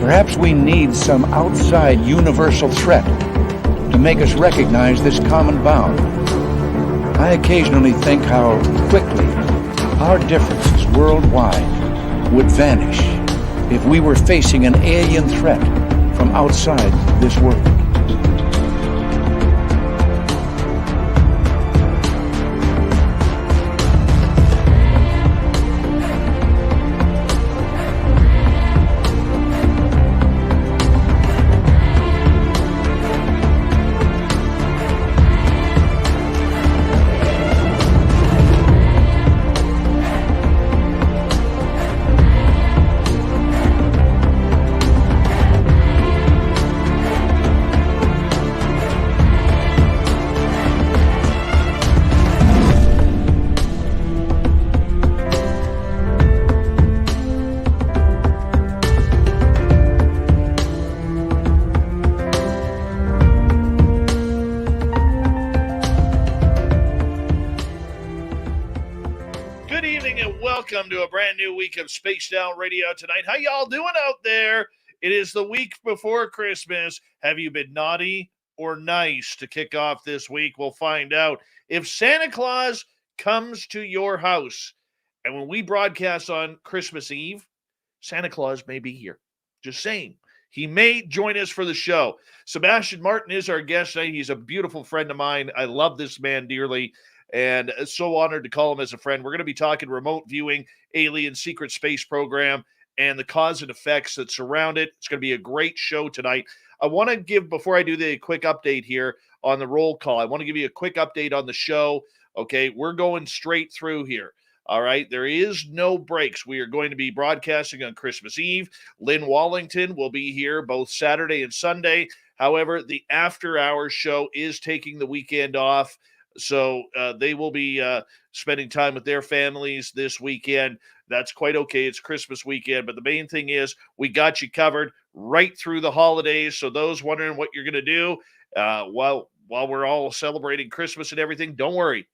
Perhaps we need some outside universal threat to make us recognize this common bound. I occasionally think how quickly our differences worldwide would vanish if we were facing an alien threat from outside this world. Welcome to a brand new week of Spaced Out Radio tonight. How y'all doing out there? It is the week before Christmas. Have you been naughty or nice to kick off this week? We'll find out. If Santa Claus comes to your house, and when we broadcast on Christmas Eve, Santa Claus may be here. Just saying. He may join us for the show. Sebastien Martin is our guest tonight. He's a beautiful friend of mine. I love this man dearly. And so honored to call him as a friend. We're going to be talking remote viewing, alien secret space program, and the cause and effects that surround it. It's going to be a great show tonight. I want to give, before I do the quick update here on the roll call, I want to give you a quick update on the show. Okay, we're going straight through here. All right, there is no breaks. We are going to be broadcasting on Christmas Eve. Lynn Wallington will be here both Saturday and Sunday. However, the after-hours show is taking the weekend off. So they will be spending time with their families this weekend. That's quite okay. It's Christmas weekend. But the main thing is we got you covered right through the holidays. So those wondering what you're going to do while we're all celebrating Christmas and everything, don't worry.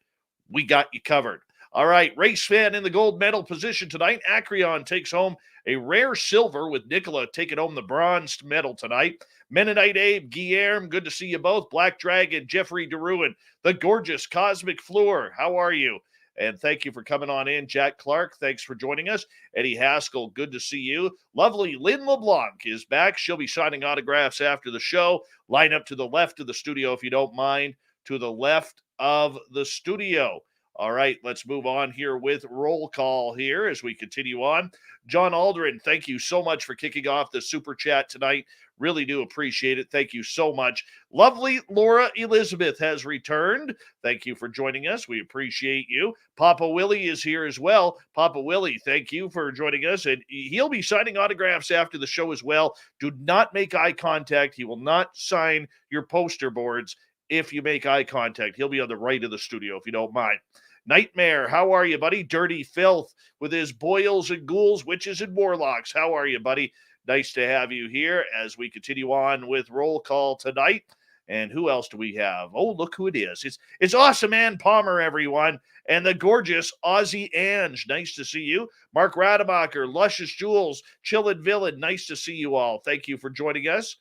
We got you covered. All right, race fan in the gold medal position tonight. Acreon takes home a rare silver with Nicola taking home the bronze medal tonight. Mennonite Abe, Guillermo, good to see you both. Black Dragon, Jeffrey DeRuin, the gorgeous Cosmic Floor. How are you? And thank you for coming on in. Jack Clark, thanks for joining us. Eddie Haskell, good to see you. Lovely Lynn LeBlanc is back. She'll be signing autographs after the show. Line up to the left of the studio if you don't mind. To the left of the studio. All right, let's move on here with roll call here as we continue on. John Aldrin, thank you so much for kicking off the super chat tonight. Really do appreciate it. Thank you so much. Lovely Laura Elizabeth has returned. Thank you for joining us. We appreciate you. Papa Willie is here as well. Papa Willie, thank you for joining us. And he'll be signing autographs after the show as well. Do not make eye contact. He will not sign your poster boards if you make eye contact. He'll be on the right of the studio if you don't mind. Nightmare, how are you, buddy? Dirty Filth with his boils and ghouls, witches and warlocks. How are you, buddy? Nice to have you here as we continue on with roll call tonight. And who else do we have? Oh, look who it is. It's Awesome Ann Palmer, everyone, and the gorgeous Aussie Ange. Nice to see you. Mark Rademacher, Luscious Jules, Chillin' Villain. Nice to see you all. Thank you for joining us.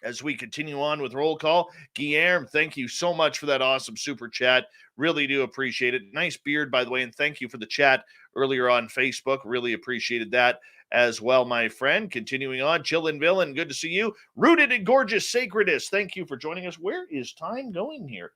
As we continue on with roll call, Guillermo, thank you so much for that awesome super chat. Really do appreciate it. Nice beard, by the way, and thank you for the chat earlier on Facebook. Really appreciated that as well, my friend. Continuing on, Chillin' Villain, good to see you. Rooted in Gorgeous Sacredness, thank you for joining us. Where is time going here?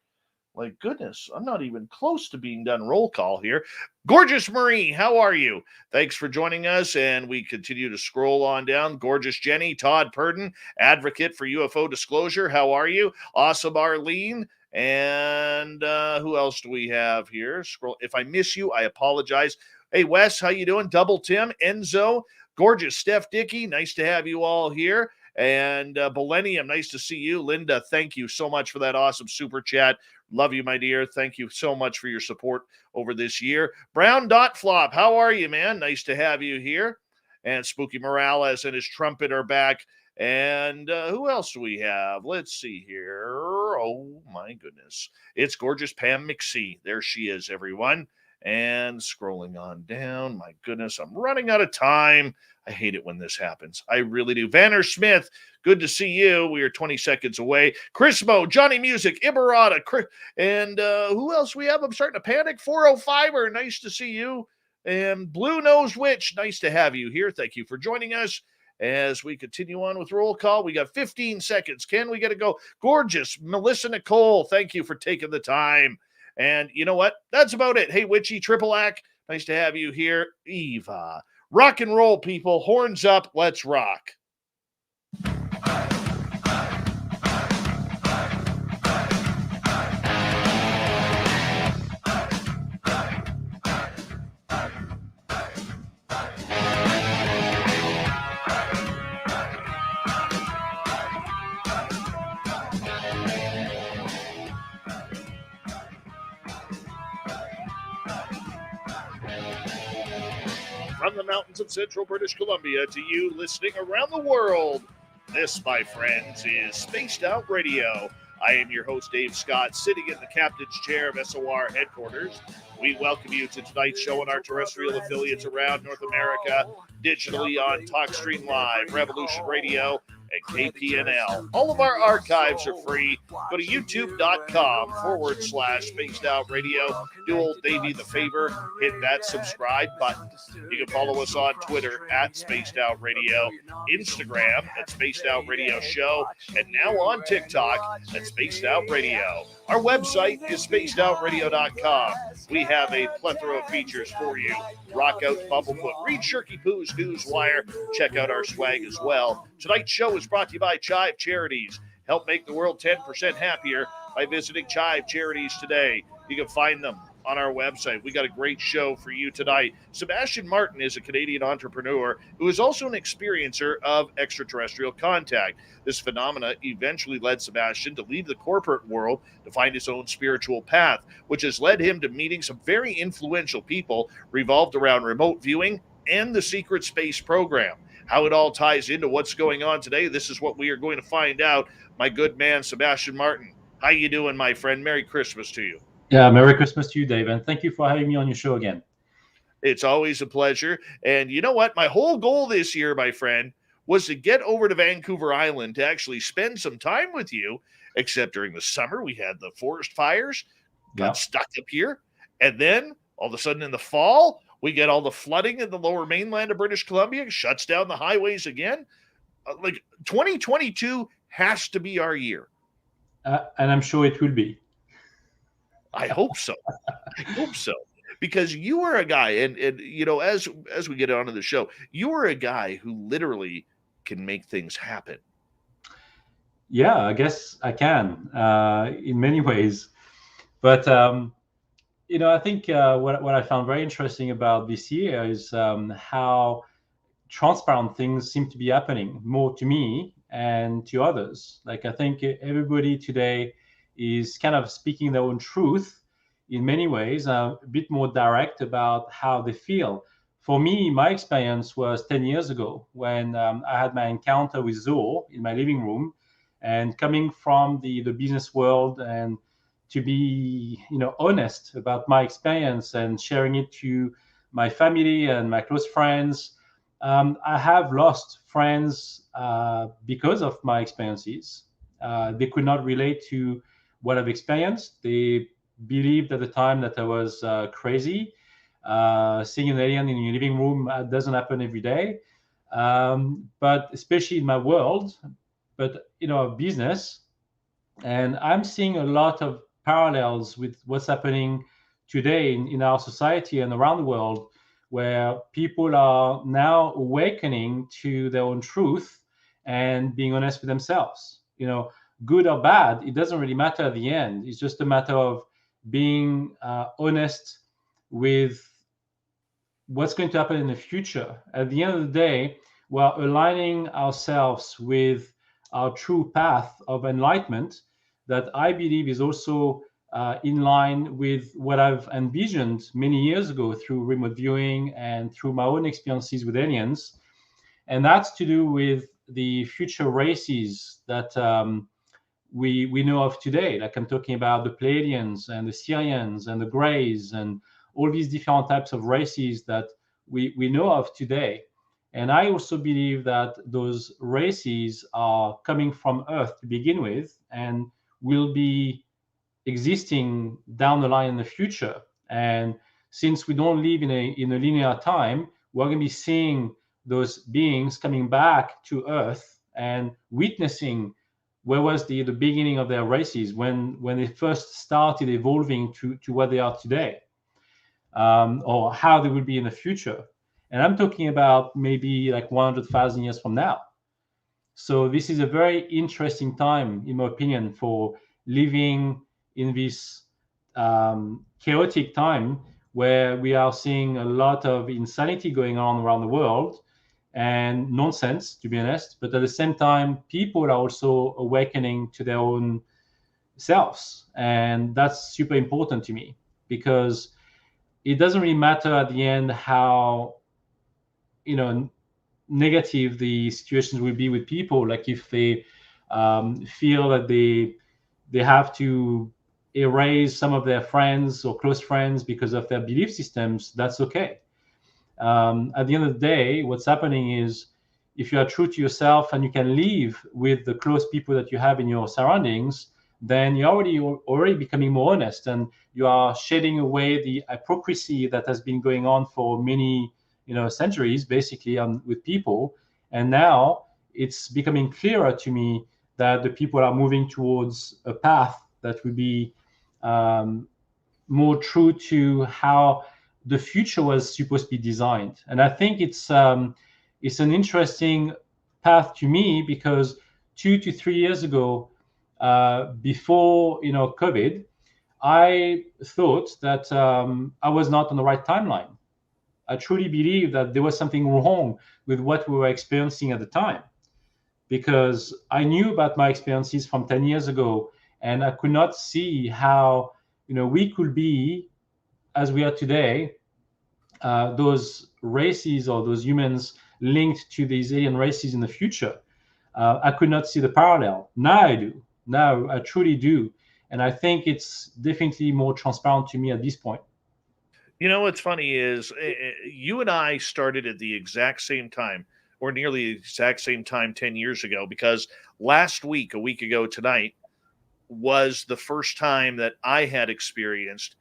Like, goodness, I'm not even close to being done roll call here. Gorgeous Marie, how are you? Thanks for joining us, and we continue to scroll on down. Gorgeous Jenny, Todd Purdon, advocate for UFO disclosure, how are you? Awesome Arlene, and who else do we have here? Scroll. If I miss you, I apologize. Hey, Wes, how you doing? Double Tim, Enzo, gorgeous Steph Dickey, nice to have you all here. And Millennium, nice to see you. Linda, thank you so much for that awesome super chat. Love you, my dear. Thank you so much for your support over this year. Brown Dot Flop, how are you, man? Nice to have you here. And Spooky Morales and his trumpet are back. And who else do we have? Let's see here. Oh, my goodness. It's gorgeous Pam McSee. There she is, everyone. And scrolling on down. My goodness, I'm running out of time. I hate it when this happens. I really do. Vanner Smith, good to see you. We are 20 seconds away. Chris Mo, Johnny Music, Ibarata, and who else we have? I'm starting to panic. 405er, nice to see you. And Blue Nose Witch, nice to have you here. Thank you for joining us. As we continue on with roll call, we got 15 seconds. Ken, we got to go. Gorgeous. Melissa Nicole, thank you for taking the time. And you know what? That's about it. Hey, Witchy, Triple Ack, nice to have you here. Eva. Rock and roll, people. Horns up. Let's rock. From the mountains of central British Columbia to you listening around the world, this, my friends, is Spaced Out Radio. I am your host, Dave Scott, sitting in the captain's chair of SOR headquarters. We welcome you to tonight's show on our terrestrial affiliates around North America, digitally on TalkStream Live, Revolution Radio, and KPNL. All of our archives are free. Go to youtube.com/Spaced Out Radio. Do old Davey the favor, hit that subscribe button. You can follow us on Twitter at Spaced Out Radio, Instagram at Spaced Out Radio Show, and now on TikTok at Spaced Out Radio. Our website is spacedoutradio.com. We have a plethora of features for you. Rock out, Bumblefoot, read Shirky Poo's Newswire. Check out our swag as well. Tonight's show is brought to you by Chive Charities. Help make the world 10% happier by visiting Chive Charities today. You can find them on our website. We got a great show for you tonight. Sebastien Martin is a Canadian entrepreneur who is also an experiencer of extraterrestrial contact. This phenomena eventually led Sebastien to leave the corporate world to find his own spiritual path, which has led him to meeting some very influential people revolved around remote viewing and the secret space program. How it all ties into what's going on today, this is what we are going to find out. My good man, Sebastien Martin. How you doing, my friend? Merry Christmas to you. Yeah, Merry Christmas to you, Dave, and thank you for having me on your show again. It's always a pleasure. And you know what? My whole goal this year, my friend, was to get over to Vancouver Island to actually spend some time with you, except during the summer we had the forest fires, got stuck up here. And then all of a sudden in the fall, we get all the flooding in the lower mainland of British Columbia, shuts down the highways again. Like 2022 has to be our year. And I'm sure it will be. I hope so. I hope so. Because you are a guy, and you know, as we get onto the show, you are a guy who literally can make things happen. Yeah, I guess I can in many ways. But, you know, I think what I found very interesting about this year is how transparent things seem to be happening more to me and to others. Like, I think everybody today is kind of speaking their own truth in many ways, a bit more direct about how they feel. For me, my experience was 10 years ago when I had my encounter with SOR in my living room, and coming from the business world, and to be, you know, honest about my experience and sharing it to my family and my close friends. I have lost friends because of my experiences. They could not relate to what I've experienced. They believed at the time that I was crazy. Seeing an alien in your living room doesn't happen every day, but especially in my world, but you know, business. And I'm seeing a lot of parallels with what's happening today in our society and around the world, where people are now awakening to their own truth and being honest with themselves. You know, good or bad, it doesn't really matter at the end. It's just a matter of being honest with what's going to happen in the future. At the end of the day, we're aligning ourselves with our true path of enlightenment that I believe is also in line with what I've envisioned many years ago through remote viewing and through my own experiences with aliens. And that's to do with the future races that we know of today. Like, I'm talking about the Pleiadians and the Syrians and the Greys and all these different types of races that we know of today. And I also believe that those races are coming from Earth to begin with and will be existing down the line in the future. And since we don't live in a linear time, we're going to be seeing those beings coming back to Earth and witnessing where was the beginning of their races when they first started evolving to what they are today, or how they will be in the future. And I'm talking about maybe like 100,000 years from now. So this is a very interesting time, in my opinion, for living in this chaotic time where we are seeing a lot of insanity going on around the world and nonsense, to be honest. But at the same time, people are also awakening to their own selves. And that's super important to me, because it doesn't really matter at the end how, negative the situations will be with people. Like if they feel that they have to erase some of their friends or close friends because of their belief systems, that's okay. At the end of the day, what's happening is, if you are true to yourself and you can live with the close people that you have in your surroundings, then you're already becoming more honest, and you are shedding away the hypocrisy that has been going on for many centuries, basically, with people. And now it's becoming clearer to me that the people are moving towards a path that will be more true to how the future was supposed to be designed. And I think it's an interesting path to me, because 2 to 3 years ago, before COVID, I thought that I was not on the right timeline. I truly believe that there was something wrong with what we were experiencing at the time, because I knew about my experiences from 10 years ago, and I could not see how we could be as we are today, those races or those humans linked to these alien races in the future. I could not see the parallel. Now I do. Now I truly do. And I think it's definitely more transparent to me at this point. What's funny is you and I started at the exact same time, or nearly the exact same time 10 years ago, because last week, a week ago tonight, was the first time that I had experienced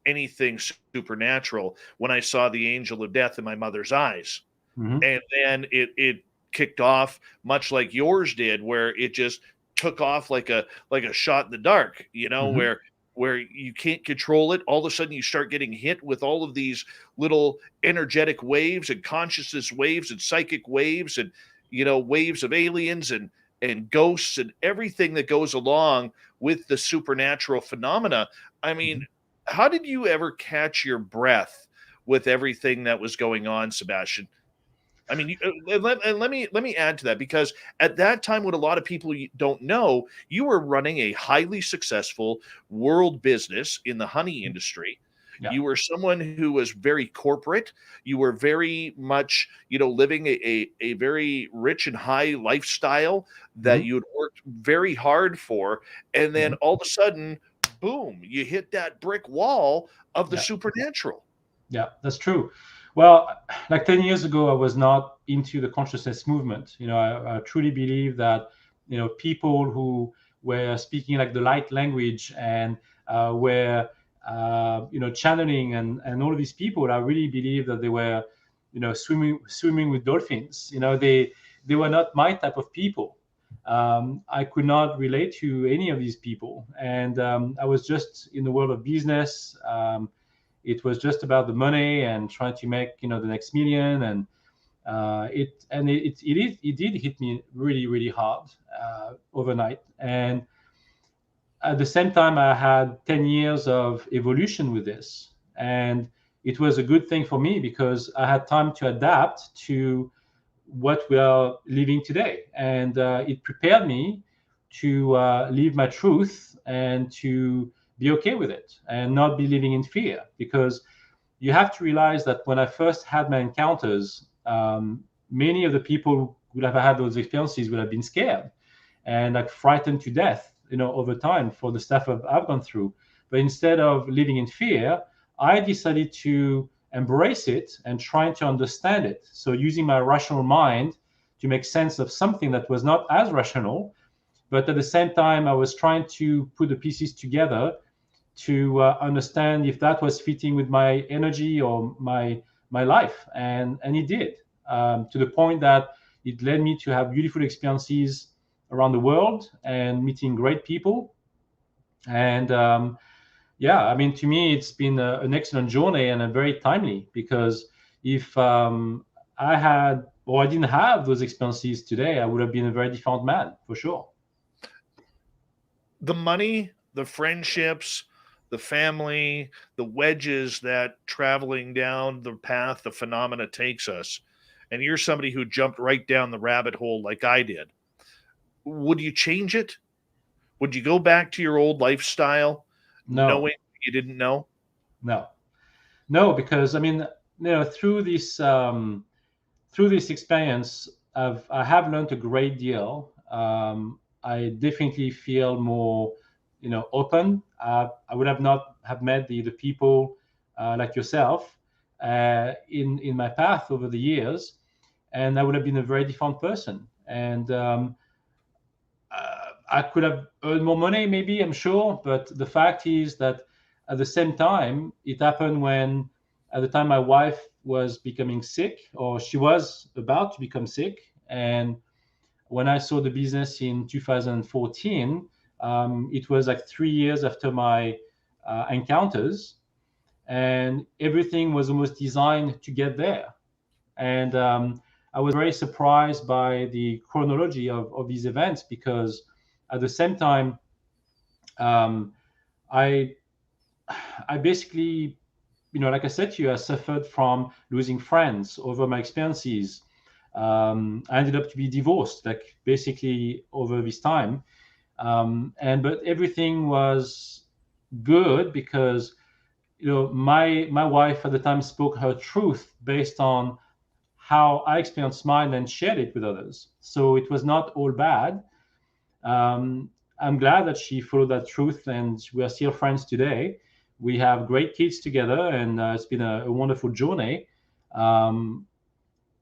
anything supernatural when I saw the angel of death in my mother's eyes. Mm-hmm. And then it kicked off much like yours did, where it just took off like a shot in the dark, Mm-hmm. where you can't control it. All of a sudden you start getting hit with all of these little energetic waves and consciousness waves and psychic waves and waves of aliens and ghosts and everything that goes along with the supernatural phenomena. I mean, Mm-hmm. how did you ever catch your breath with everything that was going on, Sebastien? I mean, let me add to that, because at that time, what a lot of people don't know, you were running a highly successful world business in the honey industry. Yeah. You were someone who was very corporate. You were very much, living a very rich and high lifestyle that Mm-hmm. you had worked very hard for. And then Mm-hmm. all of a sudden, boom, you hit that brick wall of the Yeah. supernatural. Yeah, that's true. Well, like 10 years ago, I was not into the consciousness movement. I truly believe that, people who were speaking like the light language and were, channeling and all of these people, I really believe that they were, swimming with dolphins. They were not my type of people. I could not relate to any of these people. And I was just in the world of business. It was just about the money and trying to make the next million, and it did hit me really, really hard overnight. And at the same time, I had 10 years of evolution with this, and it was a good thing for me because I had time to adapt to what we are living today, and it prepared me to live my truth and to be okay with it and not be living in fear. Because you have to realize that when I first had my encounters, many of the people who would have had those experiences would have been scared and like frightened to death, over time for the stuff I've gone through. But instead of living in fear, I decided to embrace it and trying to understand it. So using my rational mind to make sense of something that was not as rational, but at the same time, I was trying to put the pieces together to understand if that was fitting with my energy or my life, and it did, to the point that it led me to have beautiful experiences around the world and meeting great people. And yeah, I mean, to me, it's been an excellent journey and a very timely, because if I had or I didn't have those experiences today, I would have been a very different man for sure. The money, the friendships, the family, the wedges that traveling down the path the phenomena takes us, and you're somebody who jumped right down the rabbit hole like I did. Would you change it? Would you go back to your old lifestyle No, knowing you didn't know? no, no, because I mean, through this experience, I have learned a great deal. I definitely feel more, open. I would have not have met the people like yourself in my path over the years, and I would have been a very different person. And I could have earned more money, maybe, I'm sure. But the fact is that at the same time, it happened when, at the time, my wife was becoming sick, or she was about to become sick. And when I saw the business in 2014, it was like 3 years after my encounters, and everything was almost designed to get there. And I was very surprised by the chronology of these events, because at the same time, um, I I basically, like I said to you, I suffered from losing friends over my experiences. I ended up to be divorced, like basically over this time, and but everything was good because my wife at the time spoke her truth based on how I experienced mine and shared it with others. So it was not all bad. I'm glad that she followed that truth, and we are still friends today. We have great kids together, and it's been a wonderful journey. Um,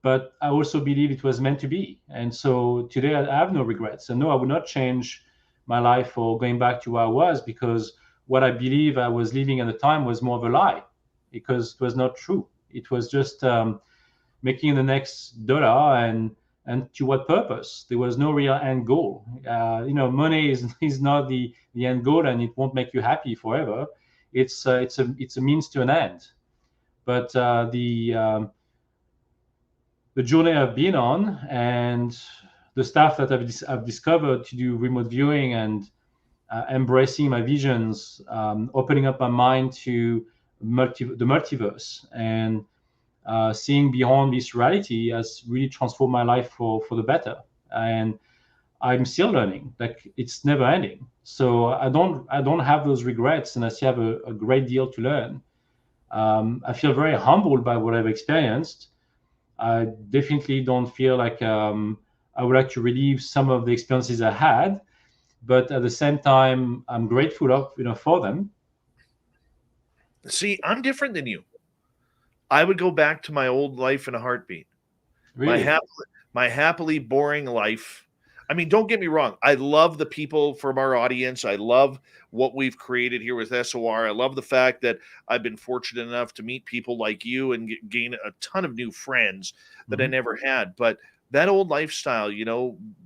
but I also believe it was meant to be. And so today I have no regrets. And no, I would not change my life or going back to where I was, because what I believe I was living at the time was more of a lie, because it was not true. It was just making the next dollar, and to what purpose? There was no real end goal. Money is not the end goal, and it won't make you happy forever. It's a means to an end. But the journey I've been on, and the stuff that I've discovered to do remote viewing, and embracing my visions, opening up my mind to the multiverse, and seeing beyond this reality has really transformed my life for the better. And I'm still learning. Like, it's never ending. So I don't have those regrets, and I still have a great deal to learn. I feel very humbled by what I've experienced. I definitely don't feel like I would like to relieve some of the experiences I had, but at the same time, I'm grateful for them. See, I'm different than you. I would go back to my old life in a heartbeat. My Really. happily, my happily boring life. I mean, don't get me wrong. I love the people from our audience. I love what we've created here with SOR. I love the fact that I've been fortunate enough to meet people like you and gain a ton of new friends that I Mhm. never had. But that old lifestyle,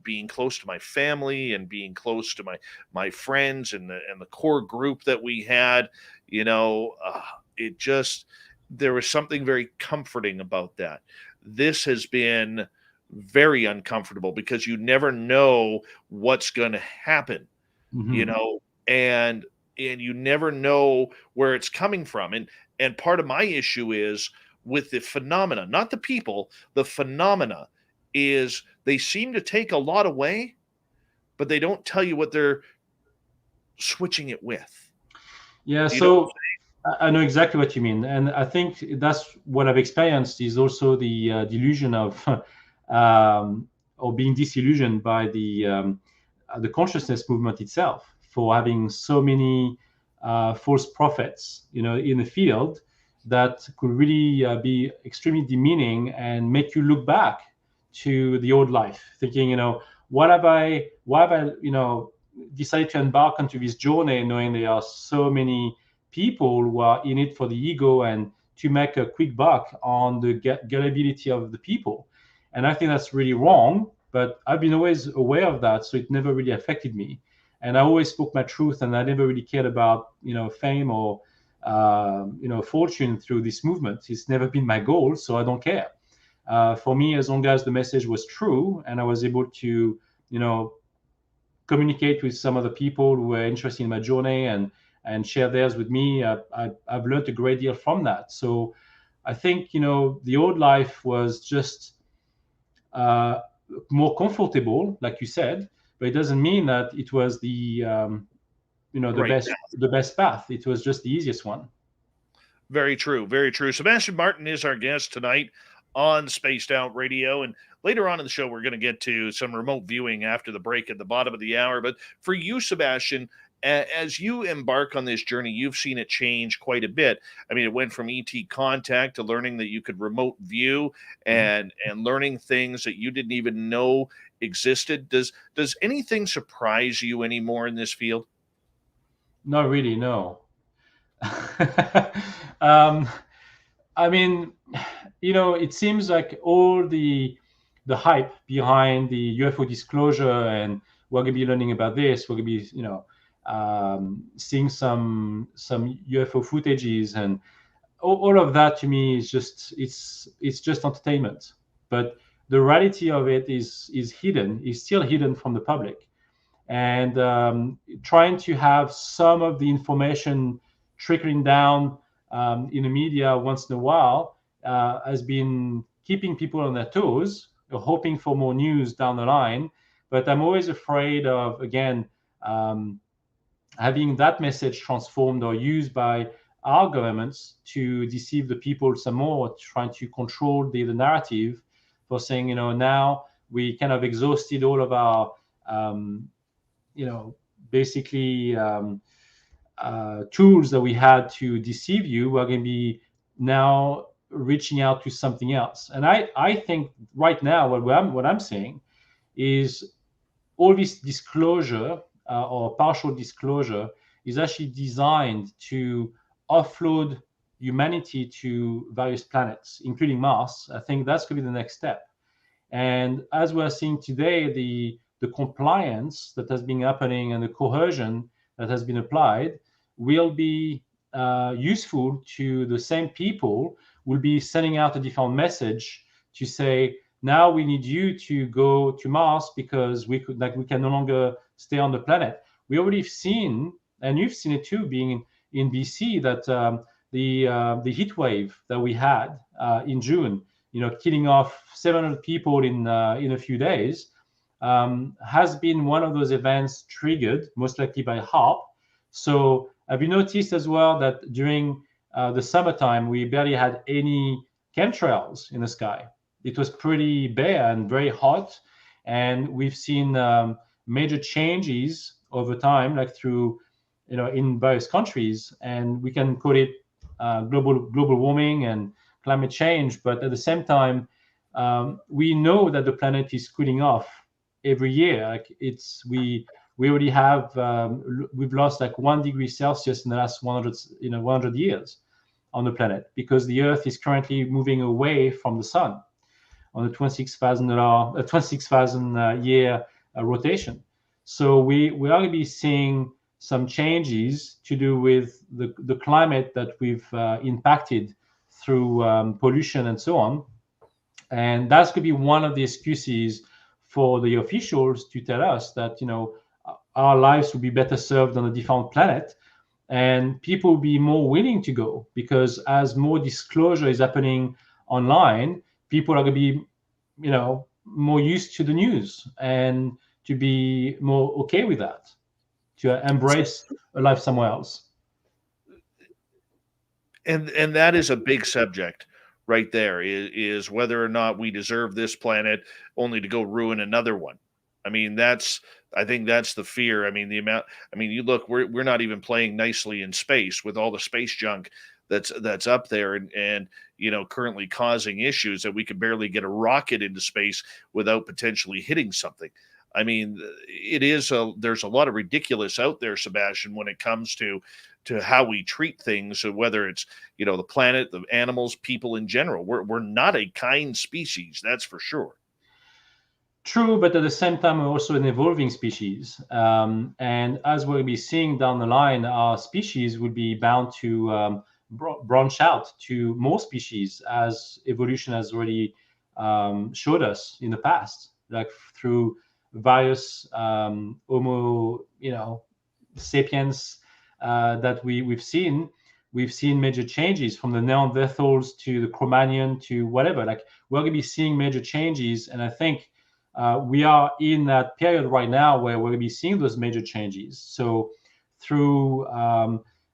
being close to my family and being close to my friends and the core group that we had, it just there was something very comforting about that. This has been very uncomfortable because you never know what's going to happen, you Mhm. know, and you never know where it's coming from. And part of my issue is with the phenomena, not the people, the phenomena is they seem to take a lot away, but they don't tell you what they're switching it with. Yeah. You know what I'm So I know exactly what you mean, and I think that's what I've experienced is also the delusion of, or being disillusioned by the consciousness movement itself, for having so many false prophets, in the field that could really be extremely demeaning and make you look back to the old life, thinking, why have I, decided to embark onto this journey, knowing there are so many people who are in it for the ego and to make a quick buck on the gullibility of the people. And I think that's really wrong, but I've been always aware of that, so it never really affected me. And I always spoke my truth, and I never really cared about, fame or, fortune through this movement. It's never been my goal, so I don't care. For me, as long as the message was true and I was able to, communicate with some of the people who were interested in my journey and share theirs with me, I've learned a great deal from that. So I think, the old life was just more comfortable, like you said, but it doesn't mean that it was the the best path. It was just the easiest one. Very true. Very true. Sebastien Martin is our guest tonight on Spaced Out Radio. And later on in the show, we're going to get to some remote viewing after the break at the bottom of the hour. But for you, Sebastien, as you embark on this journey, you've seen it change quite a bit. I mean, it went from ET contact to learning that you could remote view and learning things that you didn't even know existed. Does anything surprise you anymore in this field? Not really, no. I mean, it seems like all the hype behind the UFO disclosure, and we're going to be learning about this. We're going to be, seeing some UFO footages, and all of that to me is just it's just entertainment. But the reality of it is hidden, is still hidden from the public, and trying to have some of the information trickling down in the media once in a while has been keeping people on their toes, hoping for more news down the line. But I'm always afraid of, again, having that message transformed or used by our governments to deceive the people some more, trying to control the narrative for saying, now we kind of exhausted all of our, basically tools that we had to deceive you. We're going to be now reaching out to something else. And I think right now what I'm saying is all this disclosure or partial disclosure is actually designed to offload humanity to various planets, including Mars. I think that's going to be the next step. And as we're seeing today, the compliance that has been happening and the coercion that has been applied will be useful to the same people. Will be sending out a different message to say, now we need you to go to Mars because we can no longer stay on the planet. We already seen, and you've seen it too, being in BC, that the heat wave that we had in June, killing off 700 people in a few days, has been one of those events triggered most likely by HARP. So have you noticed as well that during the summertime, we barely had any chemtrails in the sky? It was pretty bare and very hot. And we've seen major changes over time, like through, in various countries. And we can call it global warming and climate change. But at the same time, we know that the planet is cooling off every year. Like we already have, we've lost like 1 degree Celsius in the last 100 years on the planet, because the Earth is currently moving away from the sun on a 26,000 year rotation. So we are going to be seeing some changes to do with the climate that we've impacted through pollution and so on. And that's going to be one of the excuses for the officials to tell us that, our lives will be better served on a different planet, and people will be more willing to go, because as more disclosure is happening online, people are going to be, more used to the news and to be more okay with that, to embrace a life somewhere else. And that is a big subject right there, is whether or not we deserve this planet only to go ruin another one. I mean, I think that's the fear. I mean, you look, we're not even playing nicely in space with all the space junk that's up there and currently causing issues that we can barely get a rocket into space without potentially hitting something. I mean, there's a lot of ridiculous out there, Sebastien, when it comes to how we treat things, whether it's the planet, the animals, people in general. We're not a kind species, that's for sure. True, but at the same time, we're also an evolving species. And as we'll be seeing down the line, our species will be bound to branch out to more species, as evolution has already showed us in the past, like through various Homo, sapiens that we've seen. We've seen major changes from the Neanderthals to the Cro-Magnon to whatever. Like, we're going to be seeing major changes, and I think we are in that period right now where we're going to be seeing those major changes. So through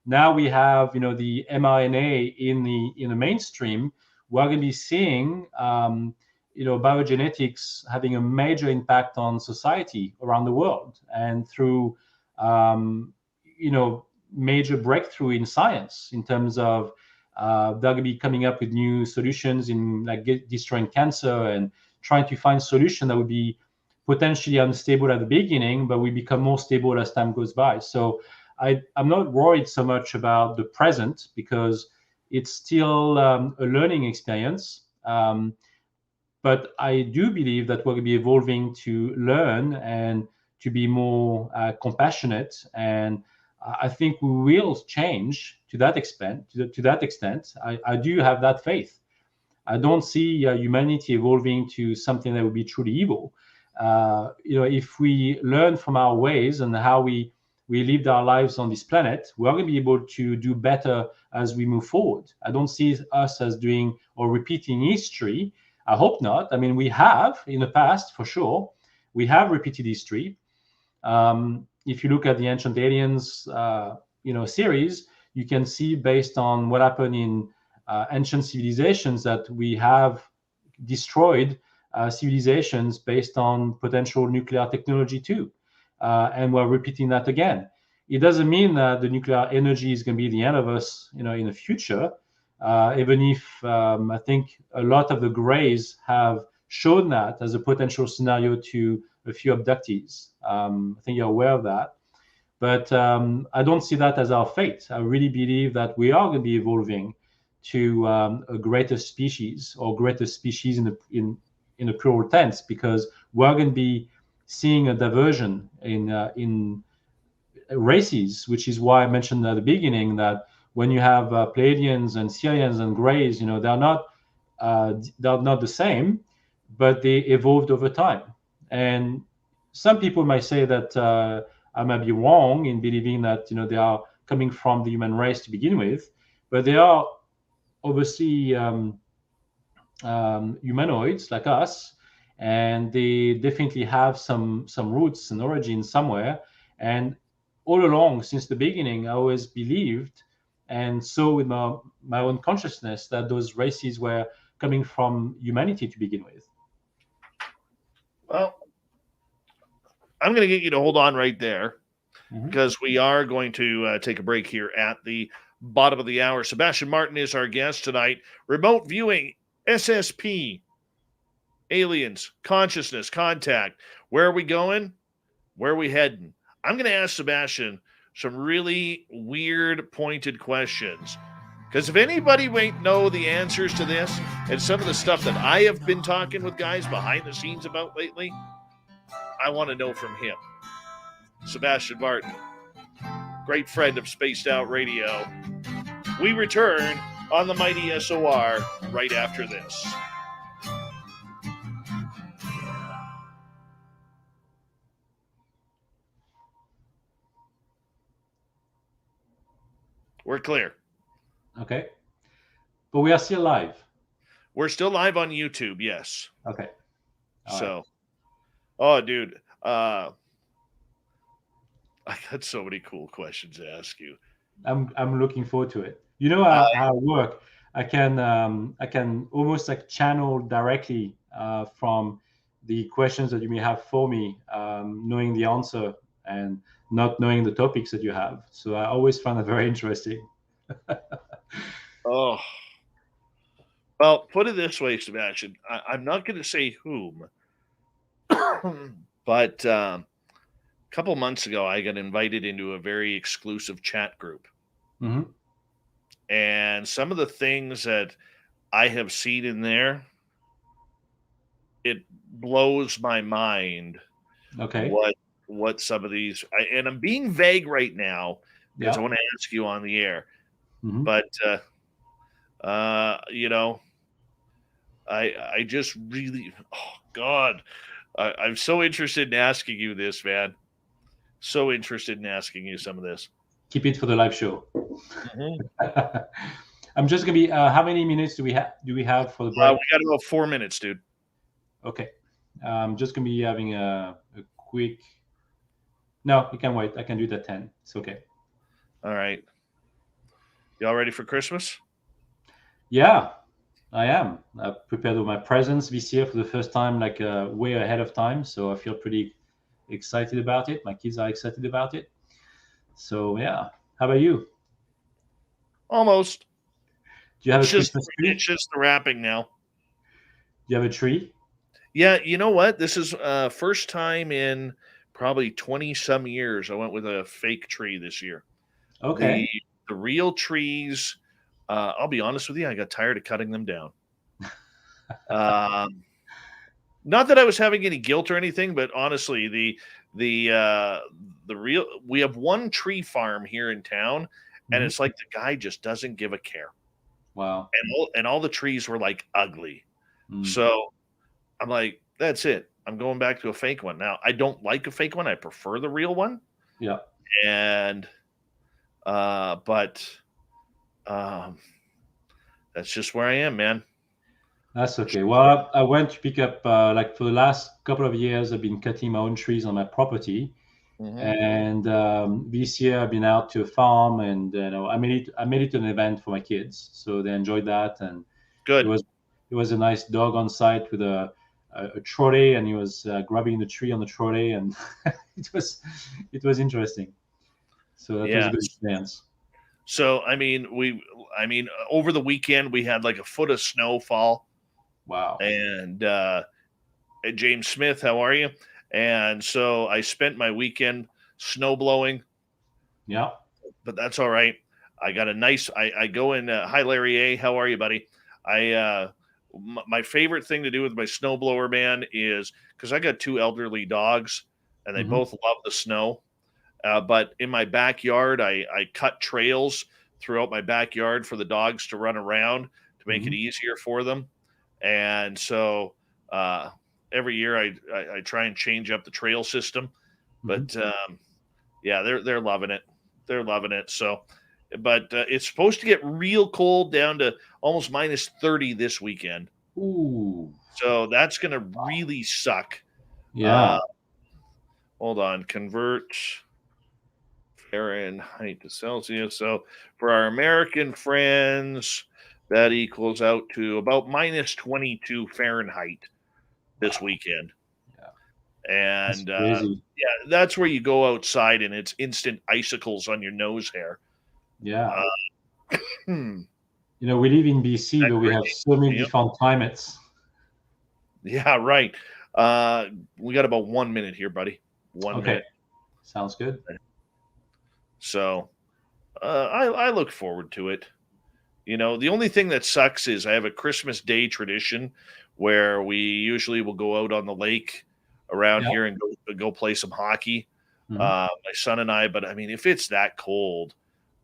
now we have the mRNA in the mainstream. We're going to be seeing biogenetics having a major impact on society around the world, and through major breakthrough in science in terms of they're going to be coming up with new solutions in destroying cancer and trying to find solution that would be potentially unstable at the beginning, but we become more stable as time goes by. So I'm not worried so much about the present, because it's still a learning experience. But I do believe that we're going to be evolving to learn and to be more compassionate, and I think we will change to that extent. I do have that faith. I don't see humanity evolving to something that would be truly evil. If we learn from our ways and how we lived our lives on this planet, we're going to be able to do better as we move forward. I don't see us as doing or repeating history. I hope not. I mean, we have in the past, for sure. We have repeated history. If you look at the Ancient Aliens, series, you can see, based on what happened in ancient civilizations, that we have destroyed civilizations based on potential nuclear technology too, and we're repeating that again. It doesn't mean that the nuclear energy is going to be the end of us, in the future. Even if I think a lot of the Greys have shown that as a potential scenario to a few abductees. I think you're aware of that. But I don't see that as our fate. I really believe that we are going to be evolving to a greater species, or greater species in a plural tense, because we're going to be seeing a diversion in races, which is why I mentioned at the beginning that when you have Pleiadians and Sirians and Greys, they're not the same, but they evolved over time. And some people might say that I might be wrong in believing that they are coming from the human race to begin with, but they are obviously humanoids like us, and they definitely have some roots and origins somewhere. And all along, since the beginning, I always believed, and so with my own consciousness, that those races were coming from humanity to begin with. Well, I'm going to get you to hold on right there, because we are going to take a break here at the bottom of the hour. Sebastien Martin is our guest tonight. Remote viewing, SSP, aliens, consciousness, contact. Where are we going? Where are we heading? I'm going to ask Sebastien some really weird, pointed questions, because if anybody might know the answers to this and some of the stuff that I have been talking with guys behind the scenes about lately, I want to know from him. Sebastien Martin, great friend of Spaced Out Radio. We return on the mighty SOR right after this. We're clear. Okay. But we are still live. We're still live on YouTube, yes. Okay. Oh, dude. I got so many cool questions to ask you. I'm looking forward to it. How I work. I can almost like channel directly from the questions that you may have for me, knowing the answer and not knowing the topics that you have. So I always find it very interesting. Oh, well, put it this way, Sebastian. I'm not going to say whom, but a couple months ago, I got invited into a very exclusive chat group. Hmm. And some of the things that I have seen in there, it blows my mind Okay. what some of these, and I'm being vague right now because I Yeah. want to ask you on the air, Hmm. but you know, I just really, oh God, I'm so interested in asking you this, man. So interested in asking you some of this. Keep it for the live show. Mhm. I'm just gonna be. How many minutes do we have? Do we have for the We break? got about 4 minutes, dude. Okay. I'm just gonna be having a quick. No, you can wait. I can do that 10. It's okay. All right. Y'all ready for Christmas? Yeah, I am. I've prepared all my presents this year for the first time, like way ahead of time. So I feel pretty excited about it. My kids are excited about it. So yeah. How about you? Almost. Do you have a It's just Christmas tree? it's just the wrapping now. Do you have a tree? Yeah, you know what? This is first time in probably 20 some years I went with a fake tree this year. The Okay. the real trees, I'll be honest with you, I got tired of cutting them down. Um, not that I was having any guilt or anything, but honestly, the real we have one tree farm here in town, and Mhm. it's like the guy just doesn't give a care. Wow. And all the trees were like ugly. Mm. So I'm like, that's it. I'm going back to a fake one. Now, I don't like a fake one. I prefer the real one. Yeah. And but um that's just where I am, man. That's okay. Well, I went to pick up, like for the last couple of years, I've been cutting my own trees on my property. Mhm. And this year I've been out to a farm, and I made it an event for my kids, so they enjoyed that. And it Good. was it was a nice dog on site with a trolley, and he was grabbing the tree on the trolley, and it was interesting. So that was a Yeah. good experience. So I mean over the weekend we had like a foot of snowfall Wow. and James Smith, how are you? And so I spent my weekend snow blowing, Yeah. but that's all right. I got a nice. I go in. Hi, Larry A. How are you, buddy? My favorite thing to do with my snowblower, man, is because I got two elderly dogs, and they Hmm. both love the snow. But in my backyard, I cut trails throughout my backyard for the dogs to run around to make it Hmm. easier for them. And so every year I try and change up the trail system. Hmm. But yeah, they're loving it. They're loving it. So, but it's supposed to get real cold down to almost minus 30 this weekend. Ooh. So that's going to really suck. Yeah. Uh, hold on, convert Fahrenheit to Celsius. So for our American friends, that equals out to about minus 22 Fahrenheit this Wow. weekend. Yeah. That's And crazy. yeah, that's where you go outside and it's instant icicles on your nose hair. Yeah. Hmm. We live in BC, That but we have crazy? so many Yep. different climates. Yeah, right. We got about 1 minute here, buddy. 1 minute. Okay. Sounds good. So I look forward to it. The only thing that sucks is I have a Christmas Day tradition where we usually will go out on the lake around Yeah. here and go play some hockey. Mhm. My son and I, but I mean, if it's that cold,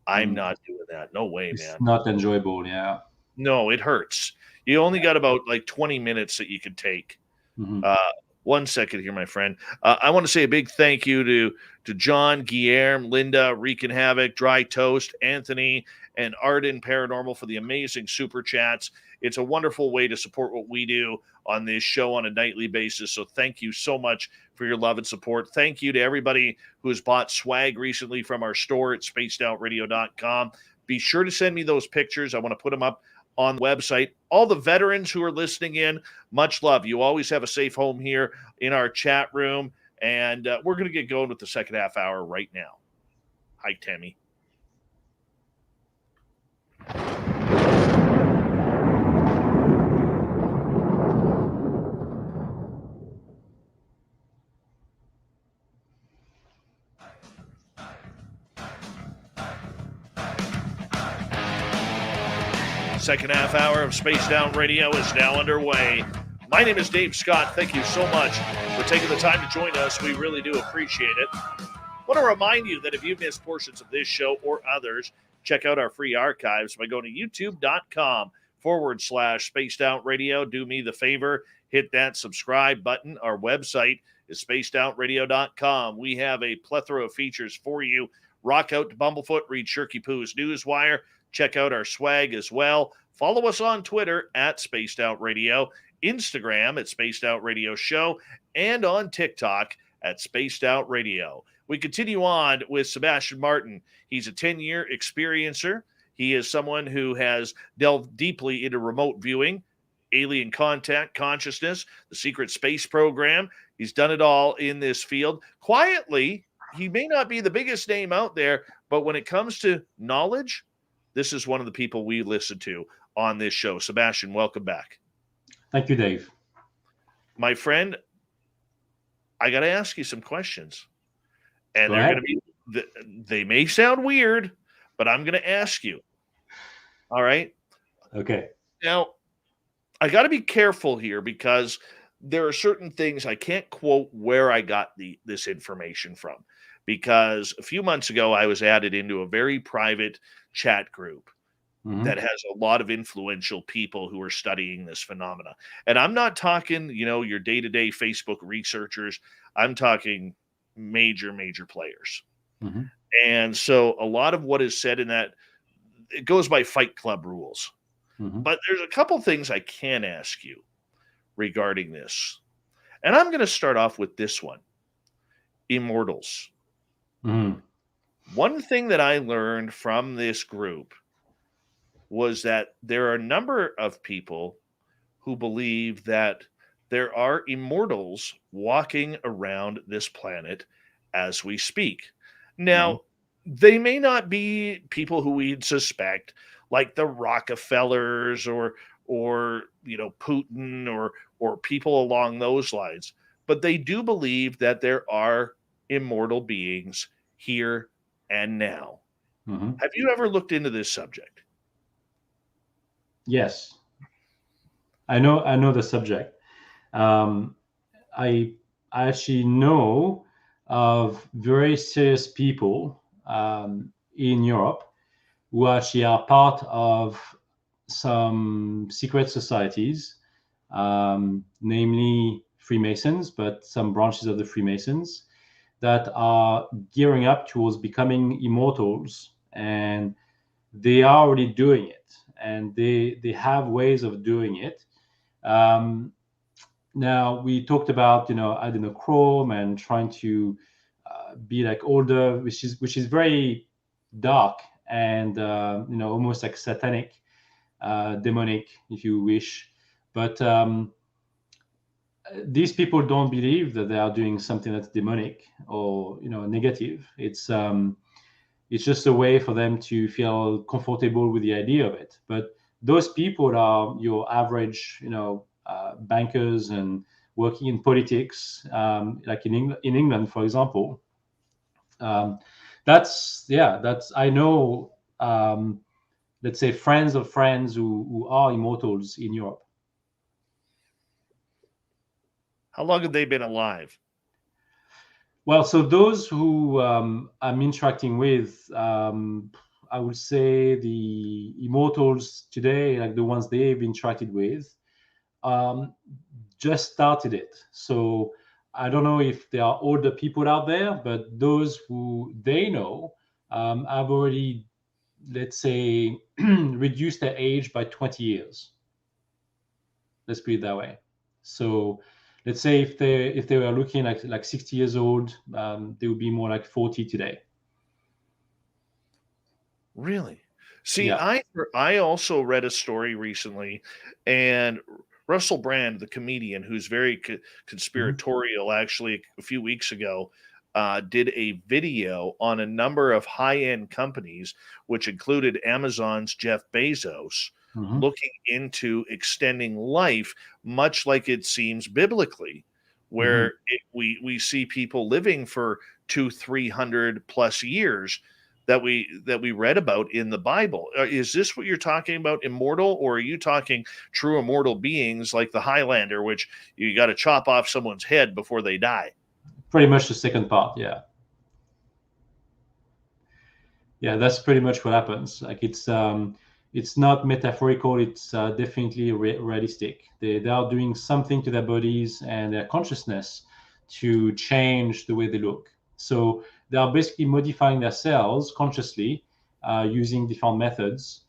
I'm Mm. not doing that. No way, It's man. not enjoyable. Yeah. No, it hurts. You only got about like 20 minutes that you can take. Hmm. Uh, 1 second here, my friend. I want to say a big thank you to John, Guillermo, Linda, Wreaking Havoc, Dry Toast, Anthony, and Arden Paranormal for the amazing super chats. It's a wonderful way to support what we do on this show on a nightly basis. So thank you so much for your love and support. Thank you to everybody who has bought swag recently from our store at spacedoutradio.com. Be sure to send me those pictures. I want to put them up on the website. All the veterans who are listening in, much love. You always have a safe home here in our chat room. And we're going to get going with the second half hour right now. Hi, Tammy. Second half hour of Space Down Radio is now underway. My name is Dave Scott. Thank you so much for taking the time to join us. We really do appreciate it. I want to remind you that if you've missed portions of this show or others, check out our free archives by going to youtube.com/Spaced Out Radio. Do me the favor, hit that subscribe button. Our website is spacedoutradio.com. We have a plethora of features for you. Rock out to Bumblefoot, read Shirky Poo's Newswire. Check out our swag as well. Follow us on Twitter at Spaced Out Radio, Instagram at Spaced Out Radio Show, and on TikTok at Spaced Out Radio. We continue on with Sebastien Martin. He's a 10-year experiencer. He is someone who has delved deeply into remote viewing, alien contact, consciousness, the secret space program. He's done it all in this field. Quietly, he may not be the biggest name out there, but when it comes to knowledge, this is one of the people we listen to on this show. Sebastien, welcome back. Thank you, Dave. My friend, I got to ask you some questions. And Go they're ahead. going to be, they may sound weird, but I'm going to ask you. All right? Okay. Now, I got to be careful here because there are certain things I can't quote where I got this information from. Because a few months ago, I was added into a very private chat group that has a lot of influential people who are studying this phenomena. And I'm not talking, your day-to-day Facebook researchers. I'm talking major players. Mm-hmm. And so a lot of what is said in that, it goes by Fight Club rules. Mm-hmm. But there's a couple things I can ask you regarding this. And I'm going to start off with this one. Immortals. Mm-hmm. One thing that I learned from this group was that there are a number of people who believe that there are immortals walking around this planet as we speak. Now, they may not be people who we'd suspect, like the Rockefellers or Putin or people along those lines, but they do believe that there are immortal beings here and now. Mm-hmm. Have you ever looked into this subject? Yes, I know the subject. I actually know of very serious people in Europe who actually are part of some secret societies, namely Freemasons, but some branches of the Freemasons that are gearing up towards becoming immortals, and they are already doing it. And they have ways of doing it. Now we talked about adrenochrome and trying to be like older, which is very dark and almost like satanic, demonic, if you wish. But these people don't believe that they are doing something that's demonic or negative. It's just a way for them to feel comfortable with the idea of it. But those people are your average, bankers and working in politics, like in England, for example. That's I know. Let's say friends of friends who are immortals in Europe. How long have they been alive? Well, so those who I'm interacting with, I would say the immortals today, like the ones they've interacted with, just started it. So I don't know if there are older people out there, but those who they know have already, let's say, reduced their age by 20 years. Let's put it that way. So let's say if they were looking like 60 years old, they would be more like 40 today. Really? See, Yeah. I also read a story recently, and Russell Brand, the comedian, who's very Mhm. conspiratorial, actually a few weeks ago, did a video on a number of high-end companies, which included Amazon's Jeff Bezos, Mhm. looking into extending life, much like it seems biblically, Mhm. where we see people living for 200-300 plus years that we read about in the Bible. Is this what you're talking about, immortal, or are you talking true immortal beings like the Highlander, which you got to chop off someone's head before they die? Pretty much the second part. Yeah. Yeah, that's pretty much what happens. Like it's not metaphorical. It's definitely realistic. They are doing something to their bodies and their consciousness to change the way they look. So they are basically modifying their cells consciously using different methods.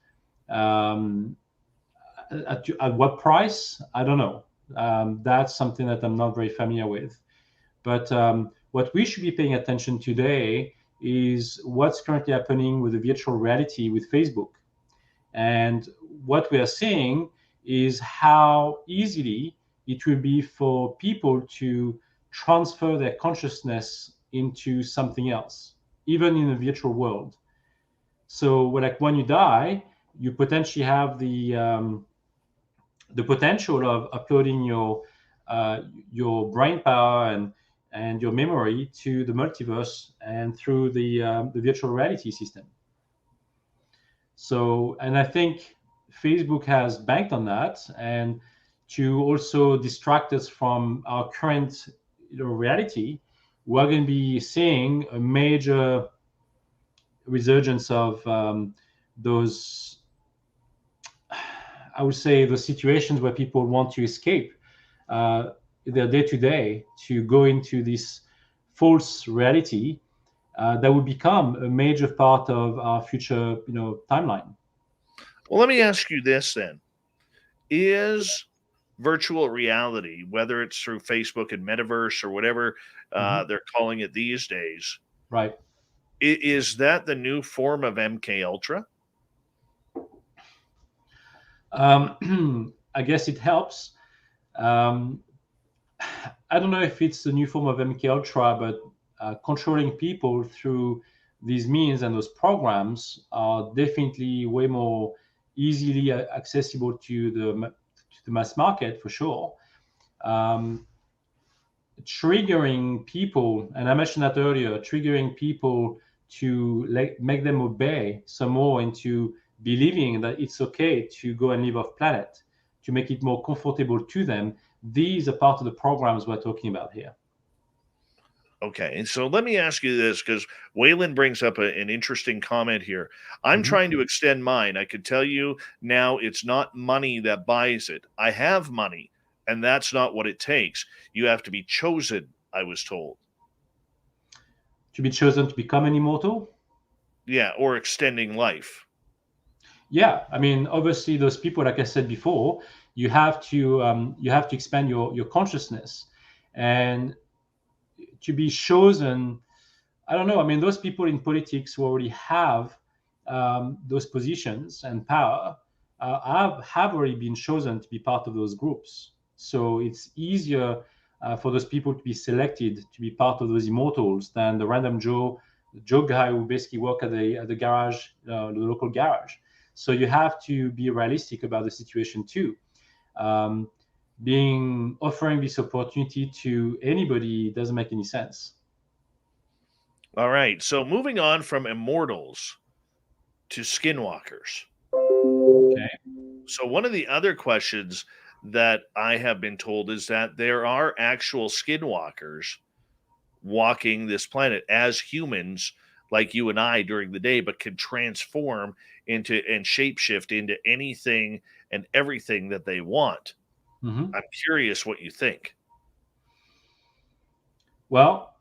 Um, at what price? I don't know. That's something that I'm not very familiar with. But what we should be paying attention today is what's currently happening with the virtual reality with Facebook. And what we are seeing is how easily it will be for people to transfer their consciousness into something else, even in a virtual world. So, like when you die, you potentially have the potential of uploading your brain power and your memory to the multiverse and through the virtual reality system. So, and I think Facebook has banked on that, and to also distract us from our current reality, we're going to be seeing a major resurgence of those, I would say, the situations where people want to escape their day to day to go into this false reality that will become a major part of our future, timeline. Well, let me ask you this then. Is virtual reality, whether it's through Facebook and Metaverse or whatever Mhm. they're calling it these days, Right. is that the new form of MK Ultra? I guess it helps. Um, I don't know if it's the new form of MK Ultra, but controlling people through these means and those programs are definitely way more easily accessible to the mass market for sure. Um, Triggering people, and I mentioned that earlier, triggering people to make them obey some more into believing that it's okay to go and live off planet, to make it more comfortable to them. These are part of the programs we're talking about here. Okay, and so let me ask you this because Waylon brings up an interesting comment here. I'm Mhm. trying to extend mine. I could tell you now it's not money that buys it. I have money, and that's not what it takes. You have to be chosen, I was told. To be chosen to become an immortal. Yeah, or extending life. Yeah, I mean, obviously, those people, like I said before, you have to expand your consciousness, and to be chosen. I don't know. I mean, those people in politics who already have those positions and power have already been chosen to be part of those groups. So it's easier for those people to be selected to be part of those immortals than the random Joe guy who basically work at the garage, the local garage. So you have to be realistic about the situation too. Um, Being offering this opportunity to anybody doesn't make any sense. All right, so moving on from immortals to skinwalkers. Okay. So one of the other questions that I have been told is that there are actual skinwalkers walking this planet as humans like you and I during the day, but can transform into and shapeshift into anything and everything that they want. Mhm. I'm curious what you think. Well,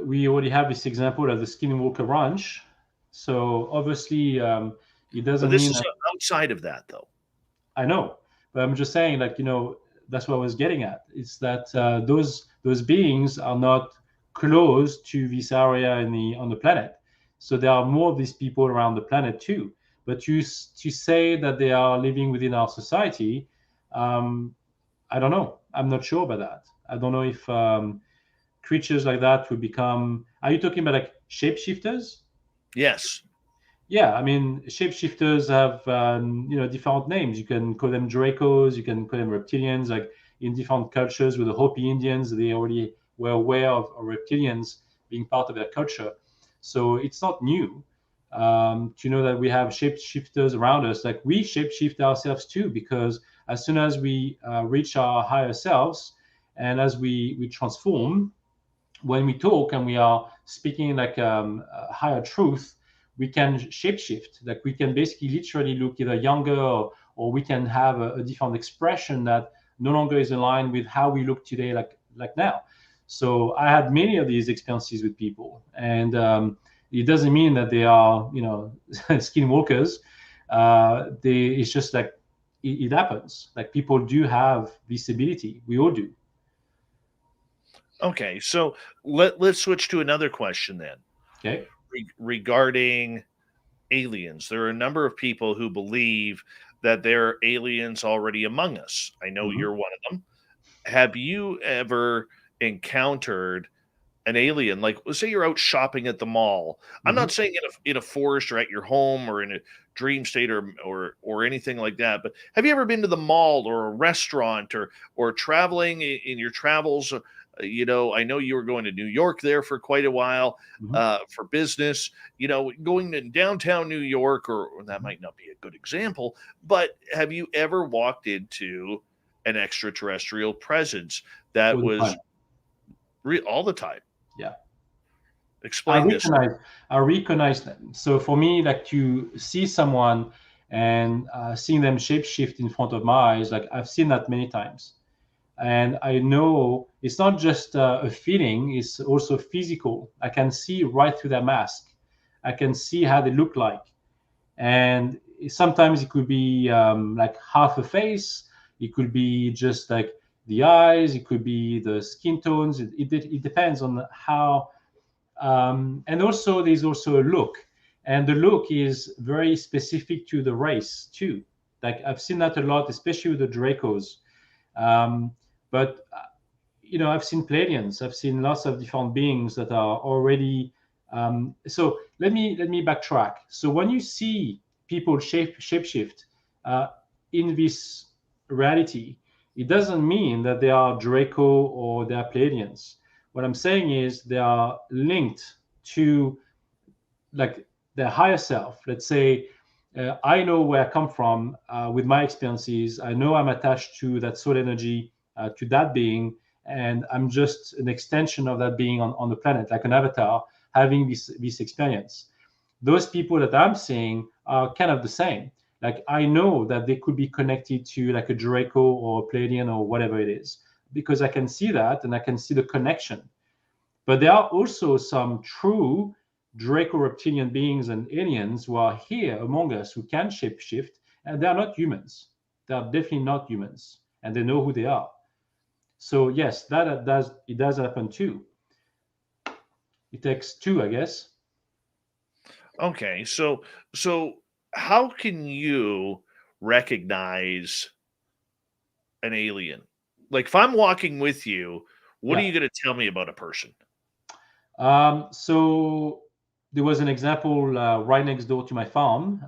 we already have this example of the Skinwalker Ranch. So obviously, it But doesn't this mean is that outside of that, though. I know, but I'm just saying, like, that's what I was getting at. It's that those beings are not close to this area on the planet. So there are more of these people around the planet too. But to say that they are living within our society, I don't know. I'm not sure about that. I don't know if creatures like that will become. Are you talking about like shapeshifters? Yes. Yeah, I mean, shapeshifters have different names. You can call them Dracos, you can call them reptilians. Like in different cultures, with the Hopi Indians, they already were aware of reptilians being part of their culture. So it's not new to know that we have shapeshifters around us. Like we shapeshift ourselves too, because as soon as we reach our higher selves and as we transform, when we talk and we are speaking like a higher truth, we can shapeshift. Like we can basically literally look either younger, or we can have a different expression that no longer is aligned with how we look today, like now. So I had many of these experiences with people, and it doesn't mean that they are, skinwalkers. It's just like it happens. Like people do have this ability. We all do. Okay, so let's switch to another question then. Okay. Regarding aliens, there are a number of people who believe that there are aliens already among us. I know Mm-hmm. you're one of them. Have you ever encountered an alien? Like, let's say you're out shopping at the mall. I'm Mm-hmm. not saying in a forest or at your home or in a dream state or anything like that. But have you ever been to the mall or a restaurant or traveling in your travels? I know you were going to New York there for quite a while Mm-hmm. for business. Going to downtown New York, or that might not be a good example. But have you ever walked into an extraterrestrial presence that All the was time. all the time? Yeah. I Explain this. recognize them. So for me, like to see someone and seeing them shapeshift in front of my eyes, like I've seen that many times. And I know it's not just a feeling, it's also physical. I can see right through their mask. I can see how they look like. And sometimes it could be like half a face. It could be just like the eyes. It could be the skin tones. It depends on how. And also, there's also a look. And the look is very specific to the race, too. Like I've seen that a lot, especially with the Dracos. But I've seen Pleiadians. I've seen lots of different beings that are already. So let me backtrack. So when you see people shapeshift uh, in this reality, it doesn't mean that they are Draco or they are Pleiadians. What I'm saying is they are linked to like their higher self. Let's say I know where I come from with my experiences. I know I'm attached to that soul energy, to that being, and I'm just an extension of that being on the planet, like an avatar having this experience. Those people that I'm seeing are kind of the same. Like I know that they could be connected to like a Draco or a Pleiadian or whatever it is, because I can see that and I can see the connection. But there are also some true Draco reptilian beings and aliens who are here among us who can shapeshift, and they are not humans. They are definitely not humans, and they know who they are. So yes, that does happen too. It takes two, I guess. Okay, so how can you recognize an alien? Like if I'm walking with you, what are Yeah. you going to tell me about a person? So there was an example right next door to my farm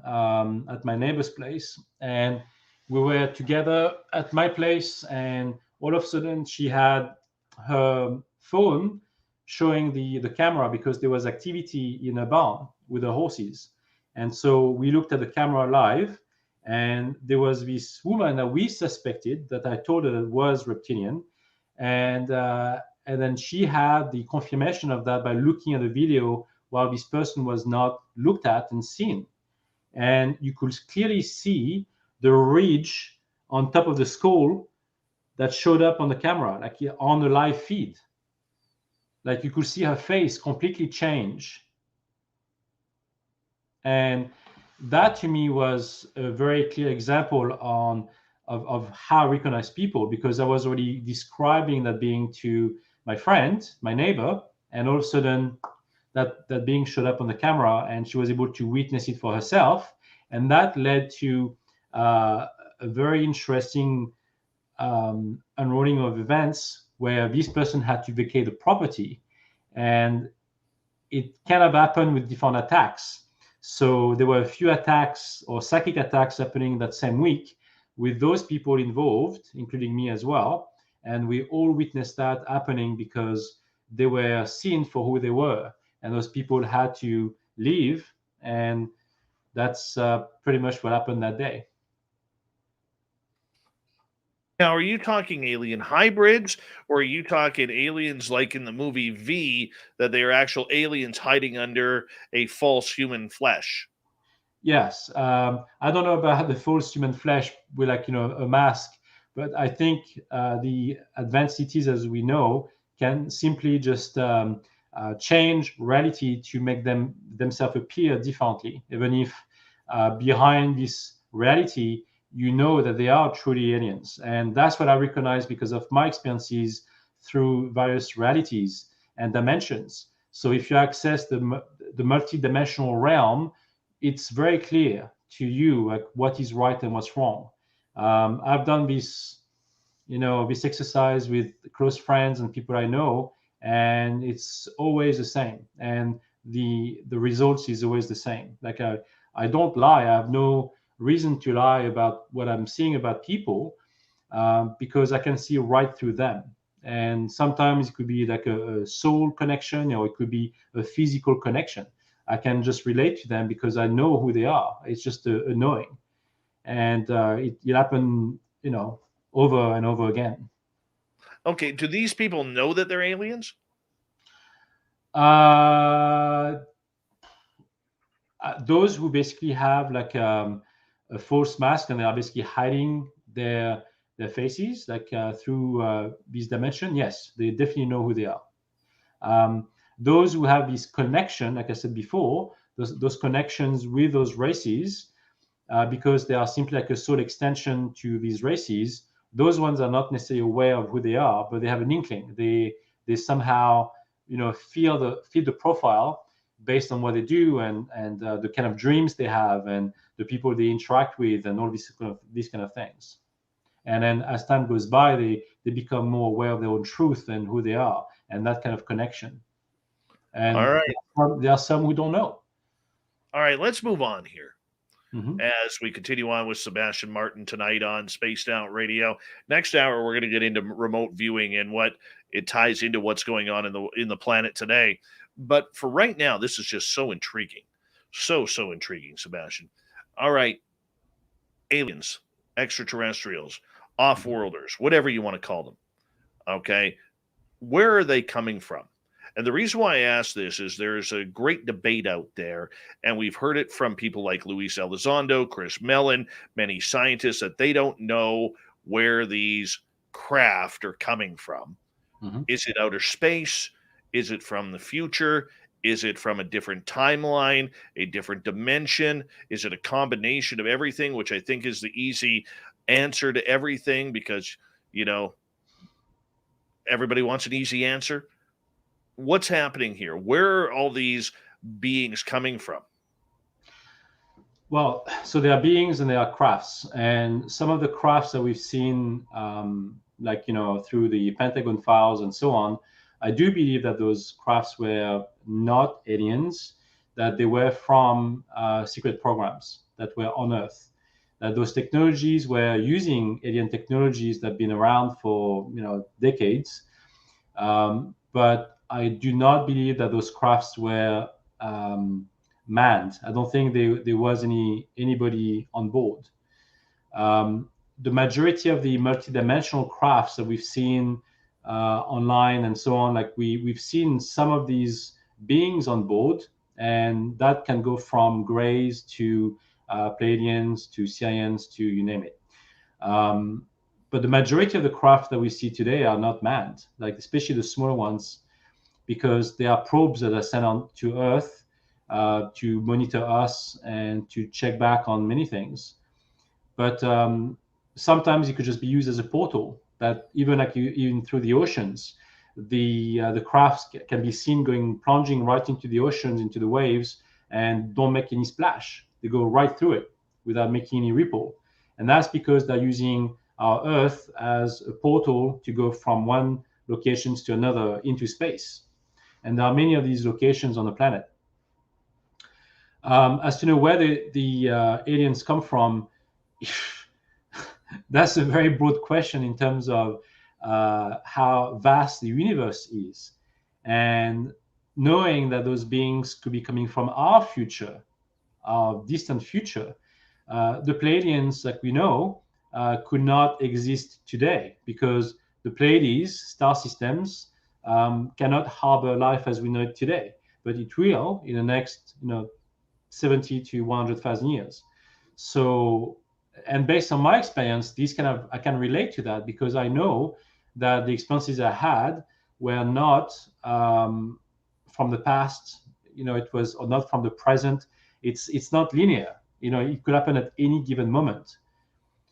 at my neighbor's place, and we were together at my place, and all of a sudden she had her phone showing the camera because there was activity in a barn with the horses. And so we looked at the camera live, and there was this woman that we suspected, that I told her was reptilian, and and then she had the confirmation of that by looking at the video while this person was not looked at and seen. And you could clearly see the ridge on top of the skull that showed up on the camera, like on the live feed. Like you could see her face completely change. And that to me was a very clear example of how I recognize people, because I was already describing that being to my friend, my neighbor, and all of a sudden that being showed up on the camera and she was able to witness it for herself. And that led to a very interesting unrolling of events where this person had to vacate the property. And it kind of happened with different attacks. So there were a few attacks or psychic attacks happening that same week with those people involved, including me as well. And we all witnessed that happening because they were seen for who they were. And those people had to leave. And that's pretty much what happened that day. Now, are you talking alien hybrids, or are you talking aliens like in the movie V, that they are actual aliens hiding under a false human flesh? Yes. I don't know about the false human flesh with a mask, but I think the advanced cities, as we know, can simply just change reality to make themselves appear differently, even if behind this reality, you know that they are truly aliens. And that's what I recognize because of my experiences through various realities and dimensions. So if you access the multidimensional realm, it's very clear to you like what is right and what's wrong. I've done this exercise with close friends and people I know, and it's always the same. And the results is always the same. Like I don't lie. I have no reason to lie about what I'm seeing about people because I can see right through them. And sometimes it could be like a soul connection, or it could be a physical connection. I can just relate to them because I know who they are. It's just a knowing, and it happened, over and over again. Okay, do these people know that they're aliens? Those who basically have like a false mask and they are basically hiding their faces, like through this dimension. Yes, they definitely know who they are. Those who have this connection, like I said before, those connections with those races, because they are simply like a soul extension to these races. Those ones are not necessarily aware of who they are, but they have an inkling. They somehow, feel the profile based on what they do and the kind of dreams they have and the people they interact with and all these kind of things. And then as time goes by, they become more aware of their own truth and who they are and that kind of connection. And all right, there are some who don't know. All right, let's move on here. Mm-hmm. As we continue on with Sebastien Martin tonight on Spaced Out Radio. Next hour, we're going to get into remote viewing and what it ties into what's going on in the planet today. But for right now, this is just so intriguing. So intriguing, Sebastien. All right, aliens, extraterrestrials, off-worlders, whatever you want to call them. Okay, where are they coming from? And the reason why I ask this is there's a great debate out there, and we've heard it from people like Luis Elizondo, Chris Mellon, many scientists, that they don't know where these craft are coming from. Mm-hmm. Is it outer space? Is it from the future? Is it from a different timeline, a different dimension? Is it a combination of everything, which I think is the easy answer to everything because, everybody wants an easy answer. What's happening here? Where are all these beings coming from? Well, so there are beings and there are crafts, and some of the crafts that we've seen, through the Pentagon files and so on, I do believe that those crafts were not aliens, that they were from secret programs that were on Earth, that those technologies were using alien technologies that have been around for decades, but I do not believe that those crafts were manned. I don't think there was anybody on board. The majority of the multidimensional crafts that we've seen online and so on, like we've seen some of these beings on board, and that can go from Greys to Pleiadians to Syrians to you name it. But the majority of the craft that we see today are not manned, like especially the smaller ones, because they are probes that are sent on to Earth to monitor us and to check back on many things. But sometimes it could just be used as a portal. That even through the oceans, the crafts can be seen plunging right into the oceans, into the waves, and don't make any splash. They go right through it, without making any ripple. And that's because they're using our Earth as a portal to go from one locations to another into space. And there are many of these locations on the planet. As to know where the aliens come from, that's a very broad question in terms of how vast the universe is. And knowing that those beings could be coming from our future, our distant future, the Pleiadians, like we know, could not exist today because the Pleiades star systems cannot harbor life as we know it today, but it will in the next 70 to 100,000 years. So, and based on my experience, I can relate to that because I know that the experiences I had were not from the past. It was or not from the present. It's not linear. It could happen at any given moment.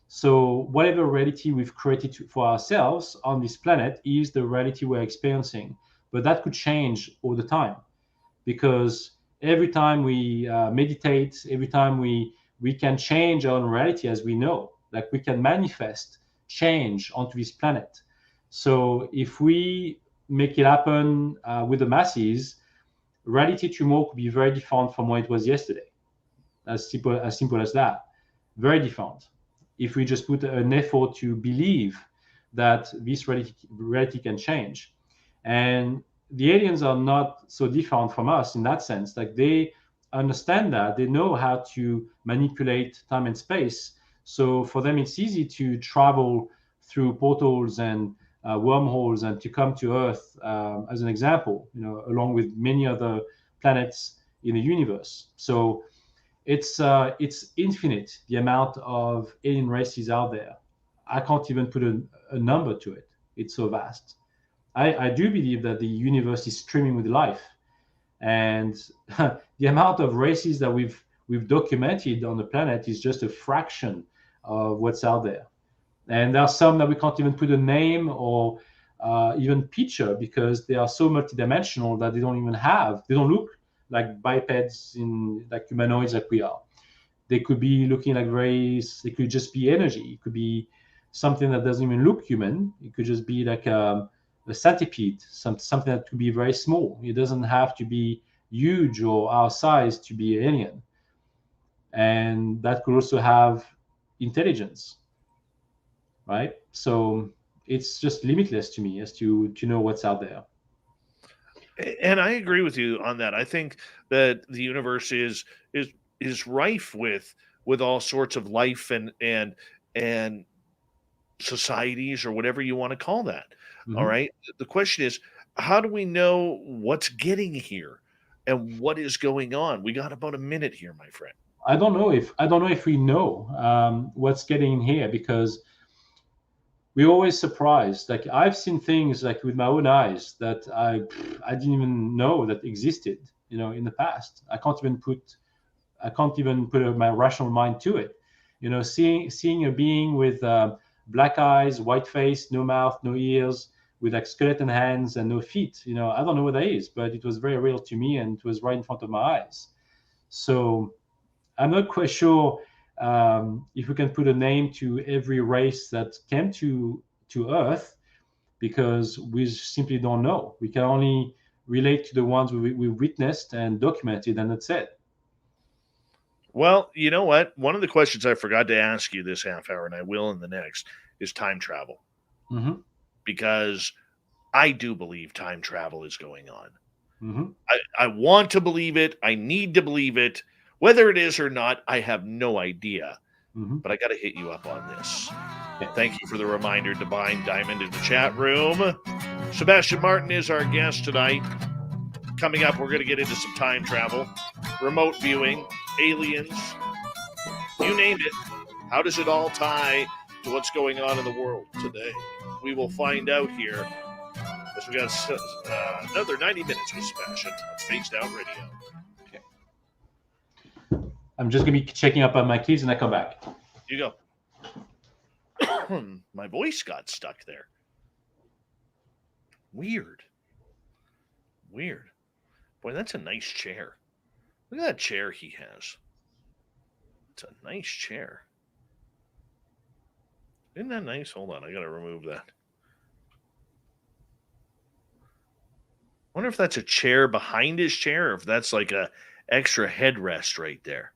So whatever reality we've created for ourselves on this planet is the reality we're experiencing. But that could change all the time because every time we meditate, every time we can change our own reality as we know, like we can manifest change onto this planet. So if we make it happen with the masses, reality tomorrow could be very different from what it was yesterday. As simple as that. Very different. If we just put an effort to believe that this reality can change. And the aliens are not so different from us in that sense. Like they understand that, they know how to manipulate time and space. So for them, it's easy to travel through portals and wormholes and to come to Earth, as an example, along with many other planets in the universe. So it's infinite, the amount of alien races out there. I can't even put a number to it. It's so vast. I do believe that the universe is streaming with life, and the amount of races that we've documented on the planet is just a fraction of what's out there. And there are some that we can't even put a name or even picture because they are so multidimensional that they don't look like bipeds in like humanoids like we are. They could be looking like it could just be energy. It could be something that doesn't even look human. It could just be like a centipede, something that could be very small. It doesn't have to be huge or our size to be alien. And that could also have intelligence, right? So it's just limitless to me as to know what's out there. And I agree with you on that. I think that the universe is rife with all sorts of life and societies or whatever you want to call that. Mm-hmm. All right. The question is, how do we know what's getting here and what is going on? We got about a minute here, my friend. I don't know if we know what's getting in here because we're always surprised. Like I've seen things like with my own eyes that I didn't even know that existed, in the past. I can't even put my rational mind to it. Seeing a being with black eyes, white face, no mouth, no ears, with like skeleton hands and no feet. I don't know what that is, but it was very real to me and it was right in front of my eyes. So I'm not quite sure if we can put a name to every race that came to Earth because we simply don't know. We can only relate to the ones we witnessed and documented, and that's it. Well, you know what? One of the questions I forgot to ask you this half hour, and I will in the next, is time travel. Mm-hmm. Because I do believe time travel is going on. Mm-hmm. I want to believe it. I need to believe it. Whether it is or not, I have no idea. Mm-hmm. But I got to hit you up on this. Okay. Thank you for the reminder, Divine Diamond, in the chat room. Sebastien Martin is our guest tonight. Coming up, we're going to get into some time travel, remote viewing, aliens, you name it. How does it all tie to what's going on in the world today? We will find out here as we got another 90 minutes with Sebastien on Spaced Out Radio. Okay. I'm just going to be checking up on my keys and I come back. You go. My voice got stuck there. Weird. Boy, that's a nice chair. Look at that chair he has. It's a nice chair. Isn't that nice? Hold on, I gotta remove that. Wonder if that's a chair behind his chair, or if that's like a extra headrest right there.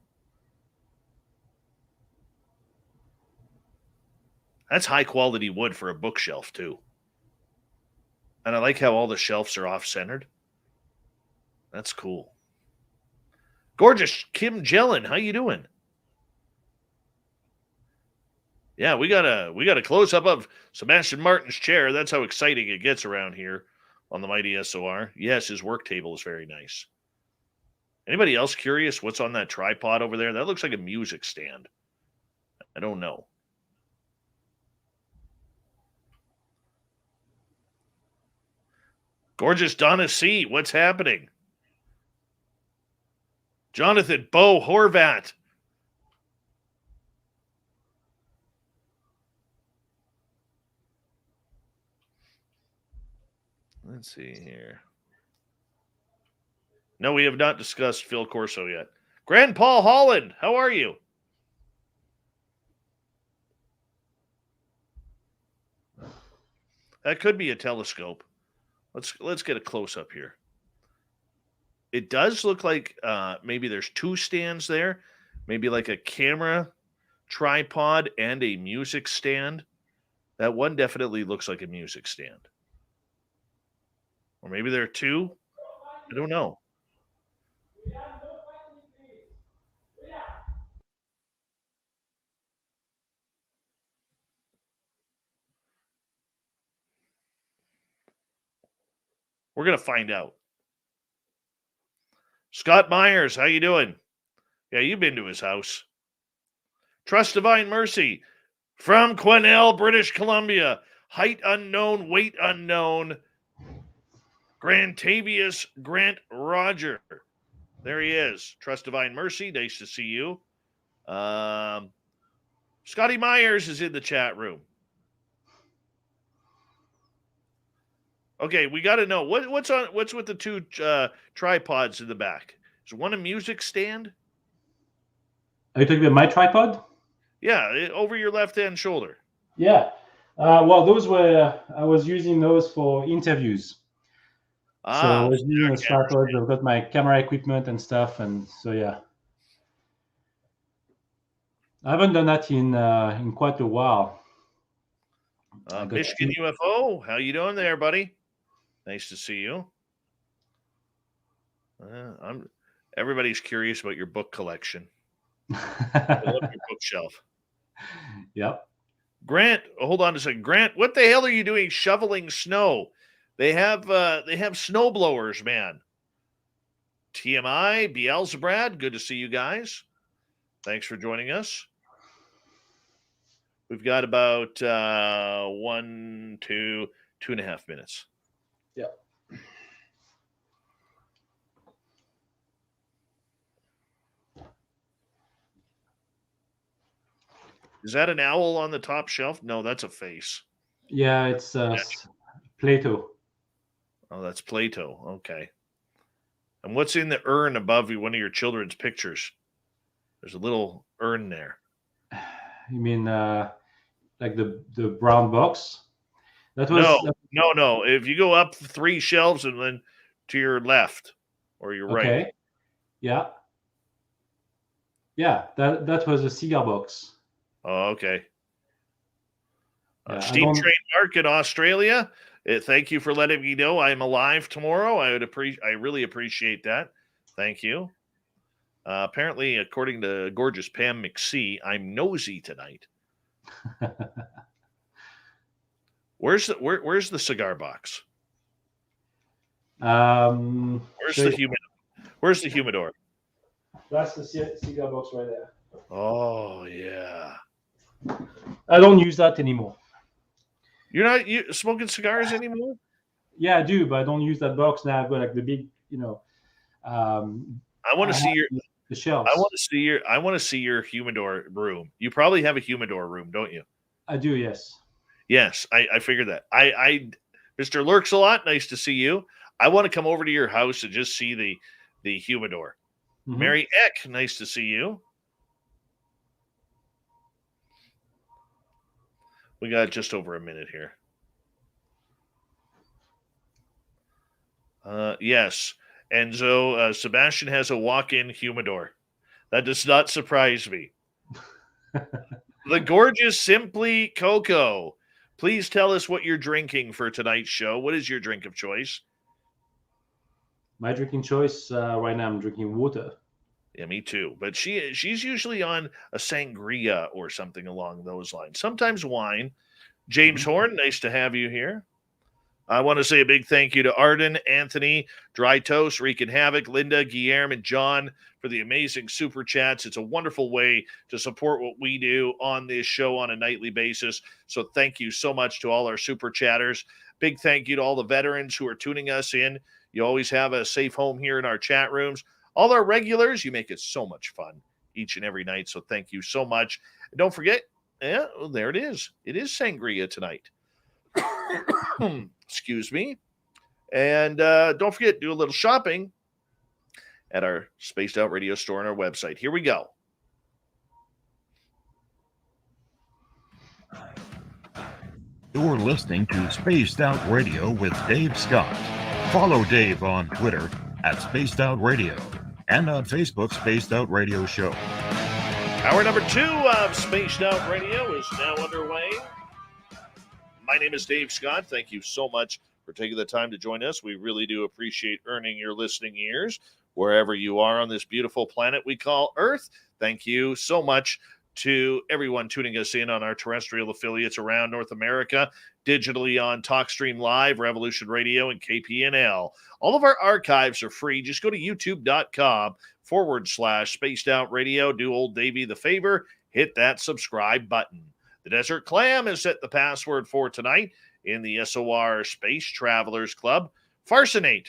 That's high quality wood for a bookshelf too. And I like how all the shelves are off centered. That's cool. Gorgeous Kim Jellin, how you doing? Yeah, we got a close up of Sebastien Martin's chair. That's how exciting it gets around here on the mighty SOR. Yes, his work table is very nice. Anybody else curious what's on that tripod over there? That looks like a music stand. I don't know. Gorgeous Donna C., what's happening? Jonathan Bo Horvat. Let's see here. No, we have not discussed Phil Corso yet. Grand Paul Holland, how are you? That could be a telescope. Let's get a close up here. It does look like maybe there's two stands there, maybe like a camera tripod and a music stand. That one definitely looks like a music stand. Or maybe there are two. I don't know. We're going to find out. Scott Myers, how you doing? Yeah, you've been to his house. Trust Divine Mercy from Quesnel, British Columbia. Height unknown, weight unknown. Grantavius Grant Roger. There he is. Trust Divine Mercy. Nice to see you. Scotty Myers is in the chat room. Okay, we got to know what's with the two tripods in the back. Is one a music stand? Are you talking about my tripod? Yeah, over your left-hand shoulder. Yeah. Well, those were I was using those for interviews. So I was using those tripods. I've got my camera equipment and stuff, and so yeah. I haven't done that in quite a while. Michigan UFO, how you doing there, buddy? Nice to see you. Everybody's curious about your book collection. I love your bookshelf. Yep. Grant, hold on a second. Grant, what the hell are you doing shoveling snow? They have snow blowers, man. TMI, Beelzebrad, good to see you guys. Thanks for joining us. We've got about 2.5 minutes. Yeah. Is that an owl on the top shelf? No, that's a face. Yeah, it's Plato. Oh, that's Plato. Okay. And what's in the urn above you? One of your children's pictures. There's a little urn there. You mean like the brown box? That was no. If you go up 3 shelves and then to your left or your right. Yeah. Yeah, that was a cigar box. Oh, okay. Steam Train Mark in Australia. Thank you for letting me know I'm alive tomorrow. I really appreciate that. Thank you. Apparently, according to gorgeous Pam McSee, I'm nosy tonight. Where's the cigar box? Where's the humidor? That's the cigar box right there. Oh yeah. I don't use that anymore. You're not smoking cigars anymore? Yeah, I do, but I don't use that box now. I've got like the big, I want to see the shelves. I want to see your humidor room. You probably have a humidor room, don't you? I do, yes. Yes, I figured that. Mr. Lurks a lot. Nice to see you. I want to come over to your house and just see the humidor. Mm-hmm. Mary Eck, nice to see you. We got just over a minute here. Yes. Enzo, Sebastian has a walk-in humidor. That does not surprise me. The gorgeous Simply Coco. Please tell us what you're drinking for tonight's show. What is your drink of choice? My drinking choice right now, I'm drinking water. Yeah, me too. But she's usually on a sangria or something along those lines. Sometimes wine. James Horn, nice to have you here. I want to say a big thank you to Arden, Anthony, Dry Toast, Wreaking Havoc, Linda, Guillermo, and John for the amazing super chats. It's a wonderful way to support what we do on this show on a nightly basis. So thank you so much to all our super chatters. Big thank you to all the veterans who are tuning us in. You always have a safe home here in our chat rooms. All our regulars, you make it so much fun each and every night. So thank you so much. And don't forget, well, there it is. It is sangria tonight. Excuse me. And don't forget, do a little shopping at our Spaced Out Radio store on our website. Here we go. You're listening to Spaced Out Radio with Dave Scott. Follow Dave on Twitter at Spaced Out Radio and on Facebook, Spaced Out Radio Show. Hour number 2 of Spaced Out Radio is now underway. My name is Dave Scott. Thank you so much for taking the time to join us. We really do appreciate earning your listening ears wherever you are on this beautiful planet we call Earth. Thank you so much to everyone tuning us in on our terrestrial affiliates around North America, digitally on TalkStream Live, Revolution Radio, and KPNL. All of our archives are free. Just go to youtube.com/Spaced Out Radio. Do old Davey the favor. Hit that subscribe button. The Desert Clam has set the password for tonight in the SOR Space Travelers Club. Farsinate.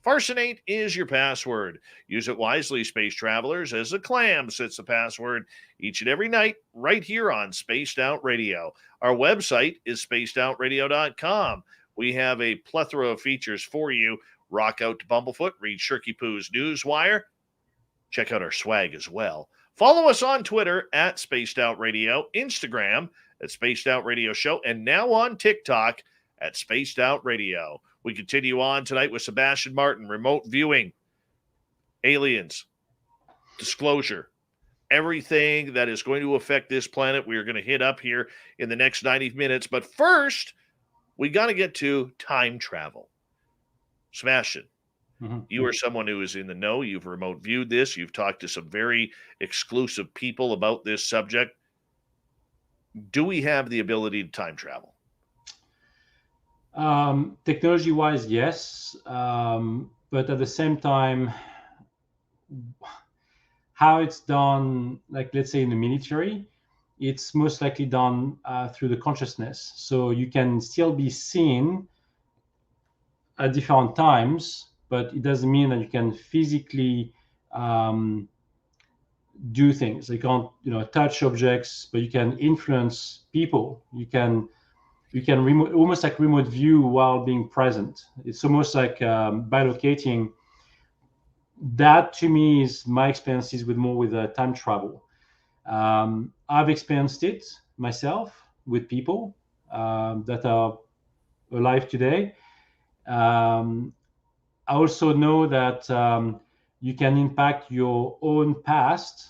Farsinate is your password. Use it wisely, Space Travelers, as the Clam sets the password each and every night right here on Spaced Out Radio. Our website is spacedoutradio.com. We have a plethora of features for you. Rock out to Bumblefoot, read Shirky Poo's Newswire. Check out our swag as well. Follow us on Twitter at Spaced Out Radio, Instagram at Spaced Out Radio Show, and now on TikTok at Spaced Out Radio. We continue on tonight with Sebastien Martin, remote viewing, aliens, disclosure, everything that is going to affect this planet. We are going to hit up here in the next 90 minutes. But first, we got to get to time travel. Sebastien. You are someone who is in the know. You've remote viewed this. You've talked to some very exclusive people about this subject. Do we have the ability to time travel? Technology-wise, yes. But at the same time, how it's done, like let's say in the military, it's most likely done through the consciousness. So you can still be seen at different times, but it doesn't mean that you can physically do things. You can't, touch objects, but you can influence people. You can almost like remote view while being present. It's almost like bilocating. That to me is my experiences with time travel. I've experienced it myself with people that are alive today. I also know that you can impact your own past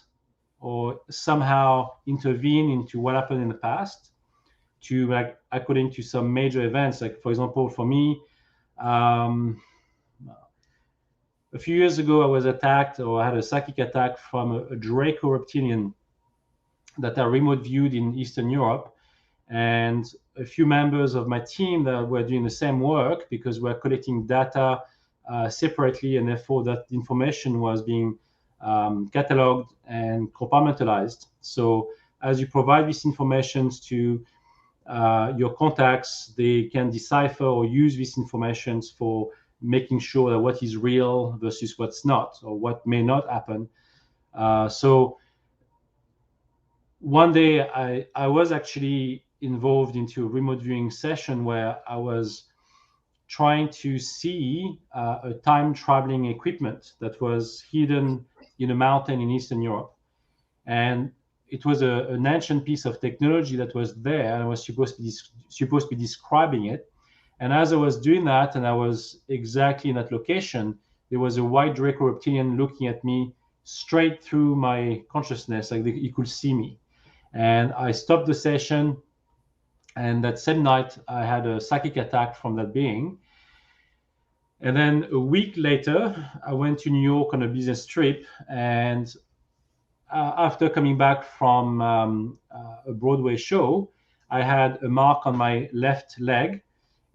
or somehow intervene into what happened in the past to, like, according to some major events. Like, for example, for me, a few years ago, I was attacked, or I had a psychic attack from a Draco reptilian that I remote viewed in Eastern Europe. And a few members of my team that were doing the same work, because we're collecting data separately, and therefore that information was being cataloged and compartmentalized. So as you provide these informations to your contacts, they can decipher or use these informations for making sure that what is real versus what's not, or what may not happen. So one day I was actually involved into a remote viewing session where I was trying to see a time traveling equipment that was hidden in a mountain in Eastern Europe. And it was an ancient piece of technology that was there, and I was supposed to be describing it. And as I was doing that, and I was exactly in that location, there was a white Draco reptilian looking at me straight through my consciousness, like he could see me. And I stopped the session, and that same night I had a psychic attack from that being. And then a week later, I went to New York on a business trip, and after coming back from a Broadway show, I had a mark on my left leg,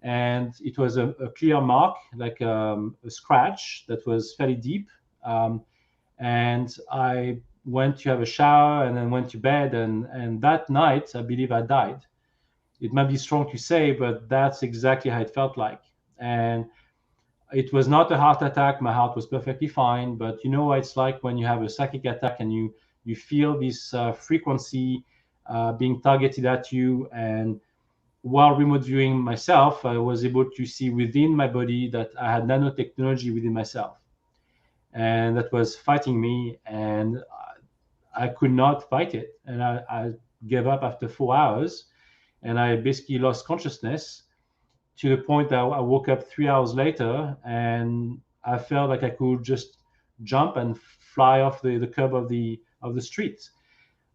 and it was a clear mark, like a scratch that was fairly deep. And I went to have a shower and then went to bed, and that night, I believe I died. It might be strong to say, but that's exactly how it felt like. And it was not a heart attack. My heart was perfectly fine, but you know what it's like when you have a psychic attack and you feel this frequency being targeted at you. And while remote viewing myself, I was able to see within my body that I had nanotechnology within myself, and that was fighting me, and I could not fight it. And I gave up after 4 hours, and I basically lost consciousness, to the point that I woke up 3 hours later, and I felt like I could just jump and fly off the curb of the street.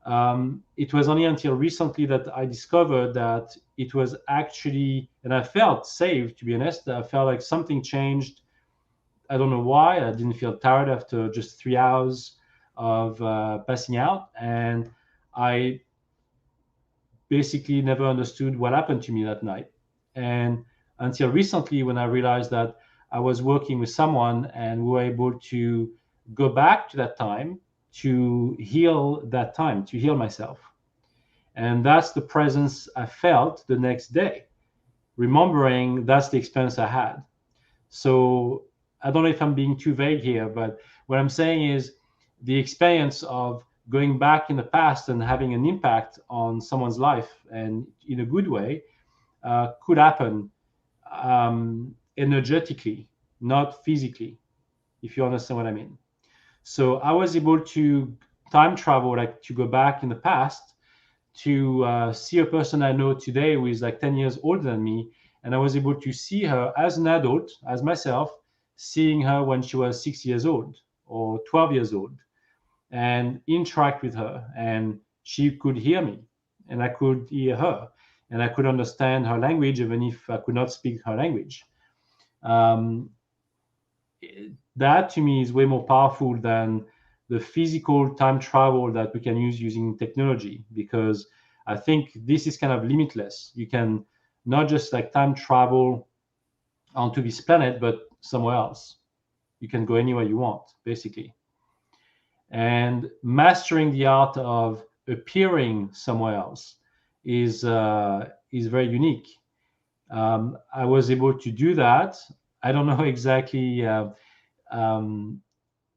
It was only until recently that I discovered that it was actually, and I felt safe, to be honest. I felt like something changed. I don't know why. I didn't feel tired after just 3 hours of passing out, and I basically never understood what happened to me that night. And until recently, when I realized that I was working with someone and we were able to go back to that time to heal that time, to heal myself. And that's the presence I felt the next day, remembering that's the experience I had. So I don't know if I'm being too vague here, but what I'm saying is the experience of going back in the past and having an impact on someone's life, and in a good way, could happen energetically, not physically, if you understand what I mean. So I was able to time travel, like to go back in the past to see a person I know today who is like 10 years older than me. And I was able to see her as an adult, as myself, seeing her when she was 6 years old or 12 years old, and interact with her. And she could hear me, and I could hear her, and I could understand her language, even if I could not speak her language. That to me is way more powerful than the physical time travel that we can use using technology, because I think this is kind of limitless. You can not just like time travel onto this planet, but somewhere else. You can go anywhere you want, basically. And mastering the art of appearing somewhere else is very unique. I was able to do that. I don't know exactly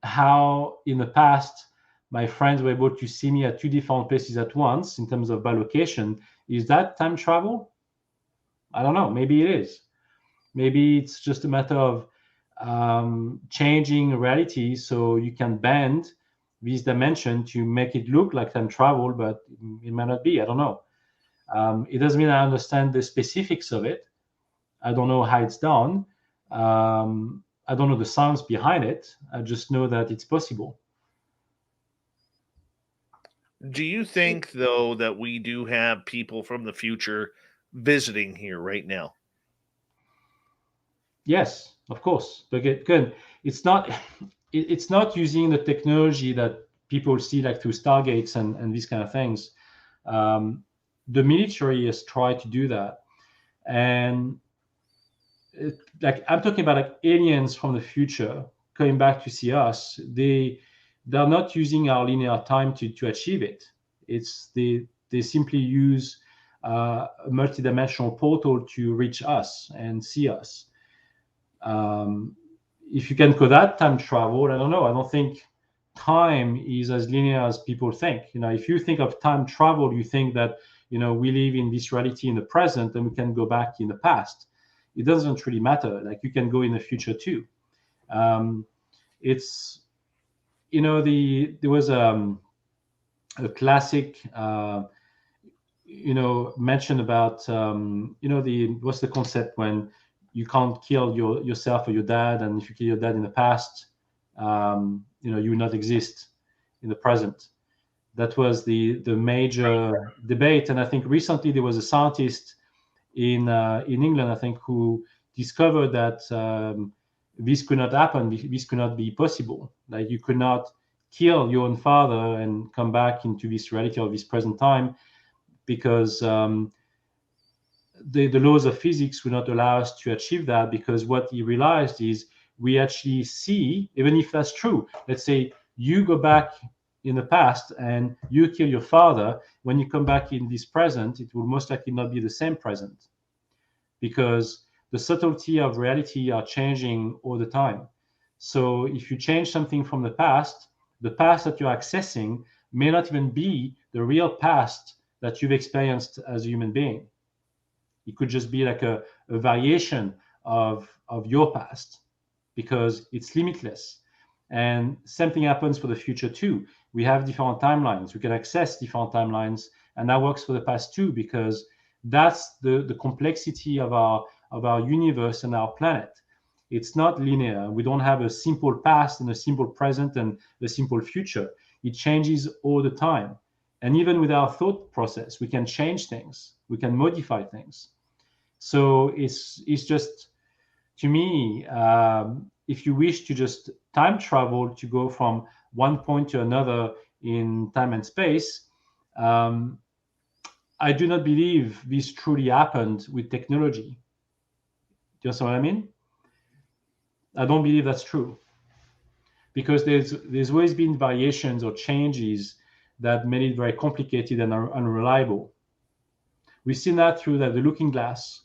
how in the past my friends were able to see me at two different places at once in terms of by location. Is that time travel? I don't know. Maybe it is. Maybe it's just a matter of changing reality so you can bend this dimension to make it look like time travel, but it might not be. I don't know. It doesn't mean I understand the specifics of it. I don't know how it's done. I don't know the science behind it. I just know that it's possible. Do you think, though, that we do have people from the future visiting here right now? Yes, of course. But good. It's not using the technology that people see like through stargates and these kind of things. The military has tried to do that, and like I'm talking about like aliens from the future coming back to see us. They're not using our linear time to achieve it. They simply use a multidimensional portal to reach us and see us. If you can call that time travel, I don't know. I don't think time is as linear as people think. If you think of time travel, you think that we live in this reality in the present and we can go back in the past. It doesn't really matter. Like you can go in the future too. There was a classic, mention about, what's the concept when you can't kill yourself or your dad, and if you kill your dad in the past, you will not exist in the present. That was the major debate, and I think recently there was a scientist in England, I think, who discovered that this could not happen. This could not be possible. Like, you could not kill your own father and come back into this reality of this present time, because the laws of physics would not allow us to achieve that. Because what he realized is, we actually see, even if that's true, let's say you go back in the past and you kill your father, when you come back in this present, it will most likely not be the same present, because the subtlety of reality are changing all the time. So if you change something from the past that you're accessing may not even be the real past that you've experienced as a human being. It could just be like a variation of your past, because it's limitless. And same thing happens for the future too. We have different timelines. We can access different timelines, and that works for the past too, because that's the complexity of our universe and our planet. It's not linear. We don't have a simple past and a simple present and a simple future. It changes all the time. And even with our thought process, we can change things. We can modify things. So it's just, to me, if you wish to just time travel to go from one point to another in time and space, I do not believe this truly happened with technology. Do you understand what I mean? I don't believe that's true, because there's always been variations or changes that made it very complicated and unreliable. We've seen that through the looking glass,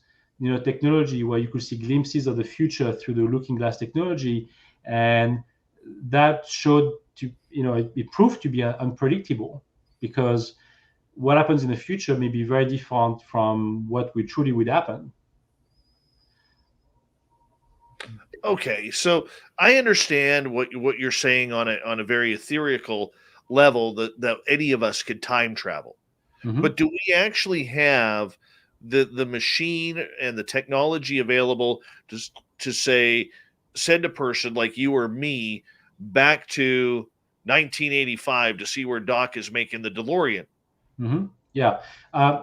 technology, where you could see glimpses of the future through the looking glass technology, and that showed it proved to be unpredictable, because what happens in the future may be very different from what we truly would happen. Okay, so I understand what you're saying on a very ethereal level, that any of us could time travel. Mm-hmm. But do we actually have the machine and the technology available to say, send a person like you or me back to 1985 to see where Doc is making the DeLorean? Mm-hmm. Yeah,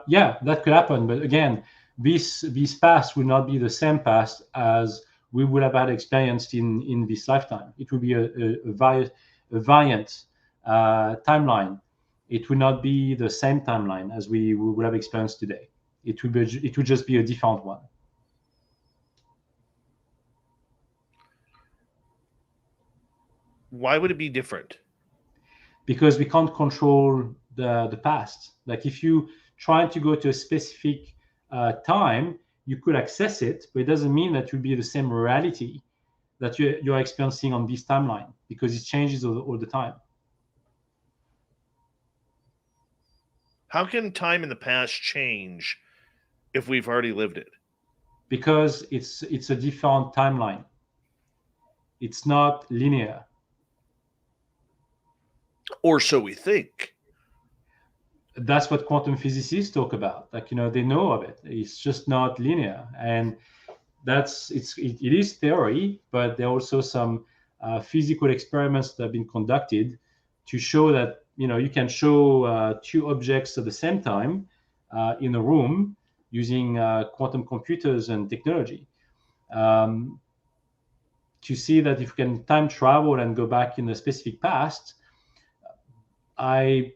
that could happen. But again, this past will not be the same past as we would have had experienced in this lifetime. It will be a variant timeline. It will not be the same timeline as we would have experienced today. It would just be a different one. Why would it be different? Because we can't control the past. Like, if you try to go to a specific time, you could access it, but it doesn't mean that it will be the same reality that you're experiencing on this timeline, because it changes all the time. How can time in the past change if we've already lived it? Because it's a different timeline. It's not linear. Or so we think. That's what quantum physicists talk about. Like, they know of it. It's just not linear, and it is theory, but there are also some physical experiments that have been conducted to show that you can show two objects at the same time in a room using quantum computers and technology, to see that if you can time travel and go back in a specific past. I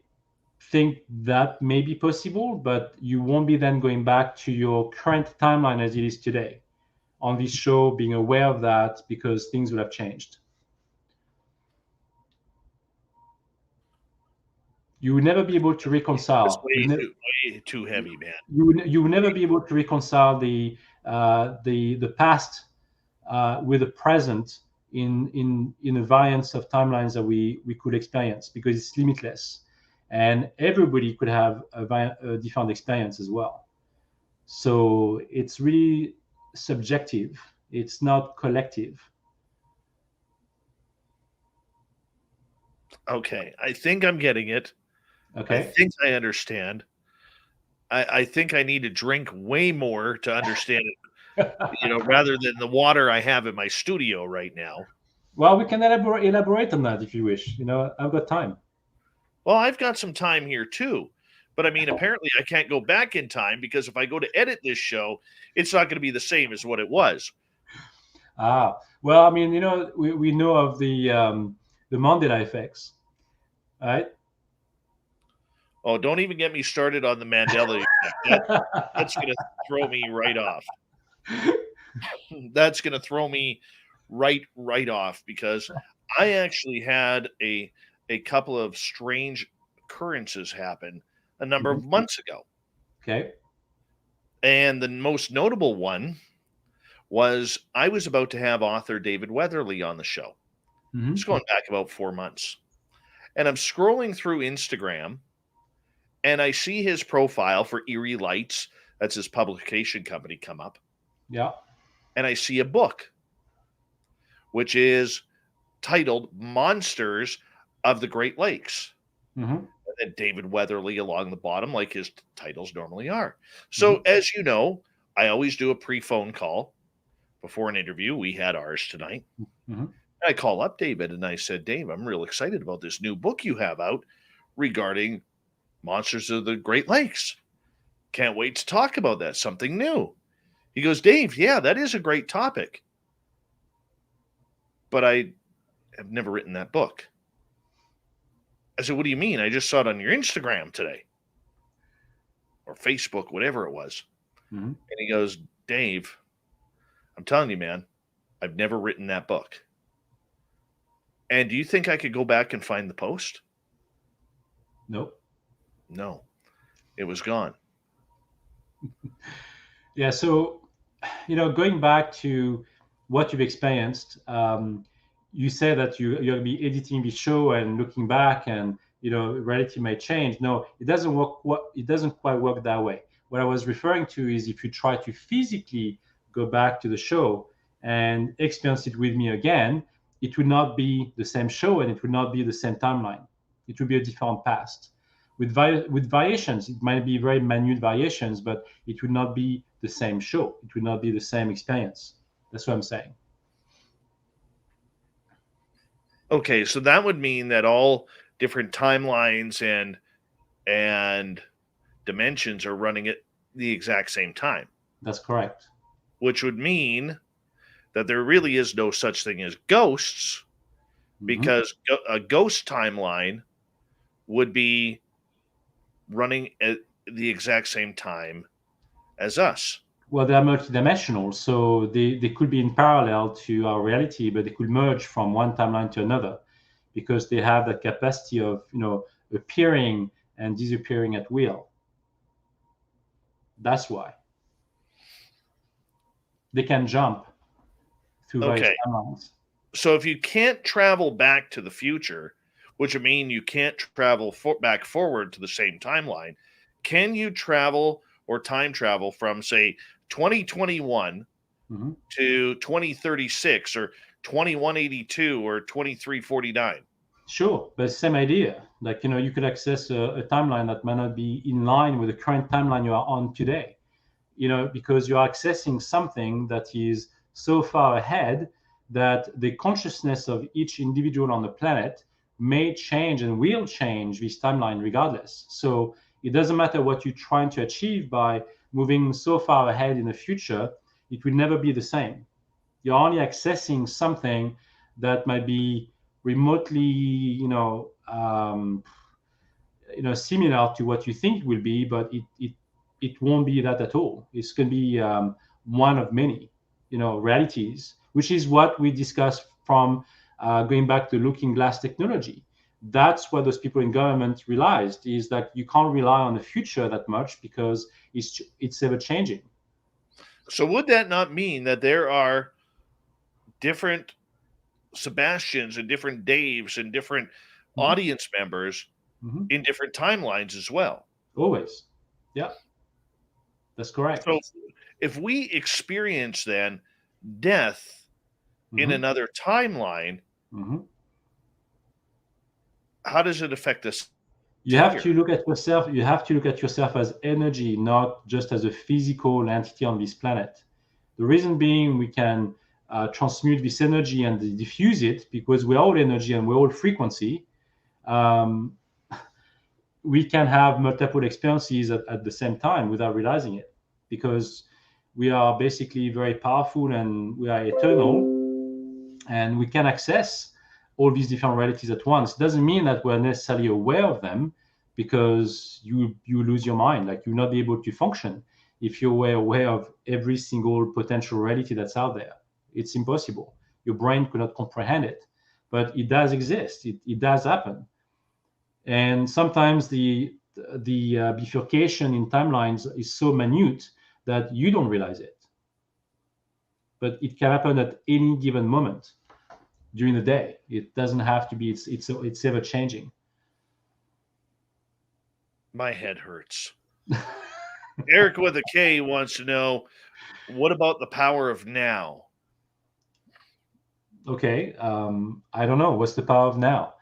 think that may be possible, but you won't be then going back to your current timeline as it is today on this show, being aware of that, because things will have changed. You will never be able to reconcile. Way too heavy, man. You will never be able to reconcile the past with the present in a variance of timelines that we could experience, because it's limitless, and everybody could have a different experience as well. So it's really subjective. It's not collective. Okay, I think I'm getting it. I Okay. think I understand. I think I need to drink way more to understand it, rather than the water I have in my studio right now. Well, we can elaborate on that if you wish. I've got time. Well, I've got some time here too. But I mean, apparently I can't go back in time because if I go to edit this show, it's not going to be the same as what it was. Well, I mean, we know of the Mandela effects, right? Oh, don't even get me started on the Mandela effect. That's going to throw me right off. That's going to throw me right off because I actually had a couple of strange occurrences happen a number of months ago. Okay. And the most notable one was I was about to have author David Weatherly on the show. It's going back about 4 months. And I'm scrolling through Instagram and I see his profile for Eerie Lights, that's his publication company, come up. Yeah. And I see a book, which is titled Monsters of the Great Lakes. And then David Weatherly along the bottom, like his titles normally are. So, as you know, I always do a pre-phone call before an interview. We had ours tonight. I call up David and I said, Dave, I'm real excited about this new book you have out regarding Monsters of the Great Lakes. Can't wait to talk about that. Something new. He goes, Dave, yeah, that is a great topic. But I have never written that book. I said, what do you mean? I just saw it on your Instagram today. Or Facebook, whatever it was. And he goes, Dave, I'm telling you, man, I've never written that book. And do you think I could go back and find the post? Nope. No. It was gone. Yeah. So, going back to what you've experienced, you say that you're going to be editing the show and looking back, and reality may change. No, it doesn't work. It doesn't quite work that way. What I was referring to is if you try to physically go back to the show and experience it with me again, it would not be the same show and it would not be the same timeline. It would be a different past. With variations, it might be very minute variations, but it would not be the same show. It would not be the same experience. That's what I'm saying. Okay, so that would mean that all different timelines and dimensions are running at the exact same time. That's correct. Which would mean that there really is no such thing as ghosts, because a ghost timeline would be running at the exact same time as us. Well, they are multidimensional, so they could be in parallel to our reality, but they could merge from one timeline to another because they have the capacity of, appearing and disappearing at will. That's why. They can jump through various timelines. So if you can't travel back to the future, which would mean you can't travel back forward to the same timeline, can you travel or time travel from, say, 2021 to 2036 or 2182 or 2349? Sure, but same idea. Like, you could access a timeline that might not be in line with the current timeline you are on today, because you are accessing something that is so far ahead that the consciousness of each individual on the planet may change and will change this timeline regardless. So it doesn't matter what you're trying to achieve by moving so far ahead in the future, it will never be the same. You're only accessing something that might be remotely, similar to what you think it will be, but it won't be that at all. It's going to be one of many, realities, which is what we discussed from going back to looking glass technology. That's what those people in government realized, is that you can't rely on the future that much because it's ever changing. So would that not mean that there are different Sebastians and different Daves and different audience members in different timelines as well? Always. Yeah. That's correct. So if we experience then death in another timeline, how does it affect us? You have to look at yourself. You have to look at yourself as energy, not just as a physical entity on this planet. The reason being, we can transmute this energy and diffuse it because we're all energy and we're all frequency. We can have multiple experiences at the same time without realizing it, because we are basically very powerful and we are eternal, and we can access all these different realities at once. It doesn't mean that we're necessarily aware of them, because you lose your mind. Like, you'll not be able to function if you were aware of every single potential reality that's out there. It's impossible. Your brain could not comprehend it, but it does exist. It does happen. And sometimes the bifurcation in timelines is so minute that you don't realize it. But it can happen at any given moment during the day. It doesn't have to be. It's ever changing. My head hurts. Eric with a K wants to know, what about the power of now? Okay, I don't know. What's the power of now?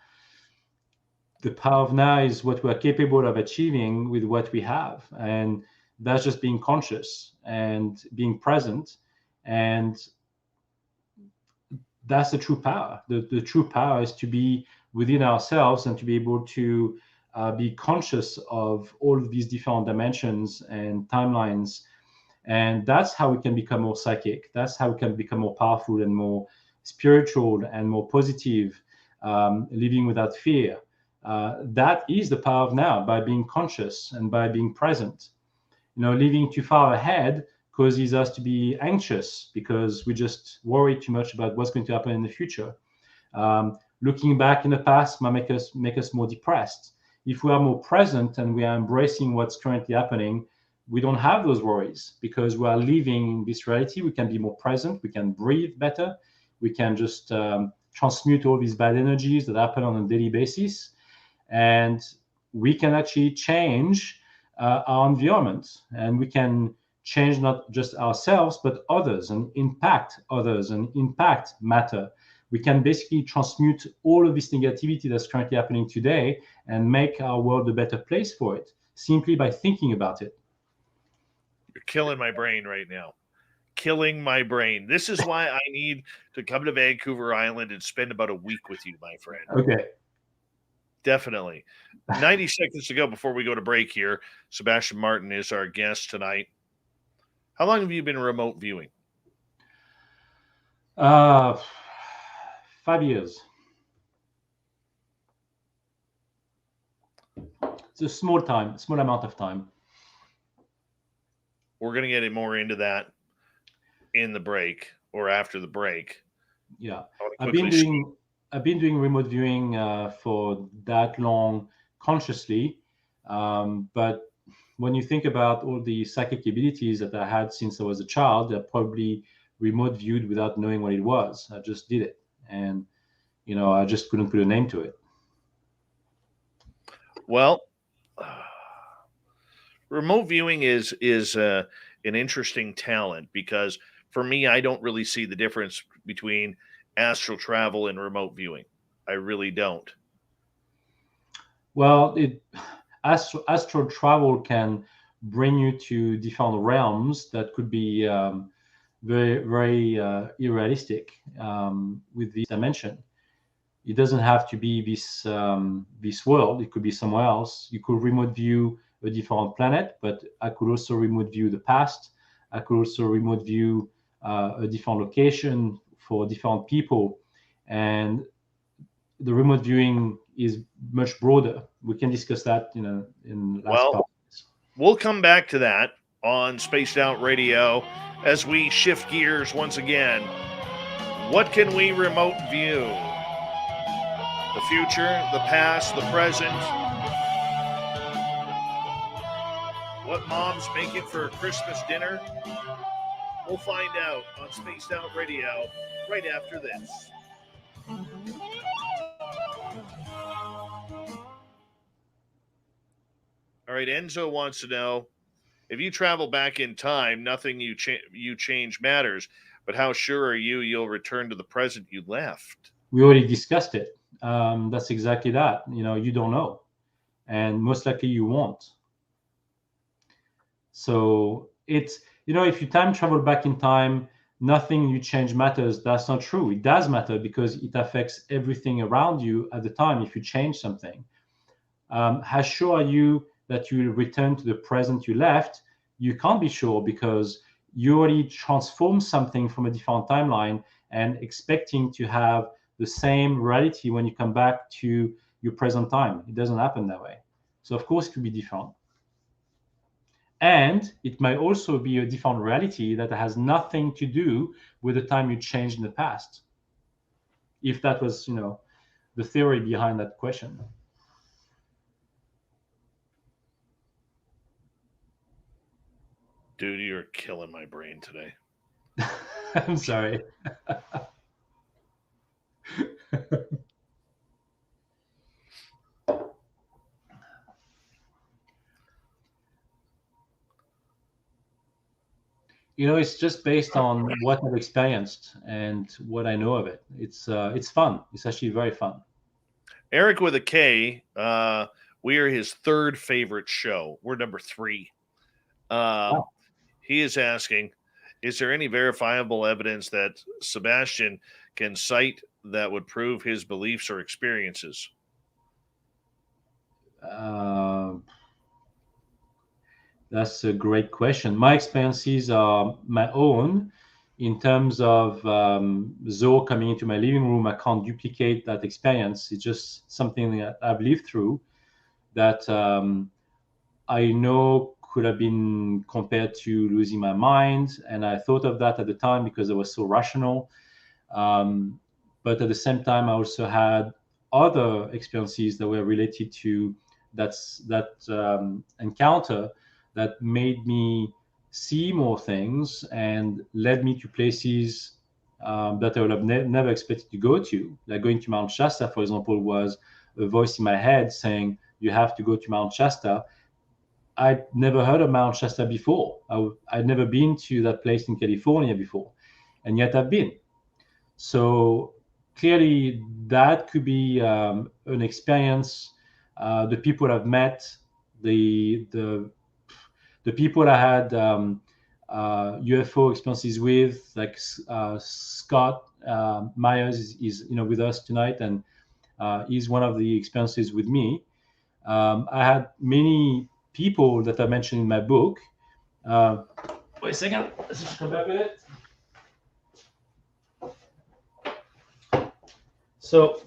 The power of now is what we're capable of achieving with what we have, and that's just being conscious and being present, and that's the true power. The true power is to be within ourselves and to be able to be conscious of all of these different dimensions and timelines, and that's how we can become more psychic. That's how we can become more powerful and more spiritual and more positive, living without fear. That is the power of now, by being conscious and by being present. Living too far ahead causes us to be anxious because we just worry too much about what's going to happen in the future. Looking back in the past might make us more depressed. If we are more present and we are embracing what's currently happening, we don't have those worries because we are living in this reality. We can be more present. We can breathe better. We can just transmute all these bad energies that happen on a daily basis. And we can actually change our environment, and we can change not just ourselves, but others, and impact matter. We can basically transmute all of this negativity that's currently happening today and make our world a better place for it, simply by thinking about it. You're killing my brain right now. Killing my brain. This is why I need to come to Vancouver Island and spend about a week with you, my friend. Okay. Definitely. 90 seconds to go before we go to break here. Sebastien Martin is our guest tonight. How long have you been remote viewing? 5 years. It's a small amount of time. We're going to get more into that in the break or after the break. Yeah. I've been doing remote viewing for that long consciously, but when you think about all the psychic abilities that I had since I was a child, I probably remote viewed without knowing what it was. I just did it, and I just couldn't put a name to it. Well, remote viewing is an interesting talent, because for me, I don't really see the difference between astral travel and remote viewing. I really don't. Well, astral travel can bring you to different realms that could be very, very unrealistic with this dimension. It doesn't have to be this world. It could be somewhere else. You could remote view a different planet, but I could also remote view the past. I could also remote view a different location for different people. And the remote viewing is much broader. We can discuss that in last part. We'll come back to that on Spaced Out Radio as we shift gears once again. What can we remote view? The future, the past, the present. What mom's making for Christmas dinner? We'll find out on Spaced Out Radio right after this. All right, Enzo wants to know, if you travel back in time, nothing you change matters, but how sure are you'll return to the present you left? We already discussed it. That's exactly that. You don't know. and most likely you won't. So it's, if you time travel back in time, nothing you change matters. That's not true. It does matter because it affects everything around you at the time if you change something. How sure are you that you will return to the present you left? You can't be sure because you already transformed something from a different timeline and expecting to have the same reality when you come back to your present time. It doesn't happen that way. So of course it will be different. And it might also be a different reality that has nothing to do with the time you changed in the past. If that was, the theory behind that question. Dude, you're killing my brain today. I'm sorry. It's just based on what I've experienced and what I know of it. It's fun. It's actually very fun. Eric with a K, we are his third favorite show. We're number 3. Wow. He is asking, is there any verifiable evidence that Sebastien can cite that would prove his beliefs or experiences? That's a great question. My experiences are my own. In terms of Zoe coming into my living room, I can't duplicate that experience. It's just something that I've lived through that I know could have been compared to losing my mind. And I thought of that at the time because it was so rational. But at the same time, I also had other experiences that were related to that encounter that made me see more things and led me to places that I would have never expected to go to. Like going to Mount Shasta, for example, was a voice in my head saying, you have to go to Mount Shasta. I'd never heard of Mount Shasta before. I'd never been to that place in California before, and yet I've been. So clearly that could be an experience. The people I've met, the people I had UFO experiences with, like Scott Myers is with us tonight, and he's one of the experiences with me. I had many people that I mentioned in my book. Wait a second, let's just come back with it. So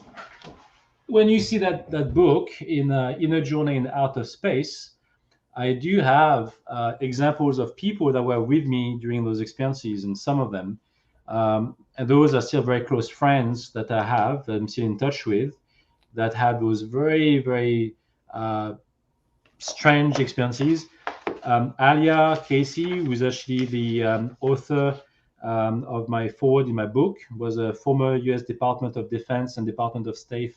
when you see that book in Inner Journey in Outer Space, I do have examples of people that were with me during those experiences, and some of them, and those are still very close friends that I have, that I'm still in touch with, that had those very, very strange experiences. Alia Casey, who's actually the author of my foreword in my book, was a former U.S. Department of Defense and Department of State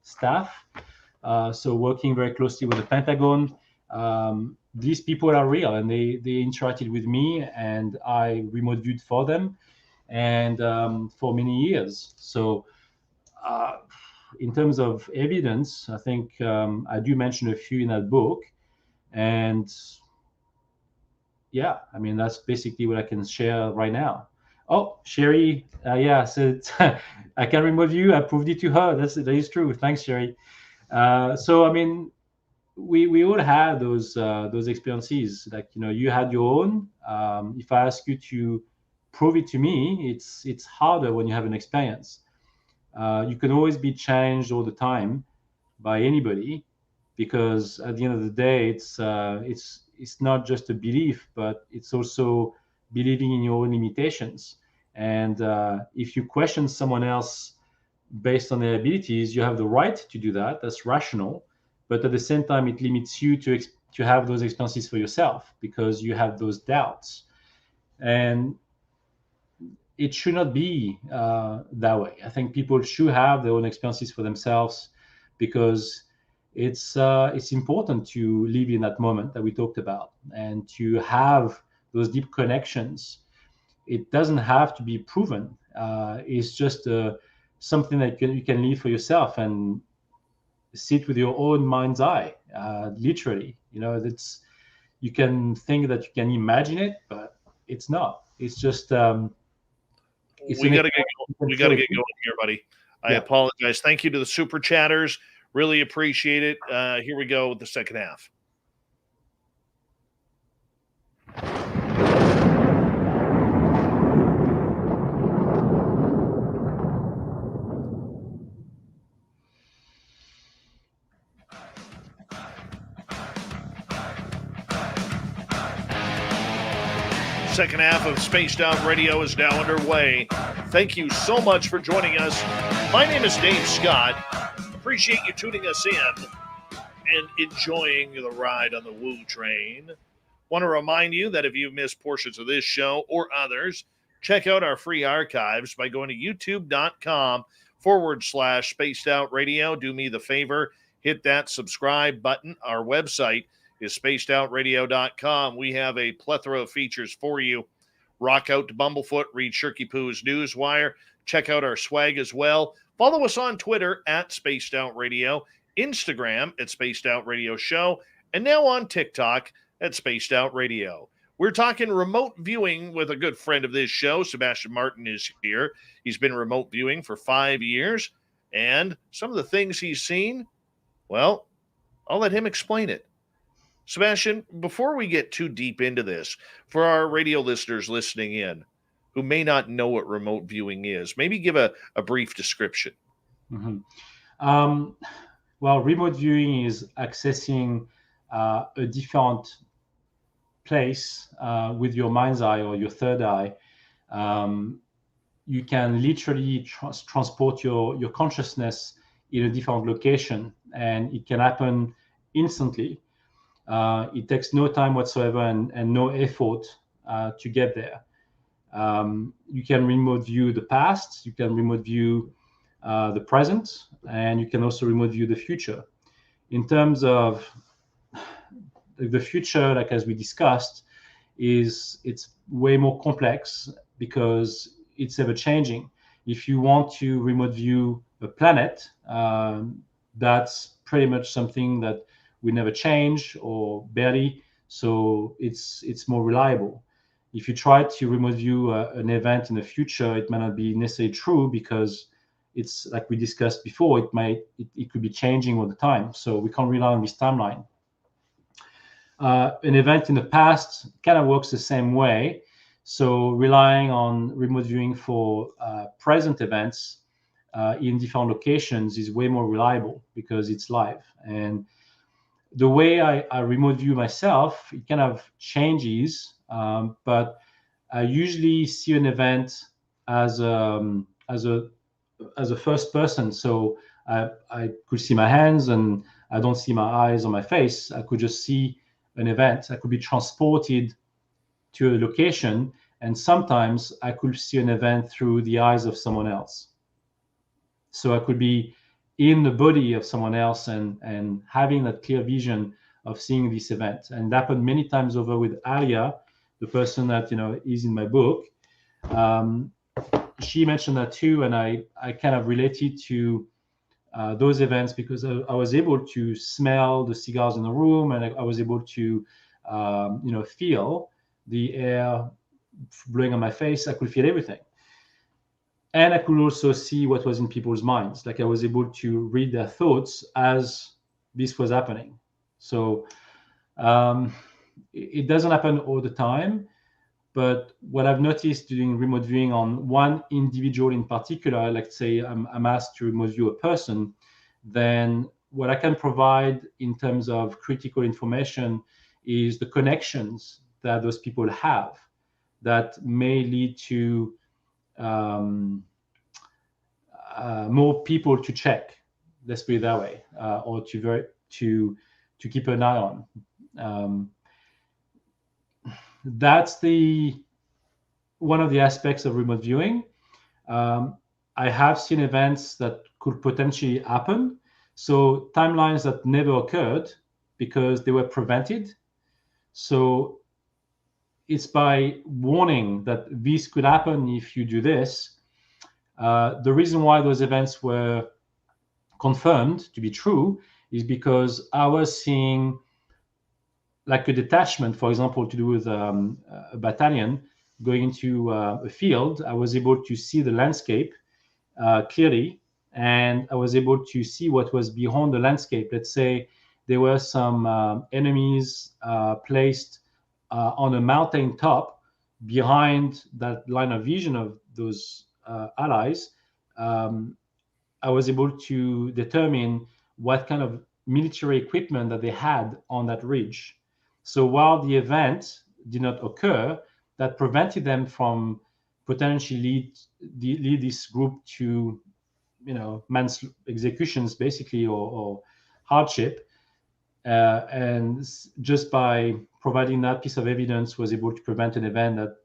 staff. So working very closely with the Pentagon. These people are real, and they interacted with me, and I remote viewed for them, and for many years. So in terms of evidence, I think I do mention a few in that book, and yeah, I mean, that's basically what I can share right now. Oh, Sherry, yeah, so I can remove you. I proved it to her. That is true. Thanks, Sherry. So I mean, we all had those experiences. Like you had your own. If I ask you to prove it to me, it's harder when you have an experience. You can always be changed all the time by anybody, because at the end of the day, it's not just a belief, but it's also believing in your own limitations. And if you question someone else based on their abilities, you have the right to do that. That's rational. But at the same time, it limits you to have those experiences for yourself, because you have those doubts. And it should not be that way. I think people should have their own experiences for themselves, because it's important to live in that moment that we talked about, and to have those deep connections. It doesn't have to be proven. It's just something that you can live for yourself and see it with your own mind's eye, literally. That's, you can think that you can imagine it, but it's not. It's just we got to get going here, buddy. I apologize. Thank you to the super chatters. Really appreciate it. Here we go with the second half. Second half of Spaced Out Radio is now underway. Thank you so much for joining us. My name is Dave Scott. Appreciate you tuning us in and enjoying the ride on the Woo train. Want to remind you that if you've missed portions of this show or others, check out our free archives by going to youtube.com/Spaced Out Radio. Do me the favor, hit that subscribe button. Our website is spacedoutradio.com. We have a plethora of features for you. Rock out to Bumblefoot, read Shirky Poo's Newswire. Check out our swag as well. Follow us on Twitter at Spaced Out Radio, Instagram at Spaced Out Radio Show, and now on TikTok at Spaced Out Radio. We're talking remote viewing with a good friend of this show. Sebastien Martin is here. He's been remote viewing for 5 years, and some of the things he's seen, well, I'll let him explain it. Sebastien, before we get too deep into this, for our radio listeners listening in who may not know what remote viewing is, maybe give a brief description. Mm-hmm. Well, remote viewing is accessing a different place with your mind's eye or your third eye. You can literally transport your consciousness in a different location, and it can happen instantly. It takes no time whatsoever and no effort to get there. You can remote view the past, you can remote view the present, and you can also remote view the future. In terms of the future, like as we discussed, it's way more complex because it's ever changing. If you want to remote view a planet, that's pretty much something that we never change or barely, so it's more reliable. If you try to remote view an event in the future, it might not be necessarily true because it's like we discussed before, it could be changing all the time, so we can't rely on this timeline. An event in the past kind of works the same way, so relying on remote viewing for present events in different locations is way more reliable because it's live. And the way I remote view myself, it kind of changes, but I usually see an event as a first person. So I could see my hands and I don't see my eyes or my face. I could just see an event. I could be transported to a location, and sometimes I could see an event through the eyes of someone else. So I could be in the body of someone else and having that clear vision of seeing this event. And that happened many times over with Alia, the person that is in my book. She mentioned that too, and I kind of related to those events because I was able to smell the cigars in the room, and I was able to feel the air blowing on my face. I could feel everything. And I could also see what was in people's minds. Like I was able to read their thoughts as this was happening. So it doesn't happen all the time. But what I've noticed doing remote viewing on one individual in particular, like say I'm asked to remote view a person, then what I can provide in terms of critical information is the connections that those people have that may lead to more people to check, let's put it that way, or to keep an eye on. That's one of the aspects of remote viewing. I have seen events that could potentially happen, so timelines that never occurred because they were prevented. So it's by warning that this could happen if you do this. The reason why those events were confirmed to be true is because I was seeing like a detachment, for example, to do with a battalion going into a field. I was able to see the landscape clearly, and I was able to see what was behind the landscape. Let's say there were some enemies placed on a mountain top behind that line of vision of those allies. I was able to determine what kind of military equipment that they had on that ridge. So while the event did not occur, that prevented them from potentially lead this group to, mass executions, basically, or hardship. And just by providing that piece of evidence, was able to prevent an event that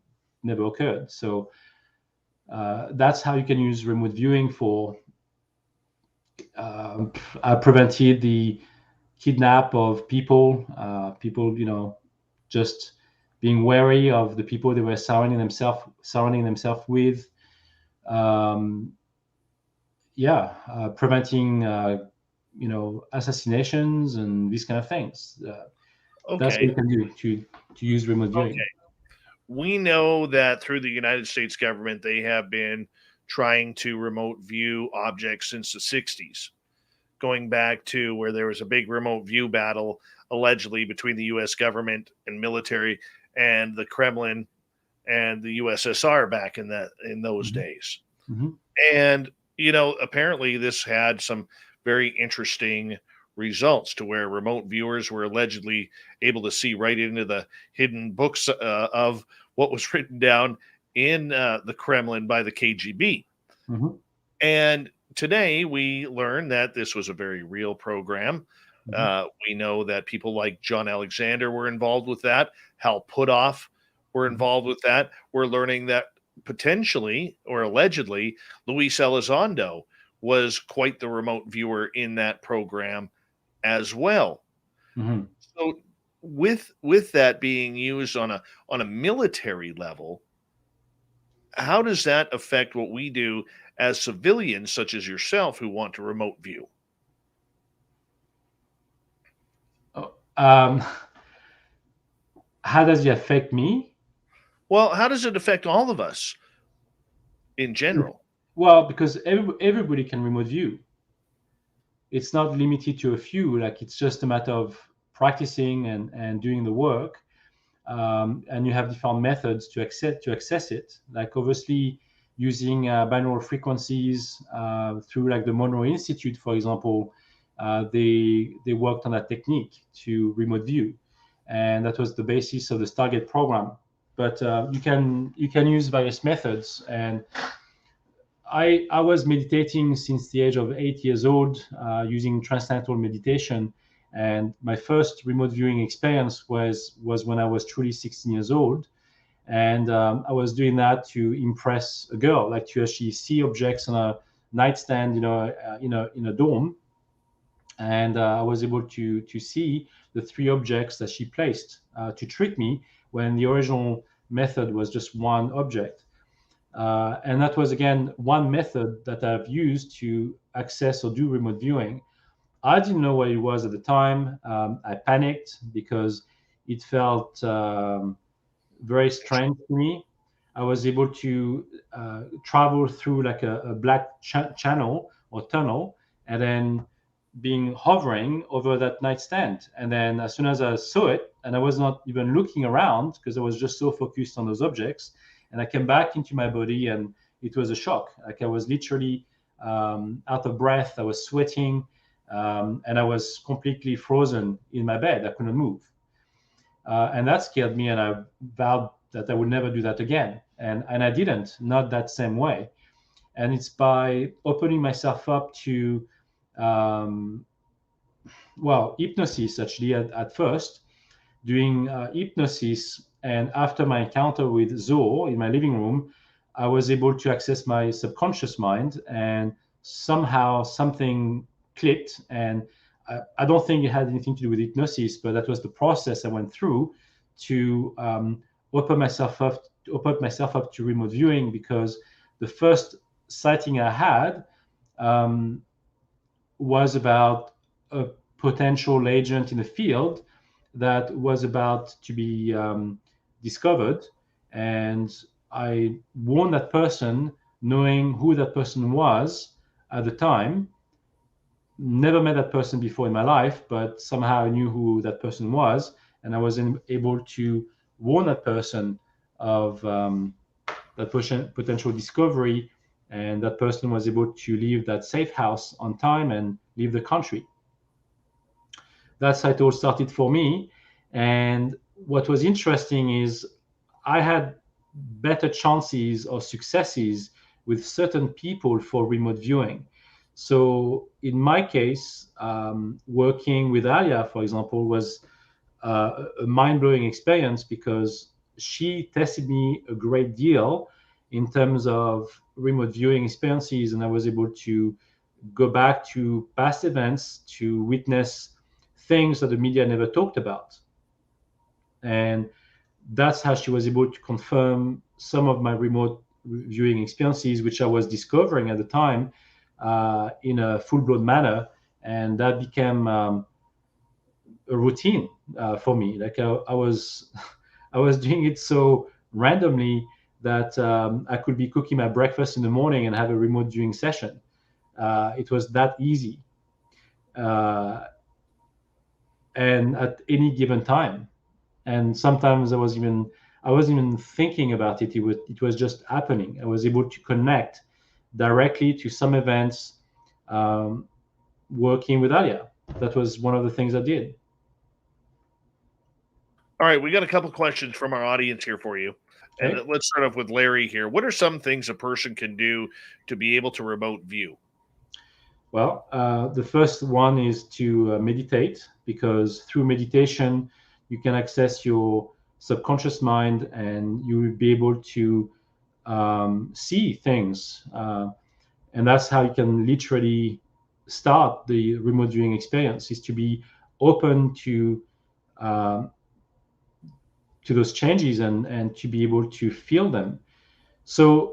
never occurred. So that's how you can use remote viewing for. I prevented the kidnap of people. People, just being wary of the people they were surrounding themselves with. Preventing assassinations and these kind of things. That's what you can do to use remote viewing. Okay. We know that through the United States government, they have been trying to remote view objects since the 60s, going back to where there was a big remote view battle allegedly between the U.S. government and military and the Kremlin and the USSR back in those days. Mm-hmm. And, apparently this had some very interesting results to where remote viewers were allegedly able to see right into the hidden books of what was written down in the Kremlin by the KGB. Mm-hmm. And today we learn that this was a very real program. Mm-hmm. We know that people like John Alexander were involved with that. Hal Puthoff were involved with that. We're learning that potentially or allegedly Luis Elizondo was quite the remote viewer in that program as well. Mm-hmm. So with that being used on a military level, how does that affect what we do as civilians, such as yourself, who want to remote view? How does it affect me? Well, how does it affect all of us in general? Well, because everybody can remote view. It's not limited to a few. Like, it's just a matter of practicing and doing the work. And you have different methods to access it. Like, obviously, using binaural frequencies through, like, the Monroe Institute, for example, they worked on that technique to remote view, and that was the basis of the Stargate program. But you can use various methods. And I was meditating since the age of 8 years old, using transcendental meditation. And my first remote viewing experience was when I was truly 16 years old. And I was doing that to impress a girl, like to actually see objects on a nightstand, in a dorm. And I was able to see the 3 objects that she placed to trick me, when the original method was just one object. And that was, again, one method that I've used to access or do remote viewing. I didn't know what it was at the time. I panicked because it felt very strange to me. I was able to travel through like a black channel or tunnel, and then hovering over that nightstand. And then as soon as I saw it, and I was not even looking around because I was just so focused on those objects, and I came back into my body, and it was a shock. Like, I was literally out of breath. I was sweating, and I was completely frozen in my bed. I couldn't move. And that scared me, and I vowed that I would never do that again. And I didn't, not that same way. And it's by opening myself up to, hypnosis, actually, at first, doing hypnosis. And after my encounter with Zoe in my living room, I was able to access my subconscious mind, and somehow something clicked. And I don't think it had anything to do with hypnosis, but that was the process I went through to open myself up to remote viewing, because the first sighting I had was about a potential agent in the field that was about to be discovered, and I warned that person, knowing who that person was at the time. Never met that person before in my life, but somehow I knew who that person was, and I was able to warn that person of that potential discovery, and that person was able to leave that safe house on time and leave the country. That's how it all started for me. And what was interesting is I had better chances or successes with certain people for remote viewing. So in my case, working with Alia, for example, was a mind-blowing experience, because she tested me a great deal in terms of remote viewing experiences, and I was able to go back to past events to witness things that the media never talked about. And that's how she was able to confirm some of my remote viewing experiences, which I was discovering at the time in a full-blown manner. And that became a routine for me. Like I was doing it so randomly that I could be cooking my breakfast in the morning and have a remote viewing session. It was that easy. And at any given time. And sometimes I wasn't even thinking about it. It was just happening. I was able to connect directly to some events working with Alia. That was one of the things I did. All right, we got a couple questions from our audience here for you. Okay. And let's start off with Larry here. What are some things a person can do to be able to remote view? Well, the first one is to meditate, because through meditation, you can access your subconscious mind and you will be able to see things. And that's how you can literally start the remote viewing experience, is to be open to those changes and to be able to feel them. So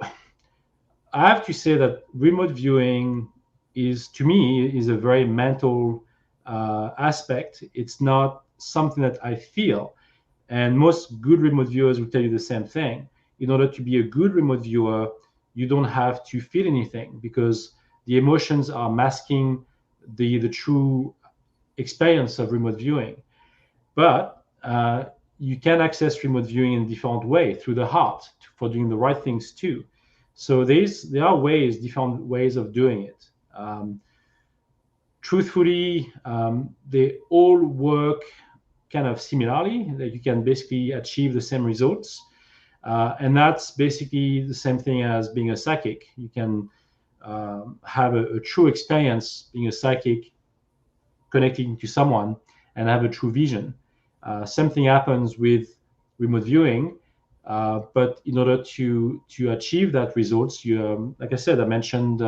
I have to say that remote viewing to me is a very mental aspect. It's not something that I feel. And most good remote viewers will tell you the same thing. In order to be a good remote viewer, you don't have to feel anything, because the emotions are masking the true experience of remote viewing. But you can access remote viewing in a different way, through the heart, for doing the right things too. So there are different ways of doing it. Truthfully, they all work kind of similarly. That you can basically achieve the same results, and that's basically the same thing as being a psychic. You can have a true experience being a psychic, connecting to someone, and have a true vision. Same thing happens with remote viewing, but in order to achieve that results, you like I said, I mentioned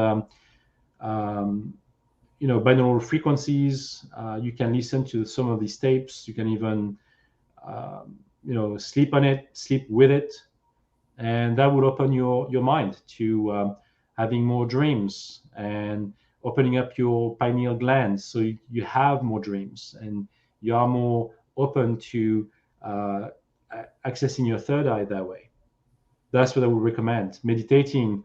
binaural frequencies. You can listen to some of these tapes. You can even sleep on it, sleep with it, and that would open your mind to having more dreams and opening up your pineal glands, so you have more dreams and you are more open to accessing your third eye that way. That's what I would recommend. Meditating,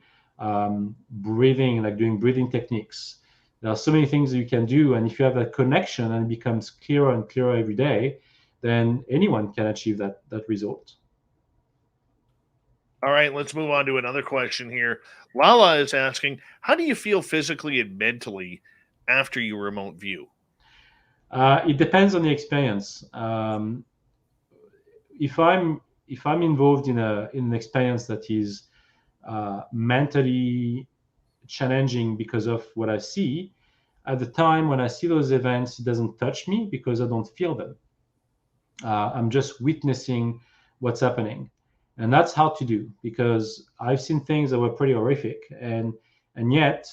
breathing, like doing breathing techniques. There are so many things that you can do, and if you have that connection and it becomes clearer and clearer every day, then anyone can achieve that result. All right, let's move on to another question here. Lala is asking, how do you feel physically and mentally after you remote view? It depends on the experience. If I'm involved in an experience that is mentally challenging because of what I see, at the time when I see those events, it doesn't touch me because I don't feel them. I'm just witnessing what's happening. And that's hard to do, because I've seen things that were pretty horrific, and yet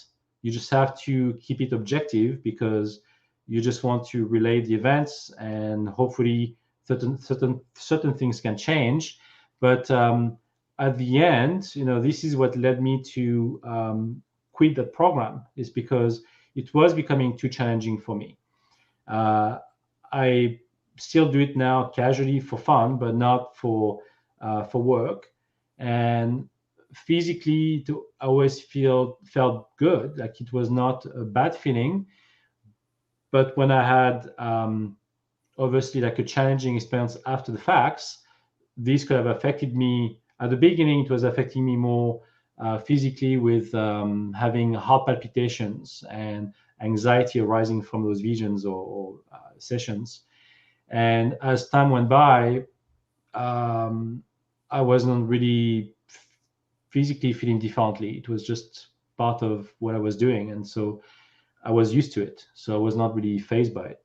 you just have to keep it objective, because you just want to relay the events, and hopefully certain things can change. But at the end, this is what led me to quit that program, is because it was becoming too challenging for me. I still do it now casually for fun, but not for work. And physically, I always felt good, like it was not a bad feeling. But when I had obviously like a challenging experience after the facts, this could have affected me. At the beginning, it was affecting me more physically, with having heart palpitations and anxiety arising from those visions or sessions. And as time went by, I wasn't really physically feeling differently. It was just part of what I was doing. And so I was used to it. So I was not really fazed by it.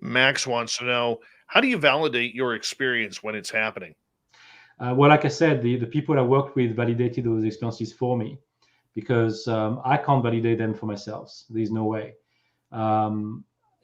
Max wants to know, how do you validate your experience when it's happening? Well, like I said, the people I worked with validated those experiences for me, because I can't validate them for myself. There's no way.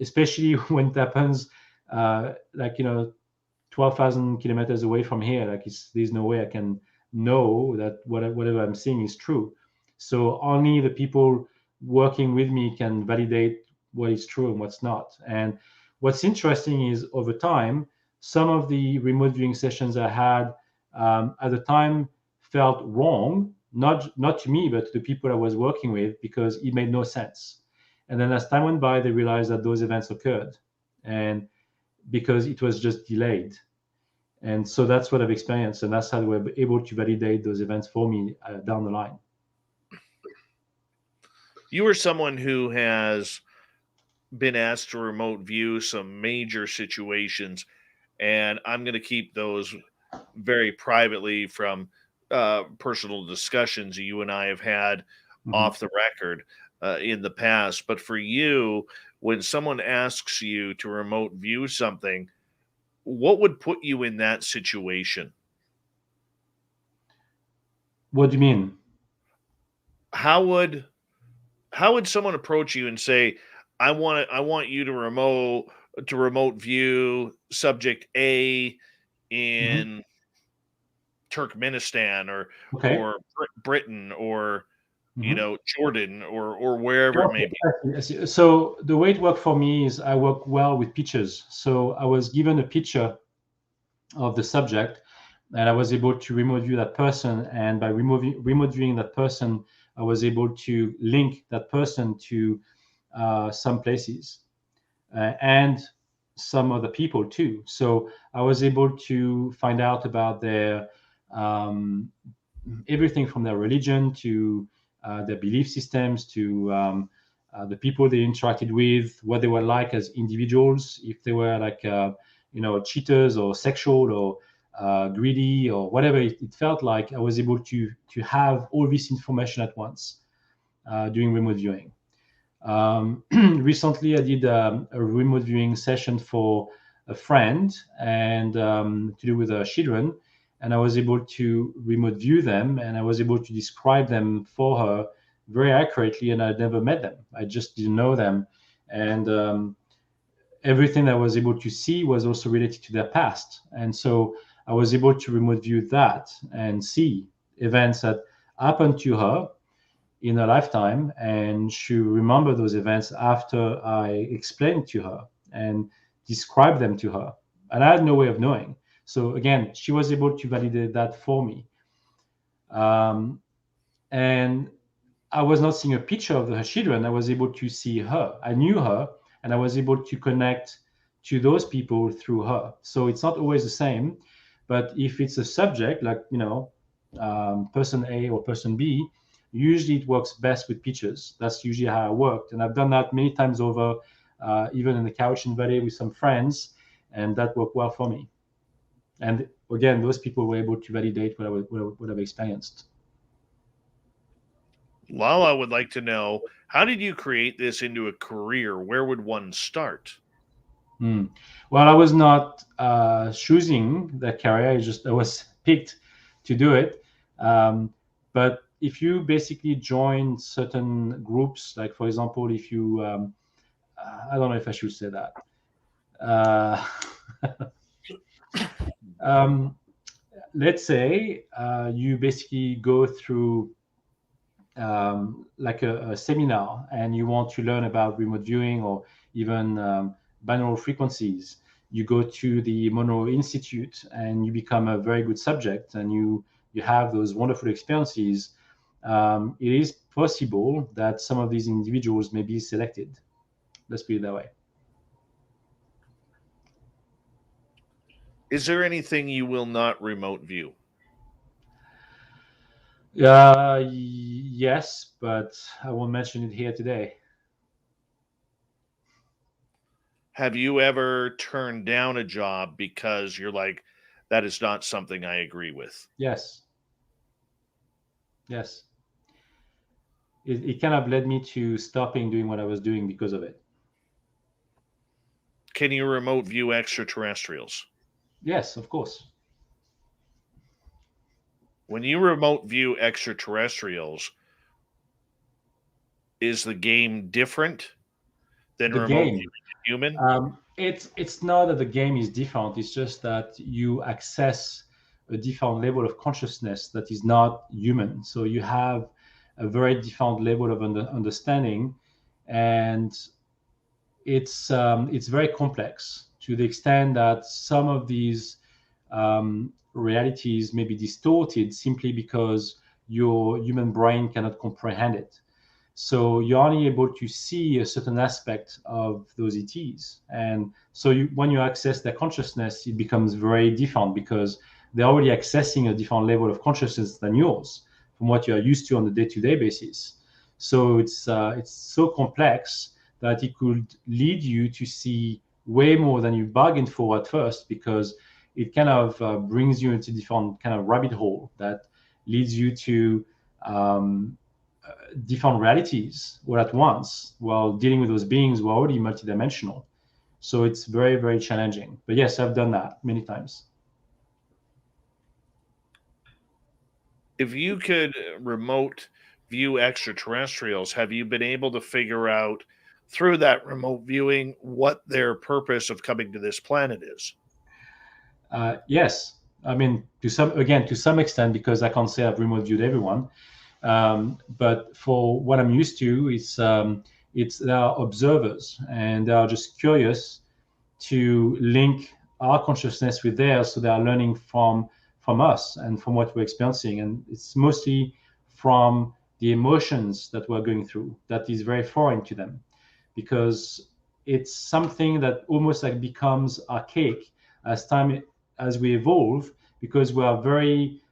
Especially when it happens, 12,000 kilometers away from here. Like there's no way I can know that whatever I'm seeing is true. So only the people working with me can validate what is true and what's not. And what's interesting is, over time, some of the remote viewing sessions I had at the time felt wrong, not to me, but to the people I was working with, because it made no sense. And then as time went by, they realized that those events occurred, and because it was just delayed. And so that's what I've experienced, and that's how they were able to validate those events for me down the line. You are someone who has been asked to remote view some major situations, and I'm going to keep those very privately from personal discussions you and I have had off the record in the past. But for you, when someone asks you to remote view something, what would put you in that situation? What do you mean? How would someone approach you and say, I want you to remote view subject A in Turkmenistan or Britain or Jordan or wherever it may be. So the way it worked for me is I work well with pictures. So I was given a picture of the subject, and I was able to remote view that person. And by remote viewing that person, I was able to link that person to some places and some other people too. So I was able to find out about their everything from their religion to their belief systems to the people they interacted with, what they were like as individuals, if they were like cheaters or sexual or greedy or whatever it felt like. I was able to have all this information at once doing remote viewing. Recently, I did a remote viewing session for a friend, and to do with her children, and I was able to remote view them, and I was able to describe them for her very accurately, and I'd never met them. I just didn't know them, and everything I was able to see was also related to their past, and so I was able to remote view that and see events that happened to her in her lifetime, and she remembered those events after I explained to her and described them to her, and I had no way of knowing. So again, she was able to validate that for me, and I was not seeing a picture of her children. I was able to see her. I knew her, and I was able to connect to those people through her. So it's not always the same, but if it's a subject like person A or person B, usually it works best with pictures. That's usually how I worked, and I've done that many times over, even in the Cowichan Valley with some friends, and that worked well for me. And again, those people were able to validate what I've experienced. Lala would like to know, how did you create this into a career? Where would one start? Well, I was not choosing that career. I was picked to do it. But if you basically join certain groups, like for example, if you, I don't know if I should say that. Let's say you basically go through like a seminar, and you want to learn about remote viewing or even binaural frequencies, you go to the Monroe Institute and you become a very good subject, and you have those wonderful experiences. It is possible that some of these individuals may be selected. Let's put it that way. Is there anything you will not remote view? Yes, but I won't mention it here today. Have you ever turned down a job because you're like, that is not something I agree with? Yes. Yes. It kind of led me to stopping doing what I was doing because of it. Can you remote view extraterrestrials? Yes, of course. When you remote view extraterrestrials, is the game different than The remote game. viewing a human? It's not that the game is different. It's just that you access a different level of consciousness that is not human. So you have a very different level of understanding, and it's very complex to the extent that some of these realities may be distorted simply because your human brain cannot comprehend it. So you're only able to see a certain aspect of those ETs. And so when you access their consciousness, it becomes very different because they're already accessing a different level of consciousness than yours from what you are used to on a day-to-day basis. So it's so complex that it could lead you to see way more than you bargained for at first, because it kind of brings you into different kind of rabbit hole that leads you to different realities all at once while dealing with those beings who are already multidimensional. So it's very, very challenging. But yes, I've done that many times. If you could remote view extraterrestrials, have you been able to figure out through that remote viewing what their purpose of coming to this planet is? Yes. I mean, to some extent, because I can't say I've remote viewed everyone. But for what I'm used to, it's they are observers, and they are just curious to link our consciousness with theirs, so they are learning from us and from what we're experiencing. And it's mostly from the emotions that we're going through that is very foreign to them, because it's something that almost like becomes archaic as we evolve, because we are very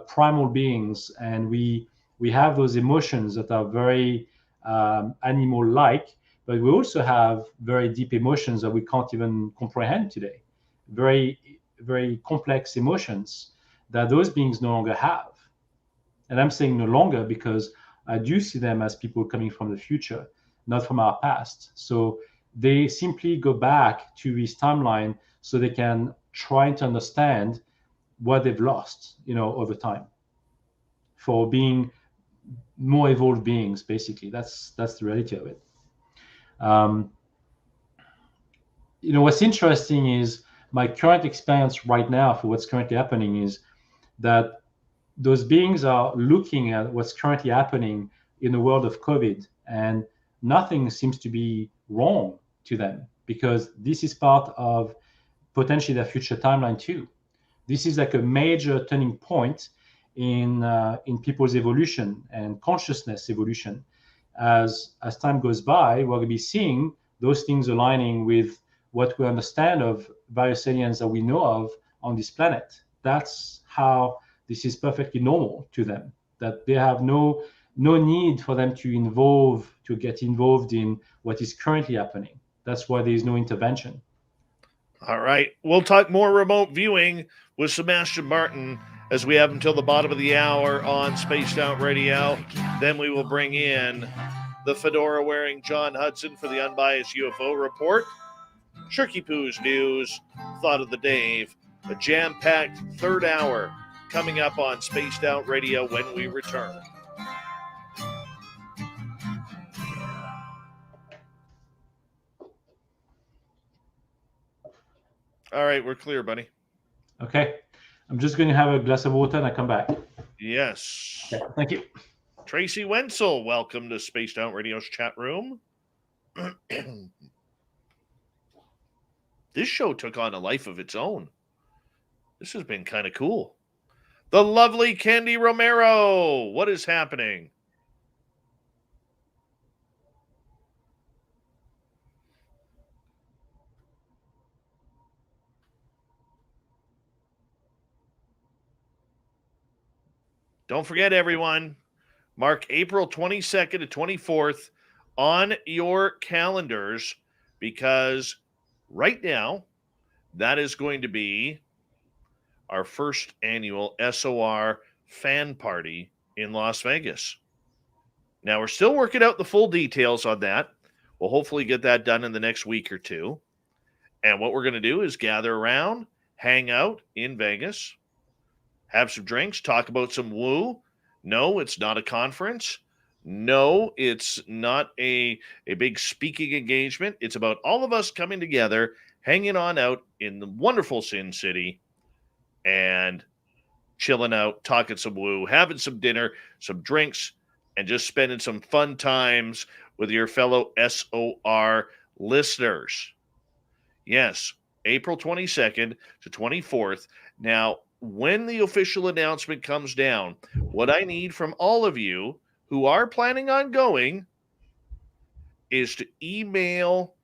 primal beings, and we have those emotions that are very animal-like, but we also have very deep emotions that we can't even comprehend today. Very, very complex emotions that those beings no longer have. And I'm saying no longer because I do see them as people coming from the future, not from our past. So they simply go back to this timeline so they can try to understand what they've lost, over time, for being more evolved beings. Basically, that's the reality of it. What's interesting is my current experience right now for what's currently happening is that those beings are looking at what's currently happening in the world of COVID, and nothing seems to be wrong to them, because this is part of potentially their future timeline too. This is like a major turning point in people's evolution and consciousness evolution. As time goes by, we're going to be seeing those things aligning with what we understand of various aliens that we know of on this planet. That's how this is perfectly normal to them, that they have no need for them to get involved in what is currently happening. That's why there is no intervention. All right. We'll talk more remote viewing with Sebastien Martin as we have until the bottom of the hour on Spaced Out Radio. Then we will bring in the fedora-wearing John Hudson for the Unbiased UFO Report, Shirky Poo's News, Thought of the Dave, a jam-packed third hour coming up on Spaced Out Radio when we return. All right, we're clear, buddy. Okay. I'm just going to have a glass of water and I come back. Yes. Okay, thank you. Tracy Wenzel, welcome to Spaced Out Radio's chat room. This show took on a life of its own. This has been kind of cool. The lovely Candy Romero, what is happening? Don't forget, everyone, mark April 22nd to 24th on your calendars, because right now, that is going to be our first annual SOR fan party in Las Vegas. Now, we're still working out the full details on that. We'll hopefully get that done in the next week or two. And what we're going to do is gather around, hang out in Vegas, have some drinks, talk about some woo. No, it's not a conference. No, it's not a big speaking engagement. It's about all of us coming together, hanging on out in the wonderful Sin City and chilling out, talking some woo, having some dinner, some drinks, and just spending some fun times with your fellow SOR listeners. Yes, April 22nd to 24th. Now, when the official announcement comes down, what I need from all of you who are planning on going is to email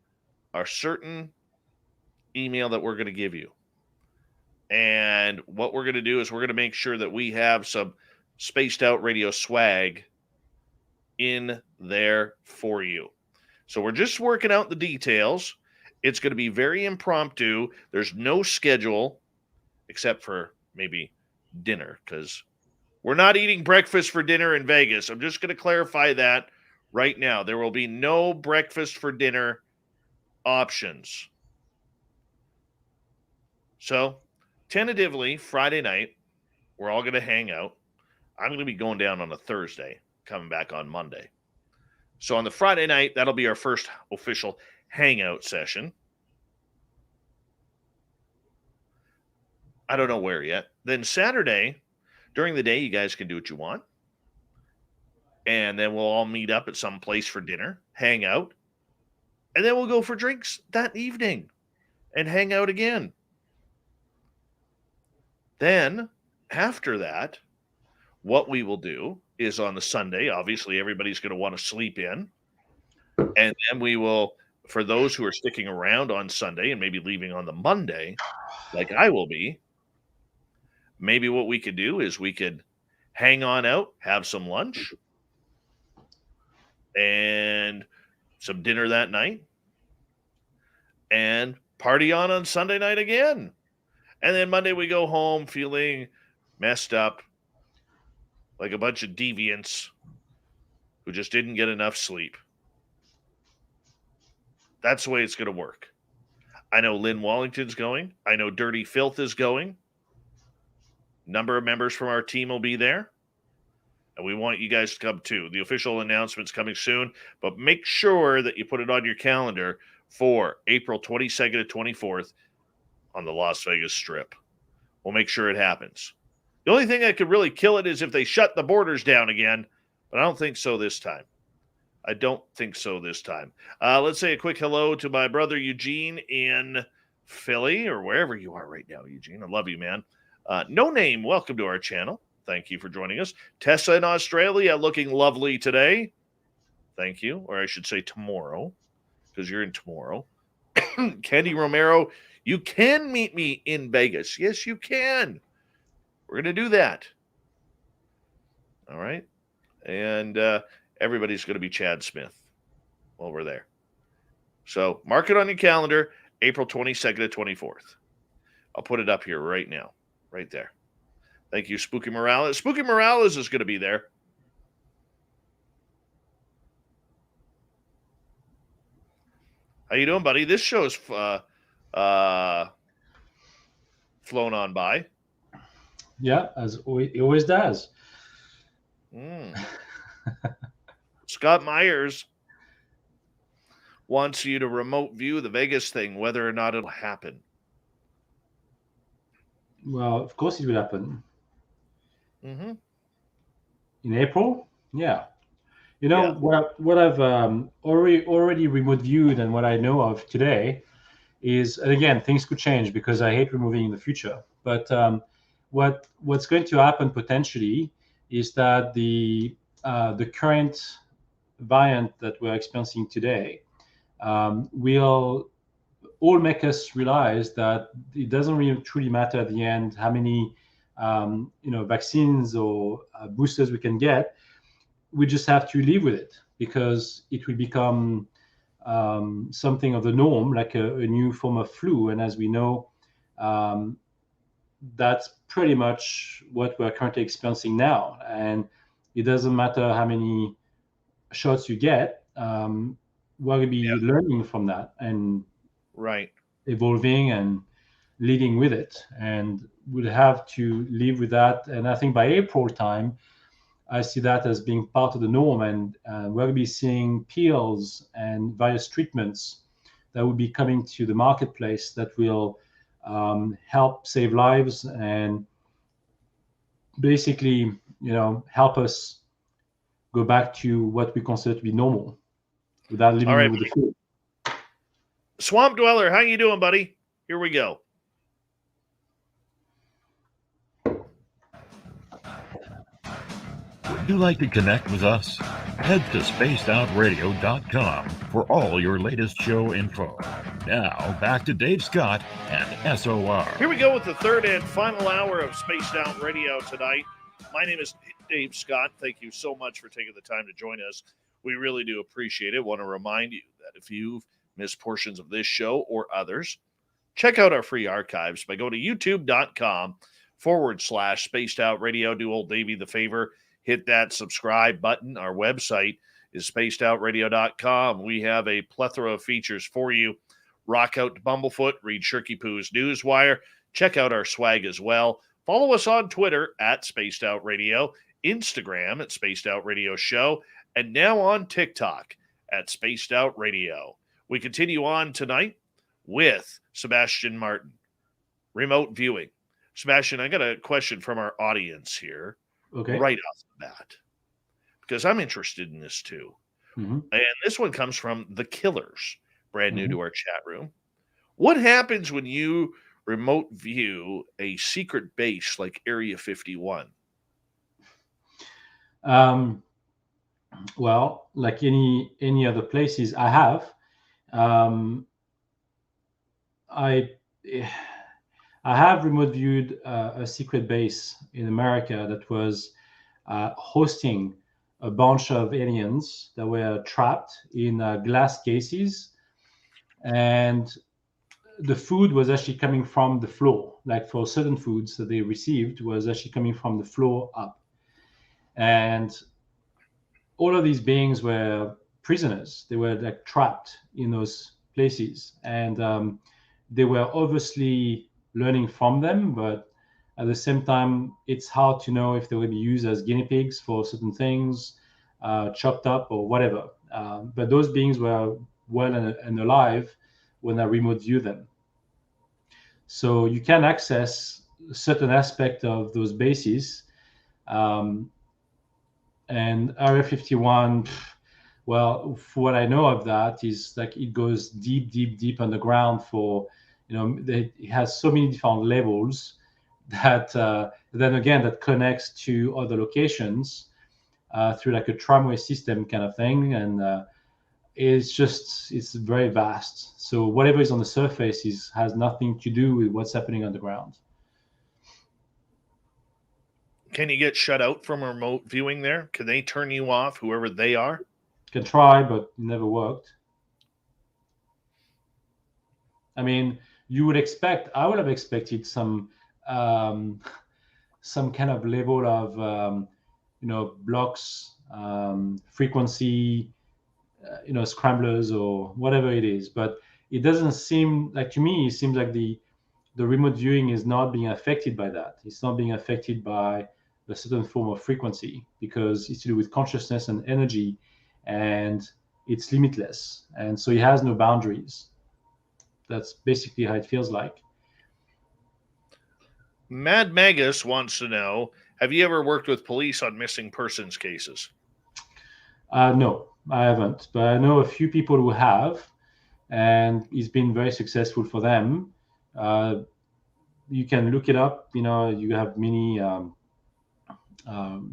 a certain email that we're going to give you. And what we're going to do is we're going to make sure that we have some Spaced Out Radio swag in there for you. So we're just working out the details. It's going to be very impromptu. There's no schedule except for maybe dinner, because we're not eating breakfast for dinner in Vegas. I'm just going to clarify that right now. There will be no breakfast for dinner options. So, tentatively, Friday night, we're all going to hang out. I'm going to be going down on a Thursday, coming back on Monday. So on the Friday night, that'll be our first official hangout session. I don't know where yet. Then Saturday, during the day, you guys can do what you want. And then we'll all meet up at some place for dinner, hang out. And then we'll go for drinks that evening and hang out again. Then, after that, what we will do is on the Sunday, obviously everybody's going to want to sleep in. And then we will, for those who are sticking around on Sunday and maybe leaving on the Monday, like I will be, maybe what we could do is we could hang on out, have some lunch, and some dinner that night, and party on Sunday night again. And then Monday we go home feeling messed up, like a bunch of deviants who just didn't get enough sleep. That's the way it's going to work. I know Lynn Wallington's going. I know Dirty Filth is going. Number of members from our team will be there. And we want you guys to come too. The official announcement's coming soon, but make sure that you put it on your calendar for April 22nd to 24th on the Las Vegas Strip. We'll make sure it happens. The only thing that could really kill it is if they shut the borders down again, but I don't think so this time. Let's say a quick hello to my brother Eugene in Philly, or wherever you are right now, Eugene. I love you, man. No Name, welcome to our channel. Thank you for joining us. Tessa in Australia, looking lovely today. Thank you, or I should say tomorrow, because you're in tomorrow. Candy Romero, you can meet me in Vegas. Yes, you can. We're going to do that. All right. And everybody's going to be Chad Smith while we're there. So mark it on your calendar, April 22nd to 24th. I'll put it up here right now, right there. Thank you, Spooky Morales. Spooky Morales is going to be there. How you doing, buddy? This show's flown on by. Yeah, as it always does. Scott Myers wants you to remote view the Vegas thing, whether or not it'll happen. Well, of course it will happen. Mm-hmm. In April? Yeah. You know, Yeah. what I've already remote viewed and what I know of today is, and again, things could change because I hate removing in the future. But what's going to happen potentially is that the current variant that we're experiencing today will all make us realize that it doesn't really truly matter at the end how many vaccines or boosters we can get. We just have to live with it because it will become something of the norm, like a new form of flu. And as we know, um, that's pretty much what we're currently experiencing now. And it doesn't matter how many shots you get, we're going to be Yeah. learning from that and Right. evolving and living with it. And we'll have to live with that. And I think by April time, I see that as being part of the norm, and we're going to be seeing pills and various treatments that will be coming to the marketplace that will help save lives and basically, help us go back to what we consider to be normal without All living right. with the fear. Swamp Dweller, how you doing, buddy? Here we go. Would you like to connect with us? Head to spacedoutradio.com for all your latest show info. Now, back to Dave Scott and SOR. Here we go with the third and final hour of Spaced Out Radio tonight. My name is Dave Scott. Thank you so much for taking the time to join us. We really do appreciate it. Want to remind you that if you've missed portions of this show or others, check out our free archives by going to youtube.com/Spaced Out Radio. Do old Davey the favor. Hit that subscribe button. Our website is spacedoutradio.com. We have a plethora of features for you. Rock out to Bumblefoot, read Shirky Poo's Newswire. Check out our swag as well. Follow us on Twitter at Spaced Out Radio, Instagram at Spaced Out Radio Show, and now on TikTok at Spaced Out Radio. We continue on tonight with Sebastien Martin, remote viewing. Sebastien, I got a question from our audience here. Okay. Right off the bat, because I'm interested in this too. Mm-hmm. And this one comes from The Killers, brand new to our chat room. What happens when you remote view a secret base like Area 51? Well, like any other places I have, I have remote viewed a secret base in America that was hosting a bunch of aliens that were trapped in glass cases, and the food was actually coming from the floor. Like for certain foods that they received was actually coming from the floor up, and all of these beings were prisoners. They were like trapped in those places, and they were obviously learning from them, but at the same time, it's hard to know if they will be used as guinea pigs for certain things, chopped up or whatever. But those beings were well and alive when I remote view them. So you can access a certain aspect of those bases. And Area 51, well, for what I know of that, is like it goes deep, deep, deep underground for, it has so many different levels that then again that connects to other locations through like a tramway system kind of thing, and it's very vast. So whatever is on the surface has nothing to do with what's happening underground. Can you get shut out from remote viewing there? Can they turn you off, whoever they are? Can try, but it never worked. I mean, I would have expected some kind of level of, blocks, frequency, scramblers or whatever it is. But it doesn't seem like, to me, it seems like the remote viewing is not being affected by that. It's not being affected by a certain form of frequency because it's to do with consciousness and energy, and it's limitless. And so it has no boundaries. That's basically how it feels like. Mad Magus wants to know, have you ever worked with police on missing persons cases? No, I haven't, but I know a few people who have, and it's been very successful for them. You can look it up. You have many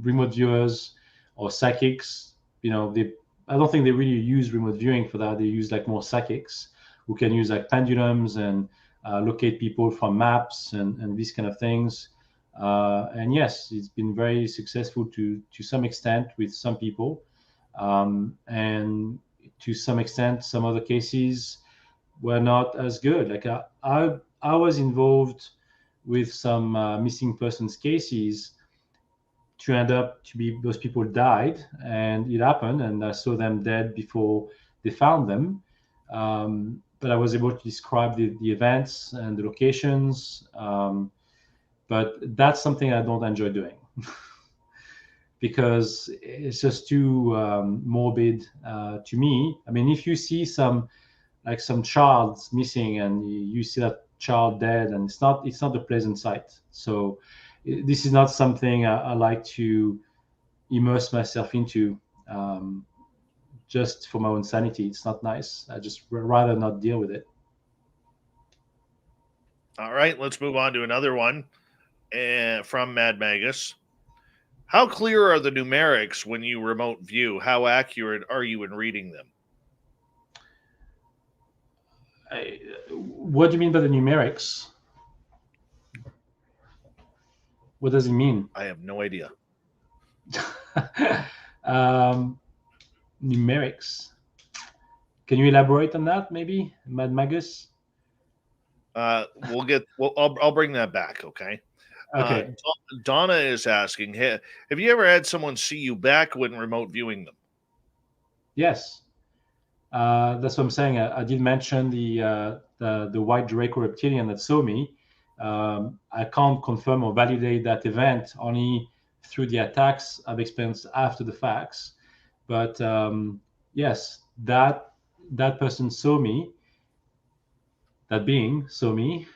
remote viewers or psychics. I don't think they really use remote viewing for that. They use like more psychics who can use like pendulums and locate people from maps and these kind of things. And yes, it's been very successful to some extent with some people. And to some extent, some other cases were not as good. Like I was involved with some missing persons cases to end up to be those people died, and it happened, and I saw them dead before they found them. But I was able to describe the events and the locations. But that's something I don't enjoy doing because it's just too morbid to me. I mean, if you see some child missing and you see that child dead, and it's not a pleasant sight. So this is not something I like to immerse myself into just for my own sanity. It's not nice. I just rather not deal with it. All right, let's move on to another one from Mad Magus. How clear are the numerics when you remote view? How accurate are you in reading them? What do you mean by the numerics? What does it mean? I have no idea. Numerics. Can you elaborate on that, maybe, Mad Magus? I'll bring that back. Okay. Okay. Donna is asking, have you ever had someone see you back when remote viewing them? Yes. That's what I'm saying. I did mention the white Draco reptilian that saw me. I can't confirm or validate that event, only through the attacks I've experienced after the facts. But yes, that person saw me. That being saw me.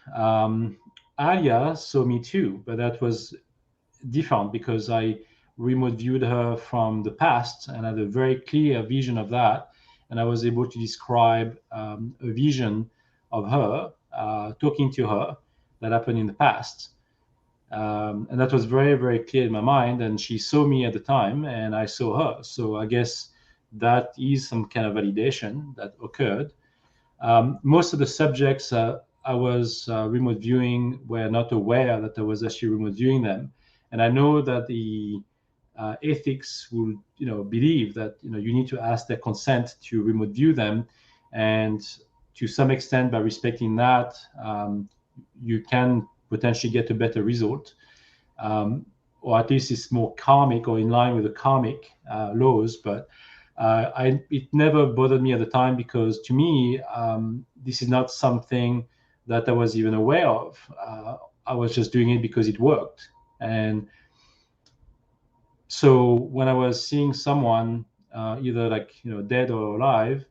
Alia saw me too, but that was different because I remote viewed her from the past and had a very clear vision of that. And I was able to describe a vision of her talking to her that happened in the past. And that was very, very clear in my mind. And she saw me at the time and I saw her. So I guess that is some kind of validation that occurred. Most of the subjects I was remote viewing were not aware that I was actually remote viewing them. And I know that the ethics will, believe that, you need to ask their consent to remote view them. And to some extent, by respecting that, you can potentially get a better result. Or at least it's more karmic or in line with the karmic laws. But it never bothered me at the time because to me, this is not something that I was even aware of. I was just doing it because it worked. And so when I was seeing someone either dead or alive,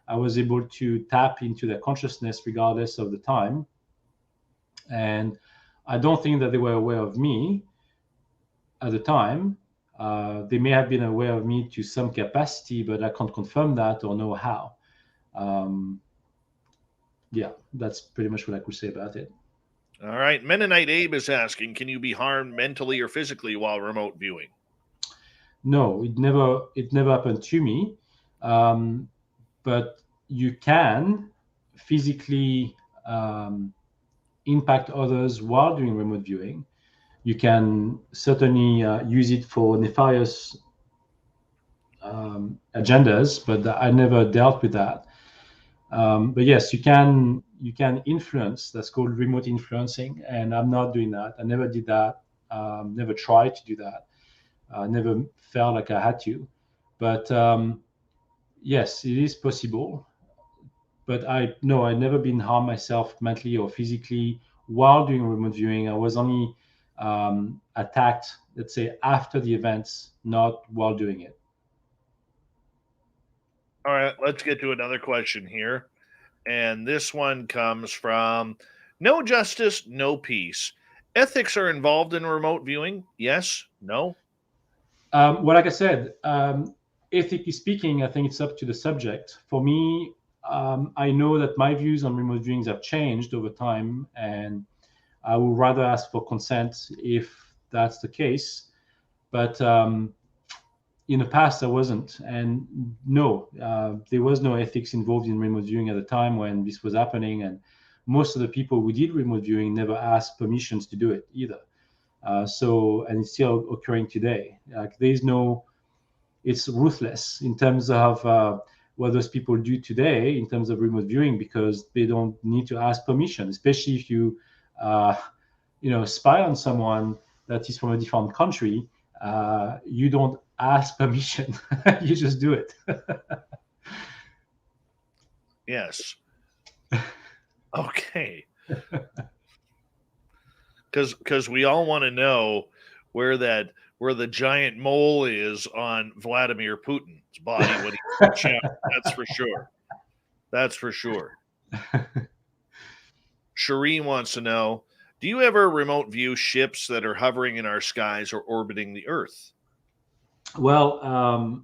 I was able to tap into their consciousness regardless of the time. And I don't think that they were aware of me at the time. They may have been aware of me to some capacity, but I can't confirm that or know how. Yeah, that's pretty much what I could say about it. All right. Mennonite Abe is asking, can you be harmed mentally or physically while remote viewing? No, it never happened to me. But you can physically impact others while doing remote viewing. You can certainly use it for nefarious agendas, but I never dealt with that. But yes, you can influence. That's called remote influencing, and I'm not doing that. I never did that. Never tried to do that. Never felt like I had to. But yes, it is possible. But I've never been harmed myself mentally or physically while doing remote viewing. I was only attacked, let's say, after the events, not while doing it. All right, let's get to another question here. And this one comes from No Justice, No Peace. Ethics are involved in remote viewing? Yes? No? Well, like I said, ethically speaking, I think it's up to the subject. For me, I know that my views on remote viewings have changed over time, and I would rather ask for consent if that's the case. But in the past, I wasn't. And no, there was no ethics involved in remote viewing at the time when this was happening. And most of the people who did remote viewing never asked permissions to do it either. And it's still occurring today. Like there's no, it's ruthless in terms of what those people do today in terms of remote viewing, because they don't need to ask permission, especially if you, spy on someone that is from a different country. You don't ask permission; you just do it. Yes. Okay. Because we all want to know where the giant mole is on Vladimir Putin's body when he's shot. That's for sure. That's for sure. Shireen wants to know, do you ever remote view ships that are hovering in our skies or orbiting the Earth? Well,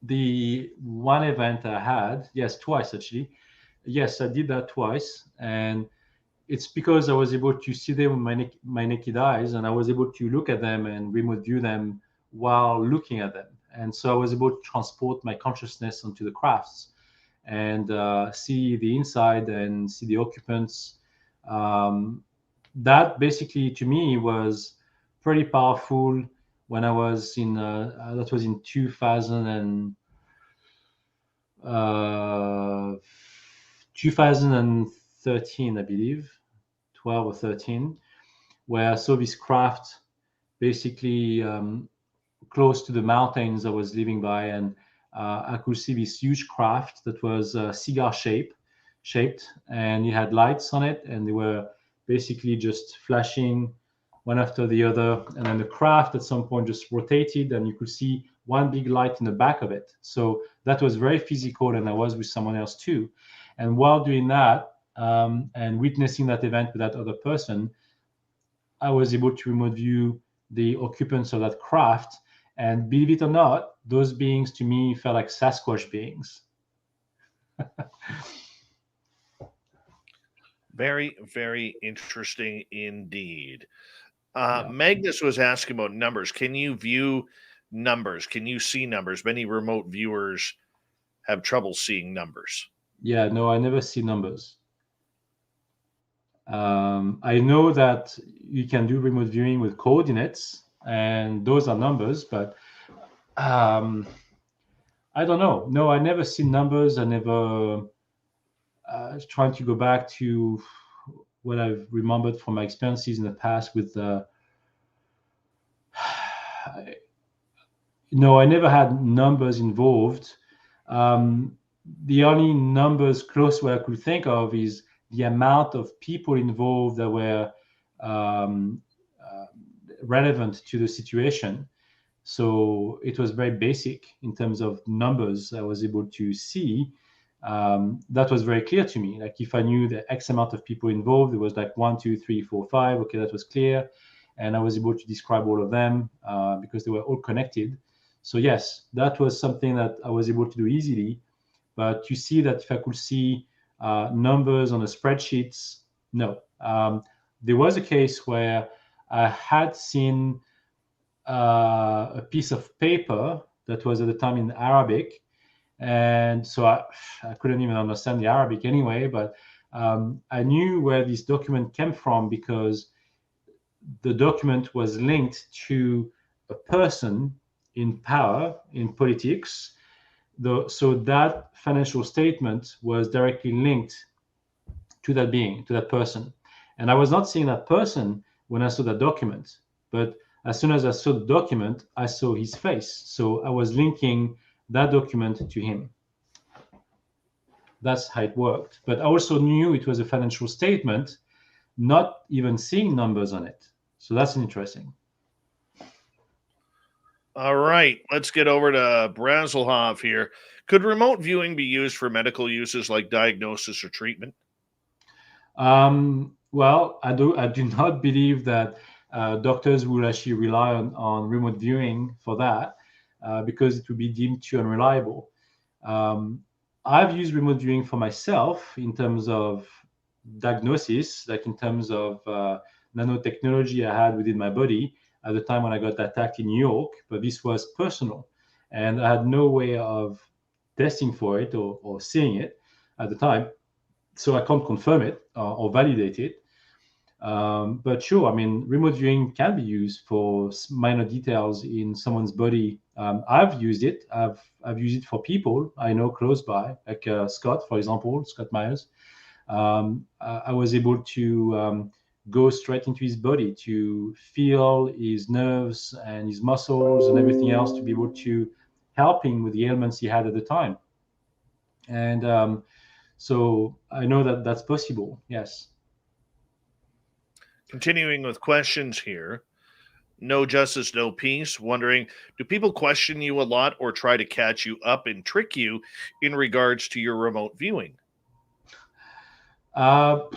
the one event I had, yes, twice actually. Yes, I did that twice, and it's because I was able to see them with my naked eyes, and I was able to look at them and remote view them while looking at them. And so I was able to transport my consciousness onto the crafts and see the inside and see the occupants. That basically, to me, was pretty powerful when I was in, that was in 2013, I believe, 12 or 13, where I saw this craft basically close to the mountains I was living by, and I could see this huge craft that was cigar shaped, and it had lights on it, and they were basically just flashing one after the other. And then the craft at some point just rotated, and you could see one big light in the back of it. So that was very physical, and I was with someone else too. And while doing that and witnessing that event with that other person, I was able to remote view the occupants of that craft. And believe it or not, those beings to me felt like Sasquatch beings. Very, very interesting indeed. Magnus was asking about numbers. Can you view numbers? Can you see numbers? Many remote viewers have trouble seeing numbers. Yeah, no, I never see numbers. I know that you can do remote viewing with coordinates, and those are numbers, but I don't know. No, I never see numbers. I never trying to go back to what I've remembered from my experiences in the past with no, I never had numbers involved. The only numbers close to what I could think of is the amount of people involved that were relevant to the situation. So it was very basic in terms of numbers I was able to see. That was very clear to me. Like if I knew the X amount of people involved, it was like 1, 2, 3, 4, 5. Okay, that was clear. And I was able to describe all of them because they were all connected. So yes, that was something that I was able to do easily. But you see that if I could see numbers on the spreadsheets, no. There was a case where I had seen a piece of paper that was at the time in Arabic. And so I couldn't even understand the Arabic anyway, but I knew where this document came from because the document was linked to a person in power in politics. So that financial statement was directly linked to that being, to that person. And I was not seeing that person when I saw that document, but as soon as I saw the document, I saw his face. So I was linking that document to him. That's how it worked. But I also knew it was a financial statement, not even seeing numbers on it. So that's interesting. All right, let's get over to Brazelhoff here. Could remote viewing be used for medical uses like diagnosis or treatment? Well, I do not believe that doctors will actually rely on remote viewing for that. because it would be deemed too unreliable. I've used remote viewing for myself in terms of diagnosis, like in terms of nanotechnology I had within my body at the time when I got attacked in New York, but this was personal. And I had no way of testing for it or seeing it at the time. So I can't confirm it or validate it. But sure, I mean, remote viewing can be used for minor details in someone's body. I've used it. I've used it for people I know close by, like Scott, for example, Scott Myers. I was able to go straight into his body to feel his nerves and his muscles and everything else to be able to help him with the ailments he had at the time. And so I know that that's possible. Yes. Continuing with questions here. No Justice, No Peace, wondering, do people question you a lot or try to catch you up and trick you in regards to your remote viewing? No,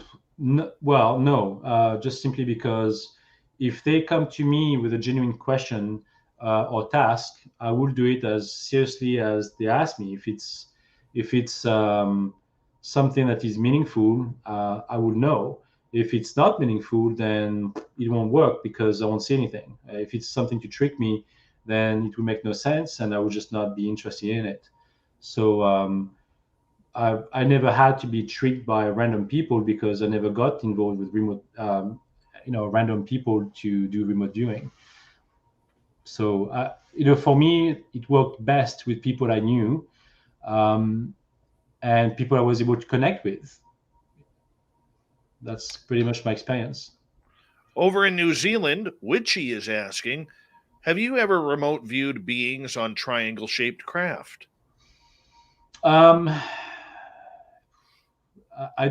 just simply because if they come to me with a genuine question or task, I will do it as seriously as they ask me. If it's something that is meaningful, I will know. If it's not meaningful, then it won't work because I won't see anything. If it's something to trick me, then it will make no sense, and I will just not be interested in it. So I never had to be tricked by random people because I never got involved with remote, random people to do remote viewing. So for me, it worked best with people I knew, and people I was able to connect with. That's pretty much my experience. Over in New Zealand, Witchy is asking, have you ever remote viewed beings on triangle-shaped craft? I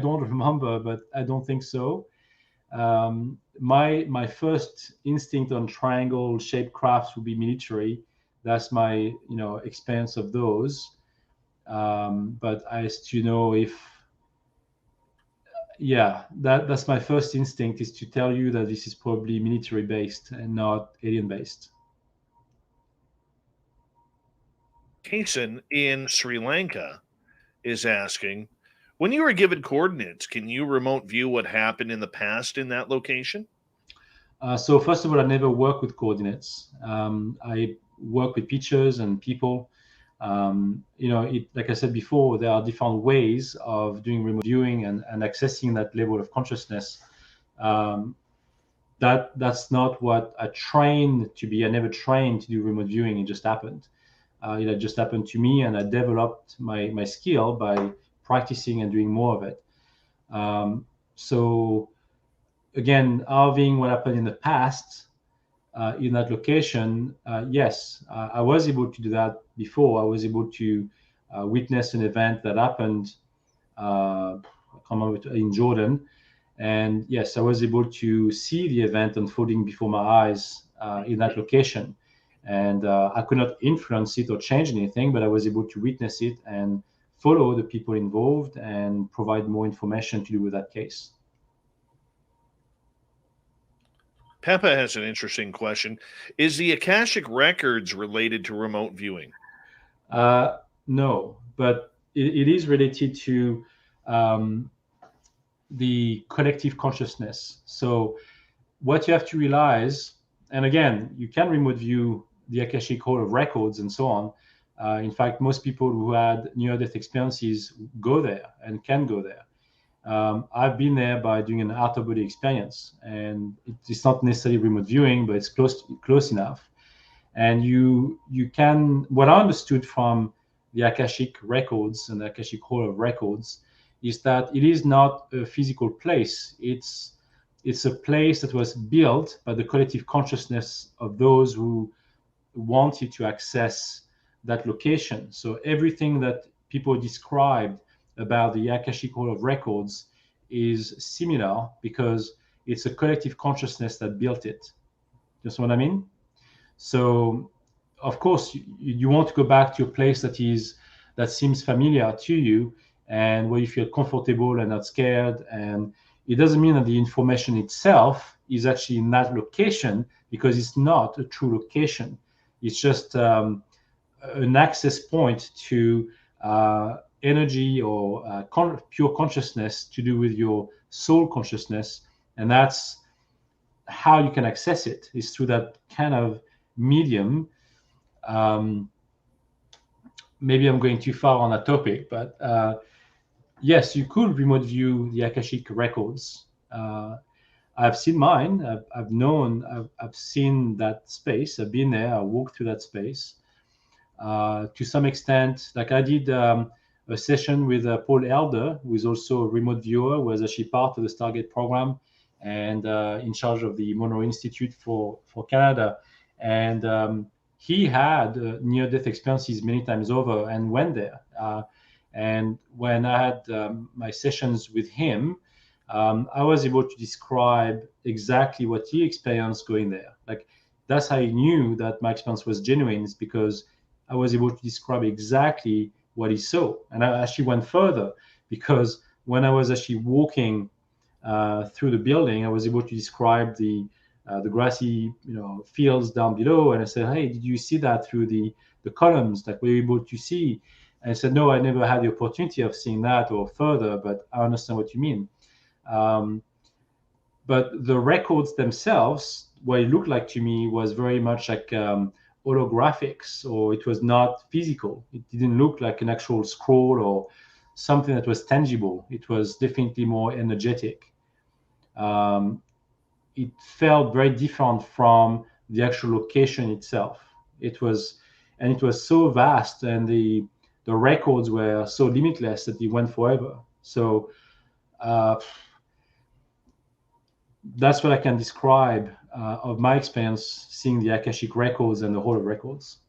don't remember, but I don't think so. My first instinct on triangle-shaped crafts would be military. That's my experience of those. But I still know that's my first instinct, is to tell you that this is probably military based and not alien based. Kason in Sri Lanka is asking, when you were given coordinates, can you remote view what happened in the past in that location? So first of all, I never work with coordinates. I work with pictures and people. Like I said before, there are different ways of doing remote viewing and accessing that level of consciousness. That's not what I trained to be. I never trained to do remote viewing. It just happened. It just happened to me, and I developed my skill by practicing and doing more of it. So again, halving what happened in the past in that location, yes, I was able to do that before. I was able to witness an event that happened I can't remember, in Jordan. And yes, I was able to see the event unfolding before my eyes in that location. And I could not influence it or change anything, but I was able to witness it and follow the people involved and provide more information to do with that case. Peppa has an interesting question. Is the Akashic Records related to remote viewing? No, but it is related to the collective consciousness. So what you have to realize, and again, you can remote view the Akashic Hall of Records and so on. In fact, most people who had near-death experiences go there and can go there. I've been there by doing an out-of-body experience, and it's not necessarily remote viewing, but it's close enough. And you can, what I understood from the Akashic Records and the Akashic Hall of Records is that it is not a physical place. It's a place that was built by the collective consciousness of those who wanted to access that location. So everything that people described about the Akashic Hall of Records is similar because it's a collective consciousness that built it. Just what I mean? So, of course, you want to go back to a place that seems familiar to you and where you feel comfortable and not scared. And it doesn't mean that the information itself is actually in that location, because it's not a true location. It's just an access point to energy or pure consciousness to do with your soul consciousness, and that's how you can access it, is through that kind of medium. Maybe I'm going too far on that topic, but yes, you could remote view the Akashic records. I've seen mine. I've seen that space. I've been there. I walked through that space. To some extent, like I did a session with Paul Elder, who is also a remote viewer, who was actually part of the Stargate program and in charge of the Monroe Institute for Canada. And he had near-death experiences many times over and went there. And when I had my sessions with him, I was able to describe exactly what he experienced going there. Like, that's how I knew that my experience was genuine, is because I was able to describe exactly what he saw. And I actually went further, because when I was actually walking through the building, I was able to describe the grassy, fields down below. And I said, "Hey, did you see that through the columns? Like, were you able to see?" And I said, "No, I never had the opportunity of seeing that or further, but I understand what you mean." But the records themselves, what it looked like to me was very much like holographics, or it was not physical. It didn't look like an actual scroll or something that was tangible. It was definitely more energetic. It felt very different from the actual location itself. It was so vast, and the records were so limitless that it went forever. So that's what I can describe of my experience seeing the Akashic records and the Hall of Records.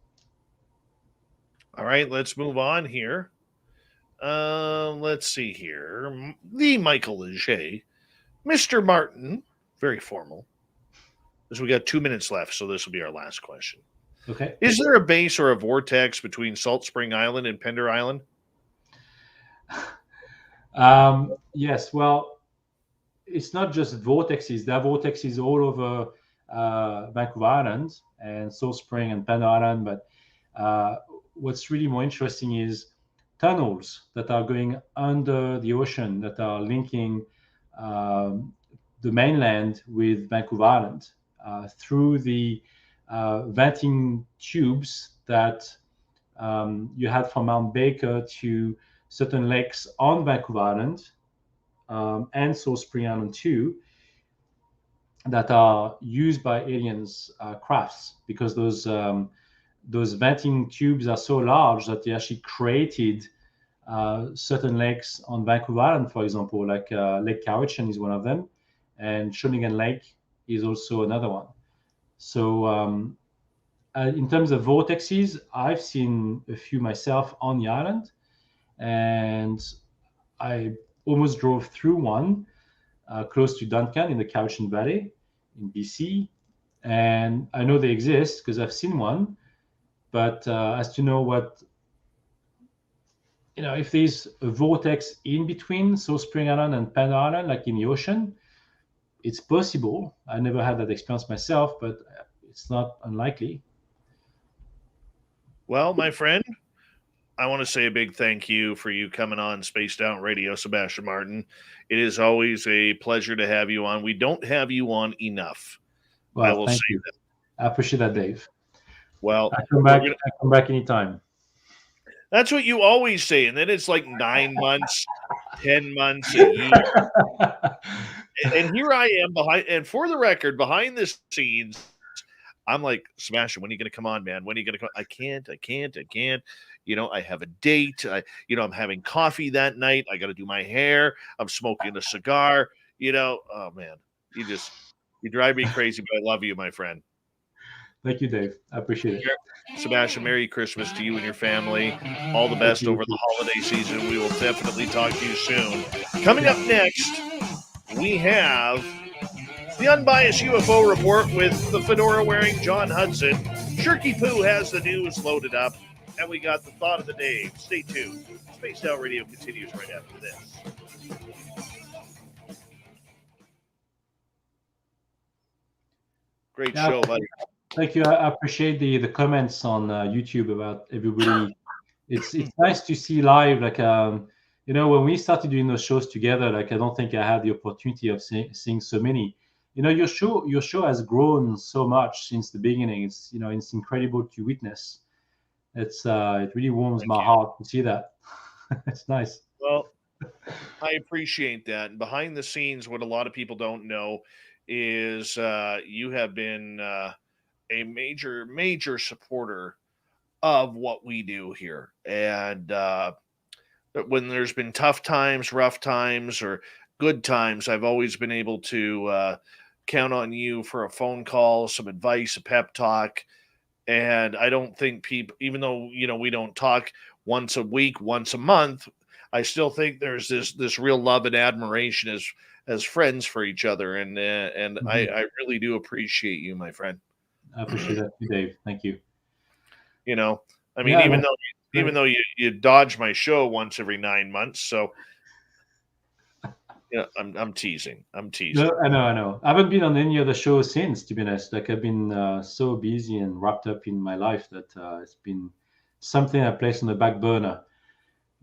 All right, let's move on here. Let's see here. The Michael Leger, Mr. Martin, very formal. Because we got 2 minutes left, so this will be our last question. Okay. Is there a base or a vortex between Salt Spring Island and Pender Island? Yes. Well, it's not just vortexes. There are vortexes all over Vancouver Island and Salt Spring and Pender Island. But what's really more interesting is tunnels that are going under the ocean that are linking the mainland with Vancouver Island through the venting tubes that you had from Mount Baker to certain lakes on Vancouver Island. And Salt Spring Island too, that are used by aliens crafts, because those venting tubes are so large that they actually created certain lakes on Vancouver Island, for example, like Lake Cowichan is one of them, and Shawinigan Lake is also another one. So in terms of vortexes, I've seen a few myself on the island, and I almost drove through one close to Duncan in the Cowichan Valley in BC. And I know they exist because I've seen one. But as to know what, if there's a vortex in between Salt Spring Island and Pender Island, like in the ocean, it's possible. I never had that experience myself, but it's not unlikely. Well, my friend, I want to say a big thank you for you coming on Spaced Out Radio, Sebastien Martin. It is always a pleasure to have you on. We don't have you on enough. Well, I will say you. that. I appreciate that, Dave. Well, I come back anytime. That's what you always say. And then it's like 9 months, 10 months, a year. And here I am behind. And for the record, behind the scenes, I'm like, Sebastien, when are you going to come on, man? When are you going to come? I can't. I have a date. I'm having coffee that night. I got to do my hair. I'm smoking a cigar. Oh man, you drive me crazy, but I love you, my friend. Thank you, Dave. I appreciate it. Sebastien, Merry Christmas to you and your family. All the best over the holiday season. We will definitely talk to you soon. Coming up next, we have the Unbiased UFO Report with the fedora-wearing John Hudson. Shirky Poo has the news loaded up, and we got the thought of the day. Stay tuned. Spaced Out Radio continues right after this. Great show, buddy. Thank you. I appreciate the comments on YouTube about everybody. It's nice to see live. Like when we started doing those shows together, like I don't think I had the opportunity of seeing so many. Your show has grown so much since the beginning. It's incredible to witness. It really warms Thank my you. heart to see that. It's nice. Well, I appreciate that. And behind the scenes, what a lot of people don't know is you have been a major, major supporter of what we do here. And when there's been tough times, rough times, or good times, I've always been able to count on you for a phone call, some advice, a pep talk. And I don't think people, even though we don't talk once a week, once a month, I still think there's this real love and admiration as friends for each other. And I really do appreciate you, my friend. I appreciate that too, Dave. Thank you. I mean, Yeah, even though you dodge my show once every 9 months, so I'm teasing. I'm teasing. no, I know. I haven't been on any other show since, to be honest. Like I've been so busy and wrapped up in my life that it's been something I placed on the back burner.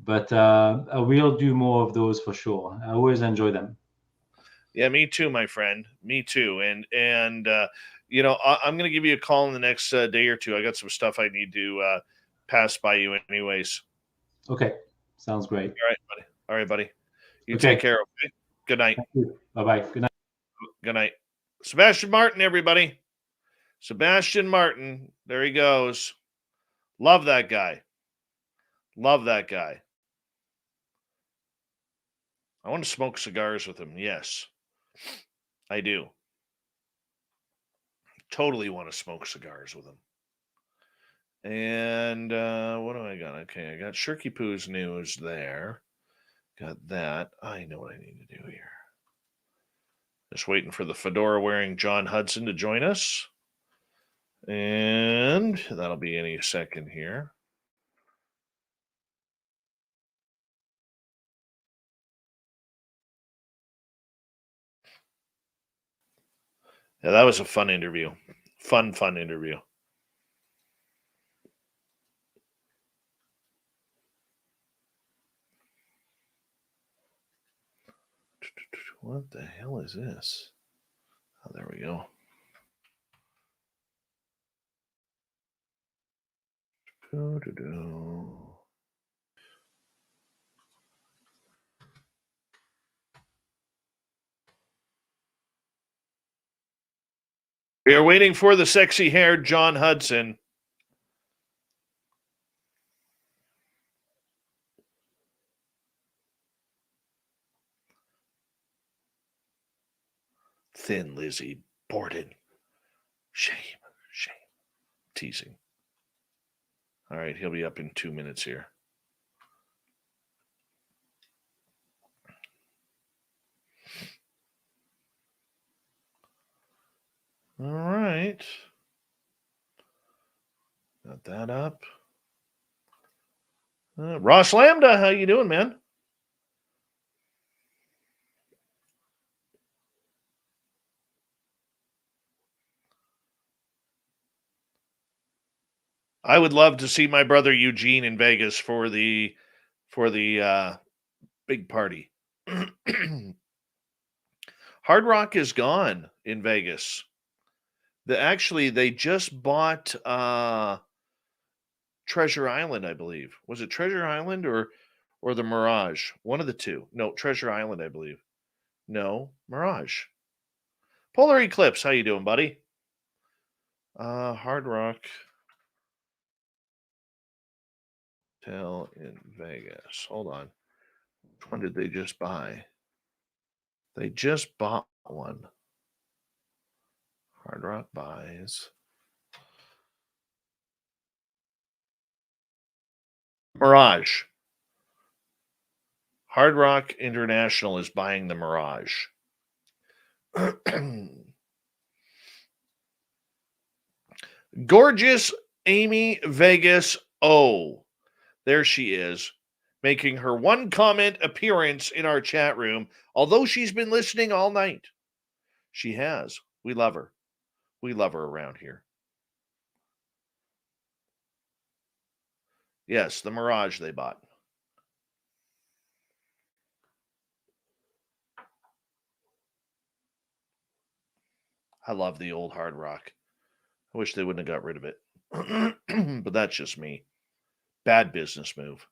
But I will do more of those for sure. I always enjoy them. Yeah, me too, my friend. Me too. And I'm going to give you a call in the next day or two. I got some stuff I need to pass by you, anyways. Okay, sounds great. All right, buddy. All right, buddy. You Okay. take care. Okay. Good night. Thank you. Bye-bye. Good night. Good night. Sebastien Martin, everybody. Sebastien Martin. There he goes. Love that guy. Love that guy. I want to smoke cigars with him. Yes, I do. Totally want to smoke cigars with him. And what do I got? Okay, I got Shirky Poo's news there. Got that. I know what I need to do here. Just waiting for the fedora wearing John Hudson to join us. And that'll be any second here. Yeah, that was a fun interview. Fun interview. What the hell is this? Oh, there we go. We are waiting for the sexy-haired John Hudson. Thin Lizzie Borden. Shame. Teasing. All right, he'll be up in 2 minutes here. All right. Got that up. Ross Lambda, how you doing, man? I would love to see my brother Eugene in Vegas for the big party. Hard Rock is gone in Vegas. They just bought Treasure Island, I believe. Was it Treasure Island or the Mirage? One of the two. No, Treasure Island, I believe. No, Mirage. Polar Eclipse, how you doing, buddy? Hard Rock Hotel in Vegas. Hold on. Which one did they just buy? They just bought one. Hard Rock buys. Mirage. Hard Rock International is buying the Mirage. Gorgeous Amy Vegas. Oh, there she is, making her one comment appearance in our chat room, although she's been listening all night. She has. We love her. We love her around here. Yes, the Mirage they bought. I love the old Hard Rock. I wish they wouldn't have got rid of it. But that's just me. Bad business move.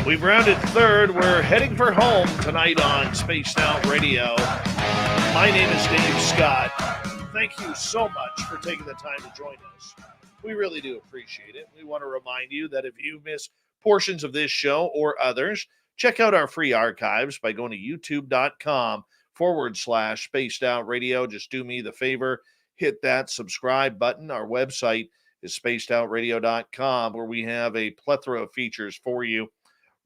We've rounded third. We're heading for home tonight on Spaced Out Radio. My name is Dave Scott. Thank you so much for taking the time to join us. We really do appreciate it. We want to remind you that if you miss portions of this show or others, check out our free archives by going to youtube.com/Spaced Out Radio. Just do me the favor, hit that subscribe button. Our website is spacedoutradio.com, where we have a plethora of features for you.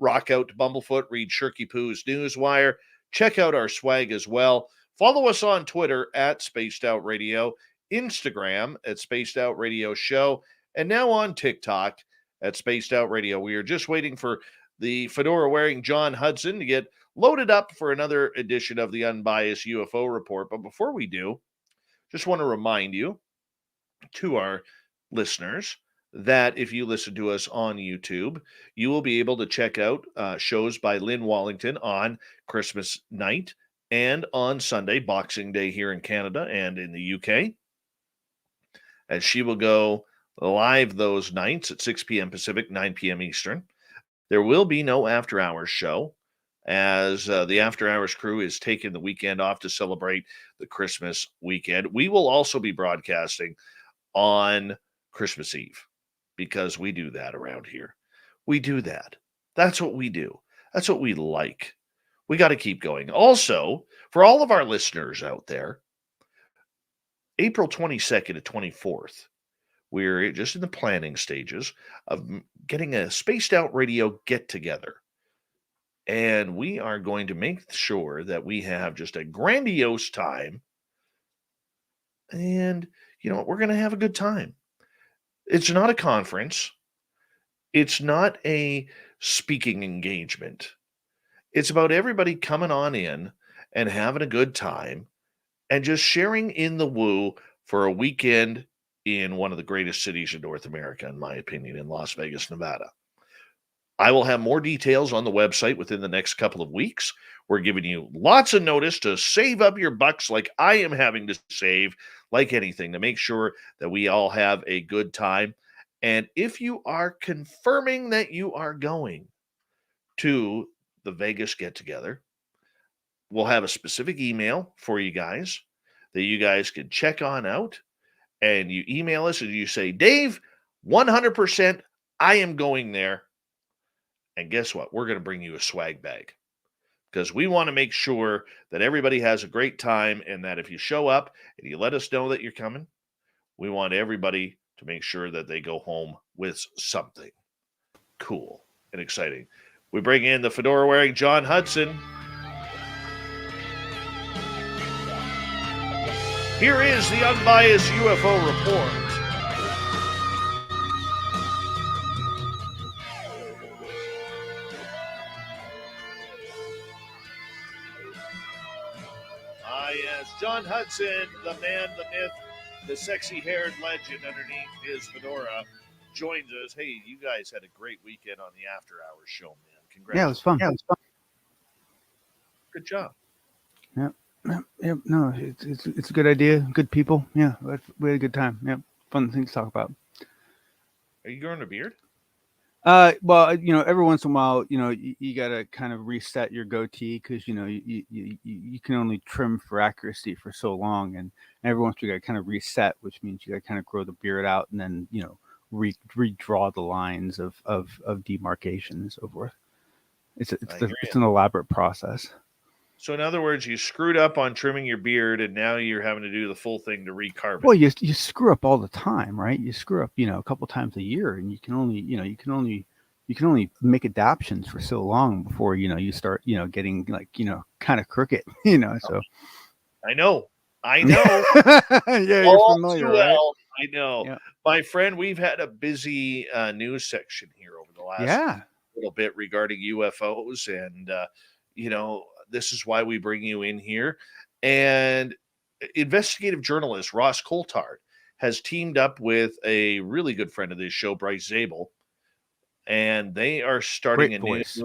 Rock out to Bumblefoot, read Shirky Poo's Newswire. Check out our swag as well. Follow us on Twitter at Spaced Out Radio, Instagram at Spaced Out Radio Show, and now on TikTok at Spaced Out Radio. We are just waiting for the fedora-wearing John Hudson to get loaded up for another edition of the Unbiased UFO Report. But before we do, just want to remind you, to our listeners, that if you listen to us on YouTube, you will be able to check out shows by Lynn Wallington on Christmas night and on Sunday, Boxing Day here in Canada and in the UK. As she will go live those nights at 6 p.m. Pacific, 9 p.m. Eastern. There will be no after-hours show, as the after-hours crew is taking the weekend off to celebrate the Christmas weekend. We will also be broadcasting on Christmas Eve, because we do that around here. We do that. That's what we do. That's what we like. We got to keep going. Also, for all of our listeners out there, April 22nd to 24th, we're just in the planning stages of getting a Spaced Out Radio get-together. And we are going to make sure that we have just a grandiose time. And, you know, we're going to have a good time. It's not a conference. It's not a speaking engagement. It's about everybody coming on in and having a good time and just sharing in the woo for a weekend in one of the greatest cities in North America, in my opinion, in Las Vegas, Nevada. I will have more details on the website within the next couple of weeks. We're giving you lots of notice to save up your bucks like I am having to save, like anything, to make sure that we all have a good time. And if you are confirming that you are going to the Vegas get-together, we'll have a specific email for you guys that you guys can check on out. And you email us and you say, Dave, 100%, I am going there. And guess what? We're going to bring you a swag bag, because we want to make sure that everybody has a great time, and that if you show up and you let us know that you're coming, we want everybody to make sure that they go home with something cool and exciting. We bring in the fedora-wearing John Hudson. Here is the Unbiased UFO Report. Yes, John Hudson, the man, the myth, the sexy-haired legend underneath his fedora, joins us. Hey, you guys had a great weekend on the After Hours show, man. Congratulations. Yeah, it was fun. Good job. Yep. No, it's a good idea. Good people. Yeah, we had a good time. Yep, fun things to talk about. Are you growing a beard? Well, you know, every once in a while, you know, you got to kind of reset your goatee, because, you know, you can only trim for accuracy for so long. And every once in a while you got to kind of reset, which means you got to kind of grow the beard out and then, you know, redraw the lines of demarcation and so forth. It's an elaborate process. So in other words, you screwed up on trimming your beard, and now you're having to do the full thing to recarve it. Well, you screw up all the time, right? You screw up, you know, a couple times a year, and you can only make adaptions for so long before you start getting like kind of crooked. So I know. yeah, you're All familiar, too right? well. I know. Yeah. My friend, we've had a busy news section here over the last Yeah. little bit regarding UFOs. And, this is why we bring you in here. And investigative journalist Ross Coulthard has teamed up with a really good friend of this show, Bryce Zabel. And they are starting Great a voice.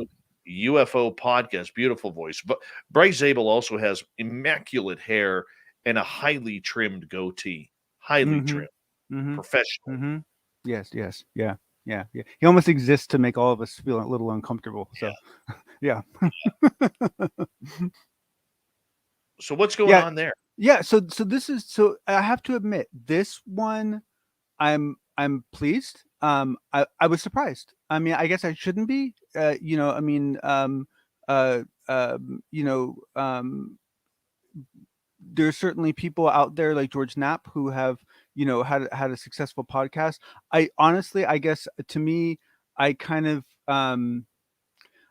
new UFO podcast. Beautiful voice. But Bryce Zabel also has immaculate hair and a highly trimmed goatee. Highly trimmed, professional. Yes. Yeah. He almost exists to make all of us feel a little uncomfortable. So yeah. So what's going on there? Yeah. So I have to admit, this one I'm pleased. I was surprised. I mean, I guess I shouldn't be. There's certainly people out there like George Knapp who have had a successful podcast. I honestly, I guess to me, I kind of I don't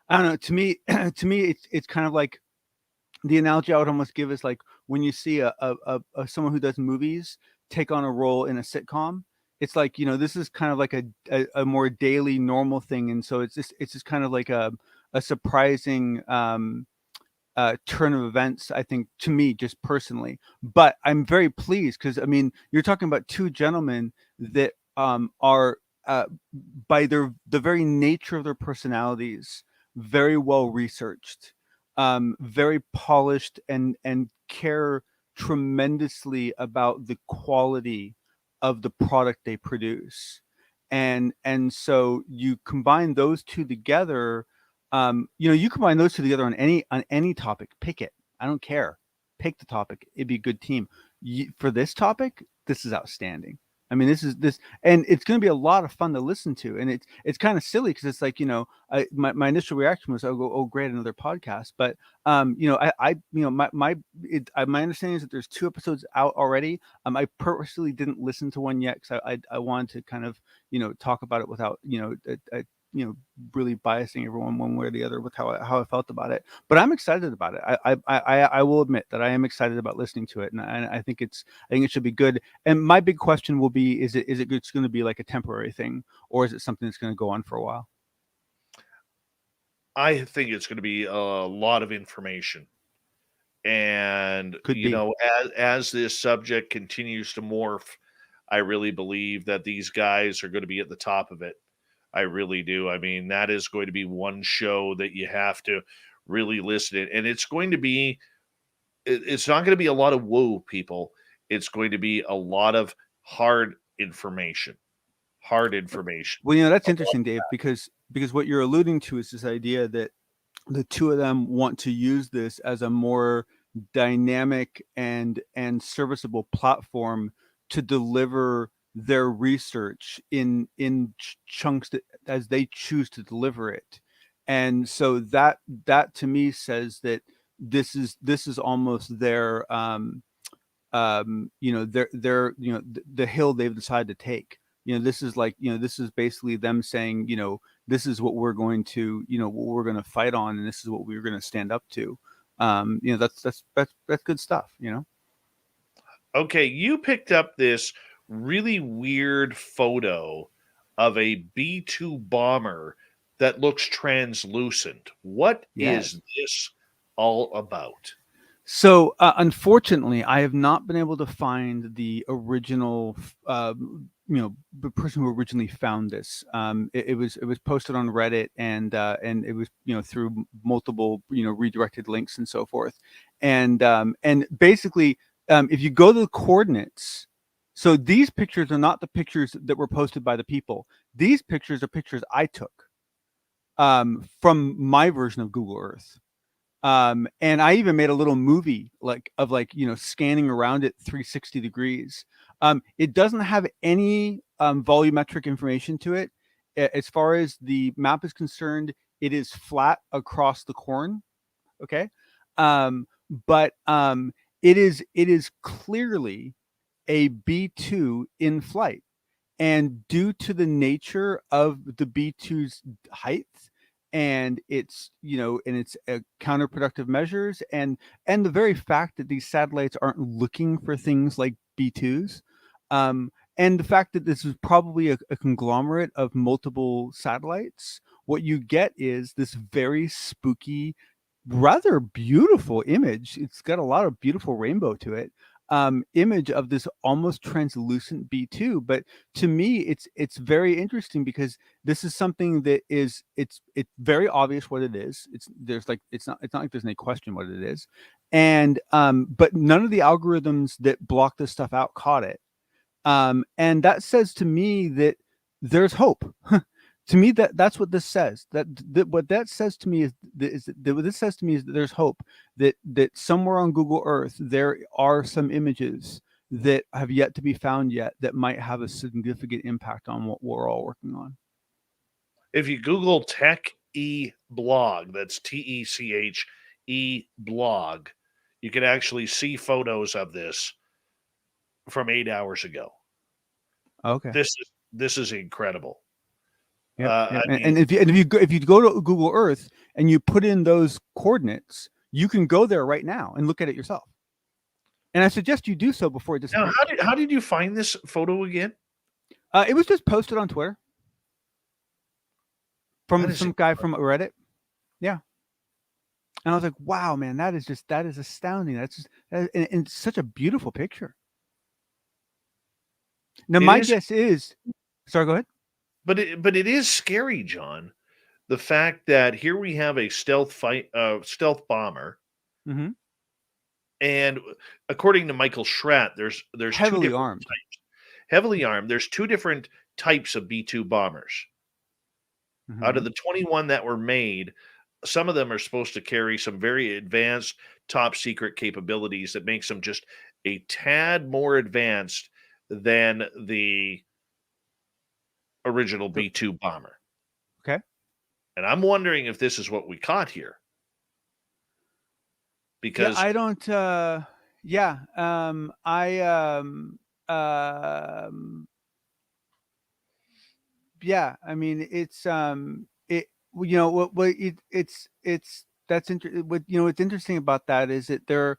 know. To me, it's kind of like the analogy I would almost give is like when you see a someone who does movies take on a role in a sitcom. It's like this is kind of like a more daily normal thing, and so it's just kind of like a surprising turn of events, I think, to me, just personally. But I'm very pleased because I mean, you're talking about two gentlemen that are by the very nature of their personalities very well researched, very polished, and care tremendously about the quality of the product they produce. And so you combine those two together. You combine those two together on any topic, pick it. I don't care. Pick the topic. It'd be a good team. For this topic, this is outstanding. I mean, and it's going to be a lot of fun to listen to. And it's kind of silly because it's like, my initial reaction was, oh, great, another podcast. But, my understanding is that there's 2 episodes out already. I purposely didn't listen to one yet because I wanted to kind of, talk about it without, really biasing everyone one way or the other with how I felt about it. But I'm excited about it. I will admit that I am excited about listening to it, and I think it should be good. And my big question will be: is it it's going to be like a temporary thing, or is it something that's going to go on for a while? I think it's going to be a lot of information. And, as this subject continues to morph, I really believe that these guys are going to be at the top of it. I really do. I mean, that is going to be one show that you have to really listen to. And it's going to be, it's not going to be a lot of woo, people. It's going to be a lot of hard information. Hard information. Well, that's interesting, Dave, because what you're alluding to is this idea that the two of them want to use this as a more dynamic and serviceable platform to deliver their research in chunks as they choose to deliver it. And so that to me says that this is almost their the hill they've decided to take. This is like, this is basically them saying, this is what we're going to, what we're going to fight on, and this is what we're going to stand up to. That's good stuff. Okay, you picked up this really weird photo of a B-2 bomber that looks translucent. What is this all about? So, unfortunately, I have not been able to find the original, the person who originally found this. It was posted on Reddit, and it was through multiple redirected links and so forth. And basically, if you go to the coordinates, so these pictures are not the pictures that were posted by the people. These pictures are pictures I took from my version of Google Earth. And I even made a little movie of scanning around it 360 degrees. It doesn't have any volumetric information to it. As far as the map is concerned, it is flat across the corn. Okay. But it is clearly a B-2 in flight. And due to the nature of the B2's height and its, and its counterproductive measures, and the very fact that these satellites aren't looking for things like B2s, and the fact that this is probably a conglomerate of multiple satellites, what you get is this very spooky, rather beautiful image. It's got a lot of beautiful rainbow to it. Image of this almost translucent B2. But to me, it's very interesting because this is something that it's very obvious what it is. It's not like there's any question what it is. And but none of the algorithms that block this stuff out caught it. And that says to me that there's hope. To me, that's what this says. What that says to me what this says to me is that there's hope. That somewhere on Google Earth there are some images that have yet to be found yet that might have a significant impact on what we're all working on. If you Google Tech E blog, that's TECHE blog, you can actually see photos of this from 8 hours ago. Okay. This is incredible. Yep. And if you go to Google Earth and you put in those coordinates, you can go there right now and look at it yourself. And I suggest you do so before it disappears. Now, how did you find this photo again? It was just posted on Twitter from some guy from Reddit. Yeah. And I was like, wow, man, that is astounding. And it's such a beautiful picture. Now, my guess is, sorry, go ahead. But it is scary, John. The fact that here we have a stealth bomber, mm-hmm. and according to Michael Schratt, there's heavily armed. Heavily armed. There's two different types of B-2 bombers. Mm-hmm. Out of the 21 that were made, some of them are supposed to carry some very advanced, top secret capabilities that makes them just a tad more advanced than the original B-2 bomber. Okay. And I'm wondering if this is what we caught here. Because I don't yeah, I mean it's what's interesting about that is that there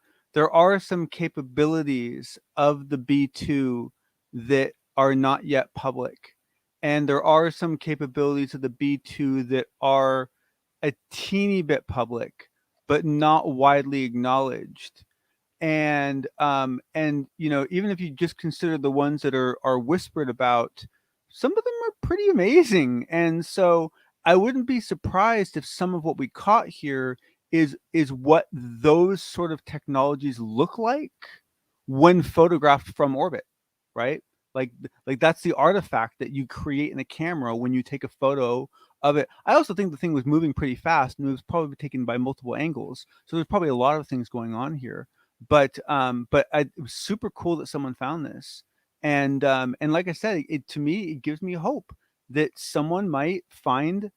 are some capabilities of the B2 that are not yet public. And there are some capabilities of the B2 that are a teeny bit public, but not widely acknowledged. And even if you just consider the ones that are whispered about, some of them are pretty amazing. And so I wouldn't be surprised if some of what we caught here is what those sort of technologies look like when photographed from orbit, right? Like that's the artifact that you create in a camera when you take a photo of it. I also think the thing was moving pretty fast and it was probably taken by multiple angles. So there's probably a lot of things going on here. But it was super cool that someone found this. And like I said, to me, it gives me hope that someone might find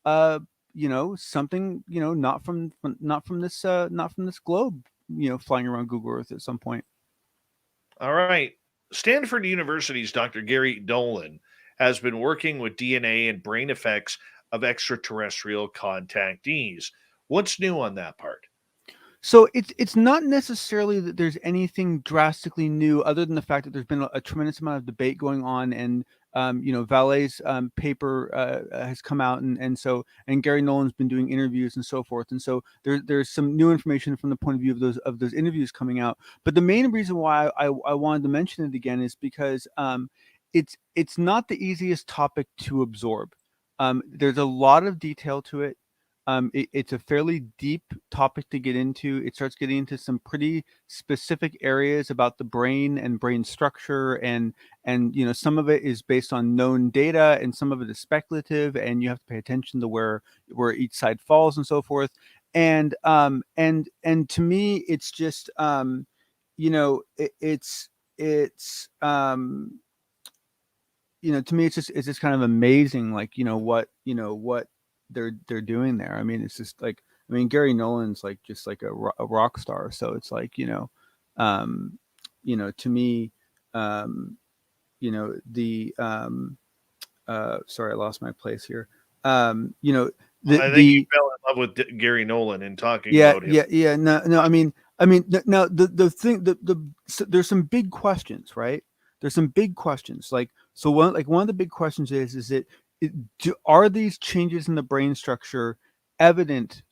something, not from this globe, flying around Google Earth at some point. All right. Stanford University's Dr. Gary Dolan has been working with DNA and brain effects of extraterrestrial contactees. What's new on that part? So it's not necessarily that there's anything drastically new, other than the fact that there's been a tremendous amount of debate going on, and Vallee's paper has come out, and Gary Nolan's been doing interviews and so forth, and so there's some new information from the point of view of those interviews coming out. But the main reason why I wanted to mention it again is because it's not the easiest topic to absorb. There's a lot of detail to it. It's a fairly deep topic to get into. It starts getting into some pretty specific areas about the brain and brain structure, and some of it is based on known data, and some of it is speculative, and you have to pay attention to where each side falls and so forth. And to me, it's just to me, it's just kind of amazing, like what they're doing there. I mean, it's just like, Gary Nolan's like just like a rock star. So it's like, to me, sorry, I lost my place here. I think you fell in love with Gary Nolan in talking about him. Yeah. No. Now the thing, there's some big questions, right? There's some big questions. One of the big questions is are these changes in the brain structure evident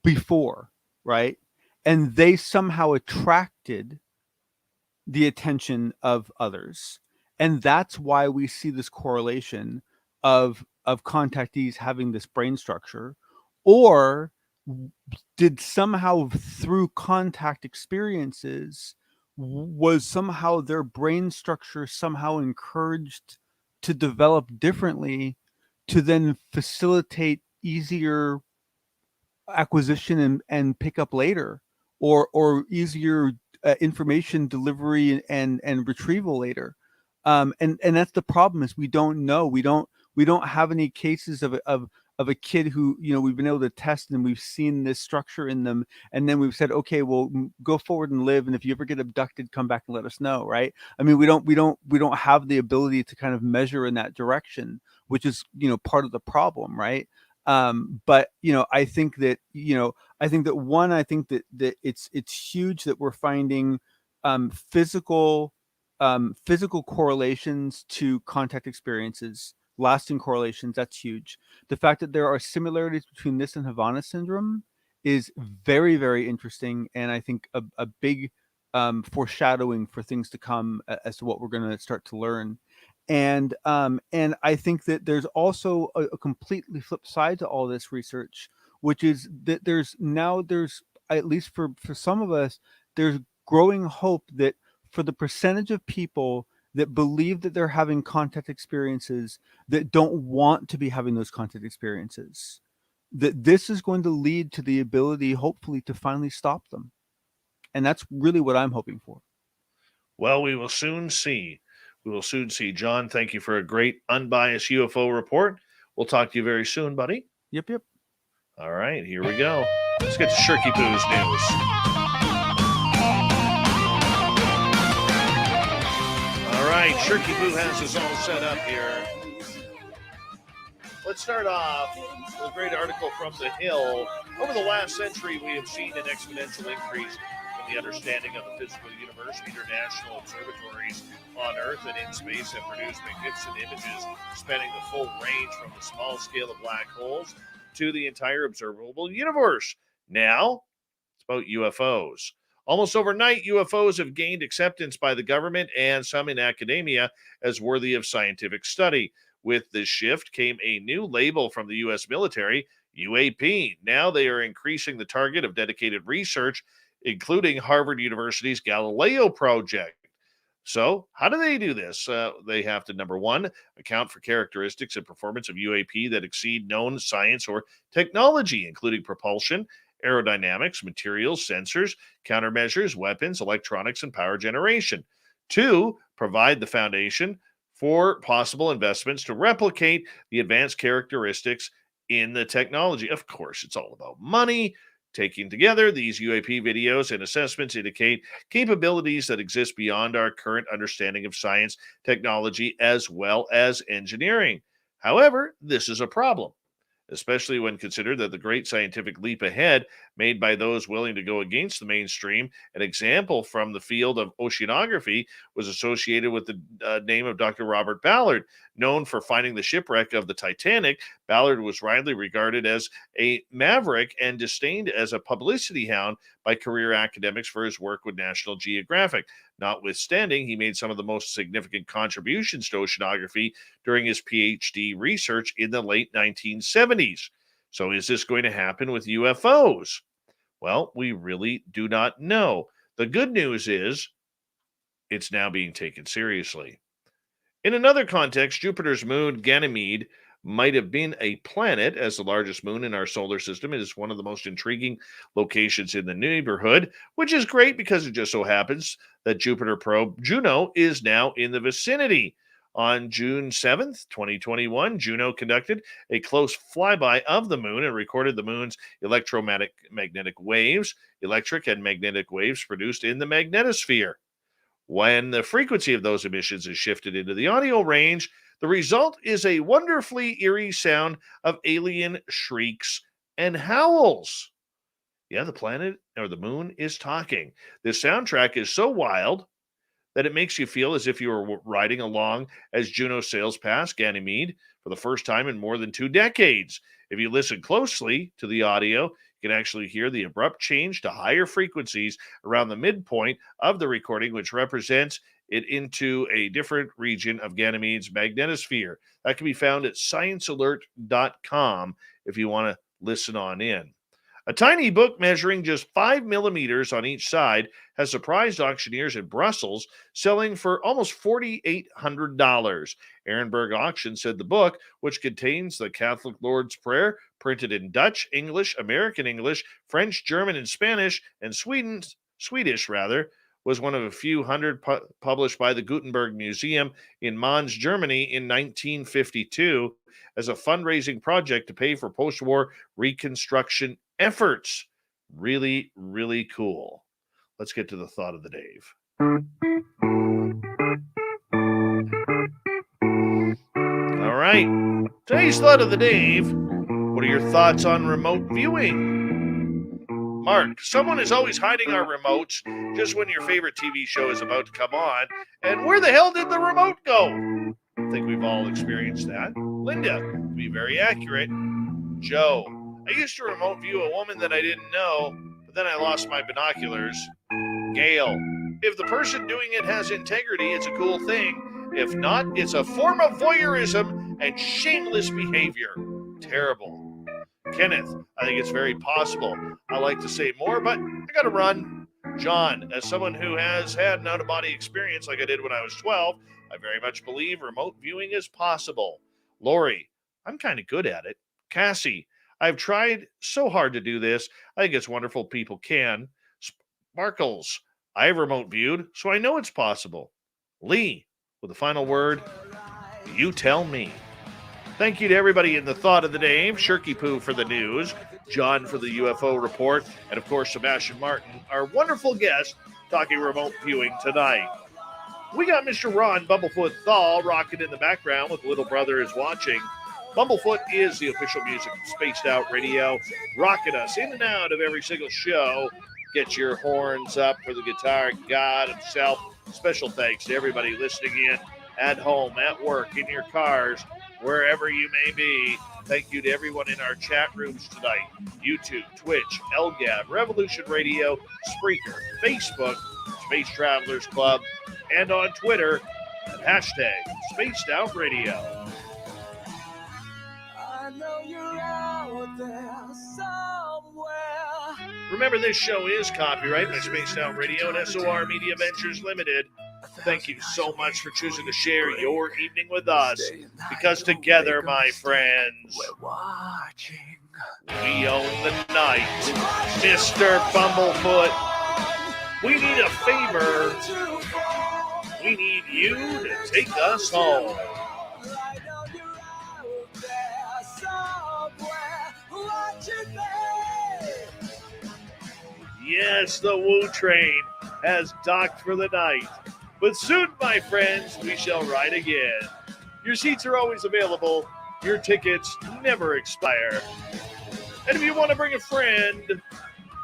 before, right? And they somehow attracted the attention of others, and that's why we see this correlation of contactees having this brain structure, or did somehow through contact experiences was somehow their brain structure somehow encouraged to develop differently to then facilitate easier acquisition and pick up later, or easier information delivery and retrieval later. And that's the problem, is we don't know. We don't have any cases of a kid who, we've been able to test and we've seen this structure in them, and then we've said, okay, well, go forward and live, and if you ever get abducted, come back and let us know, right? I mean, we don't have the ability to kind of measure in that direction, which is part of the problem, right? But I think that it's huge that we're finding physical correlations to contact experiences, lasting correlations. That's huge. The fact that there are similarities between this and Havana syndrome is very, very interesting, and I think a big foreshadowing for things to come as to what we're going to start to learn. And I think that there's also a completely flip side to all this research, which is that there's at least for some of us, there's growing hope that for the percentage of people that believe that they're having contact experiences that don't want to be having those contact experiences, that this is going to lead to the ability, hopefully, to finally stop them. And that's really what I'm hoping for. Well, we will soon see. We will soon see. John, thank you for a great unbiased UFO report. We'll talk to you very soon, buddy. Yep. All right, here we go. Let's get to Shirky Poo's news. All right, Shirky Poo has us all set up here. Let's start off with a great article from The Hill. Over the last century, we have seen an exponential increase in the understanding of the physical universe. International observatories on Earth and in space have produced magnificent images spanning the full range from the small scale of black holes to the entire observable universe. Now, it's about UFOs. Almost overnight, UFOs have gained acceptance by the government and some in academia as worthy of scientific study. With this shift came a new label from the U.S. military, UAP. Now they are increasing the target of dedicated research, including Harvard University's Galileo project. So how do they do this? They have to, number one, account for characteristics and performance of UAP that exceed known science or technology, including propulsion, aerodynamics, materials, sensors, countermeasures, weapons, electronics, and power generation. Two, provide the foundation for possible investments to replicate the advanced characteristics in the technology. Of course, it's all about money. Taking together, these UAP videos and assessments indicate capabilities that exist beyond our current understanding of science, technology, as well as engineering. However, this is a problem, especially when considered that the great scientific leap ahead made by those willing to go against the mainstream. An example from the field of oceanography was associated with the name of Dr. Robert Ballard. Known for finding the shipwreck of the Titanic, Ballard was widely regarded as a maverick and disdained as a publicity hound by career academics for his work with National Geographic. Notwithstanding, he made some of the most significant contributions to oceanography during his PhD research in the late 1970s. So is this going to happen with UFOs? Well, we really do not know. The good news is it's now being taken seriously. In another context, Jupiter's moon, Ganymede, might have been a planet. As the largest moon in our solar system, it is one of the most intriguing locations in the neighborhood, which is great because it just so happens that Jupiter probe Juno is now in the vicinity. On June 7th, 2021, Juno conducted a close flyby of the moon and recorded the moon's electric and magnetic waves produced in the magnetosphere. When the frequency of those emissions is shifted into the audio range, the result is a wonderfully eerie sound of alien shrieks and howls. Yeah, the planet or the moon is talking. This soundtrack is so wild that it makes you feel as if you were riding along as Juno sails past Ganymede for the first time in more than 2 decades. If you listen closely to the audio, you can actually hear the abrupt change to higher frequencies around the midpoint of the recording, which represents it into a different region of Ganymede's magnetosphere. That can be found at sciencealert.com if you want to listen on in. A tiny book measuring just 5 millimeters on each side has surprised auctioneers in Brussels, selling for almost $4,800. Ehrenberg Auction said the book, which contains the Catholic Lord's Prayer, printed in Dutch, English, American English, French, German, and Spanish, and Swedish, was one of a few hundred published by the Gutenberg Museum in Mons, Germany in 1952 as a fundraising project to pay for post-war reconstruction efforts. Really, really cool. Let's get to the thought of the Dave. All right. Today's thought of the Dave. What are your thoughts on remote viewing? Mark, someone is always hiding our remotes just when your favorite TV show is about to come on. And where the hell did the remote go? I think we've all experienced that. Linda, to be very accurate. Joe, I used to remote view a woman that I didn't know, but then I lost my binoculars. Gail, if the person doing it has integrity, it's a cool thing. If not, it's a form of voyeurism and shameless behavior. Terrible. Kenneth, I think it's very possible. I like to say more, but I got to run. John, as someone who has had an out-of-body experience like I did when I was 12, I very much believe remote viewing is possible. Lori, I'm kind of good at it. Cassie, I've tried so hard to do this. I think it's wonderful people can. Sparkles, I've remote viewed, so I know it's possible. Lee, with the final word, you tell me. Thank you to everybody in the thought of the day. Shirky Poo for the news, John for the UFO report, and of course, Sebastien Martin, our wonderful guest, talking remote viewing tonight. We got Mr. Ron Bumblefoot Thal rocking in the background with Little Brother is Watching. Bumblefoot is the official music of Spaced Out Radio, rocking us in and out of every single show. Get your horns up for the guitar god himself. Special thanks to everybody listening in at home, at work, in your cars, wherever you may be. Thank you to everyone in our chat rooms tonight. YouTube, Twitch, LGAB, Revolution Radio, Spreaker, Facebook, Space Travelers Club, and on Twitter at hashtag Spaced Out Radio. I know you're out there somewhere. Remember, this show is copyright by Spaced Out Radio and SOR Media Ventures Limited. Thank you so much for choosing to share your evening with us, because together, my friends, we're watching. We own the night. Mr. Bumblefoot, we need a favor. We need you to take us home. Yes, the Woo Train has docked for the night. But soon, my friends, we shall ride again. Your seats are always available. Your tickets never expire. And if you want to bring a friend,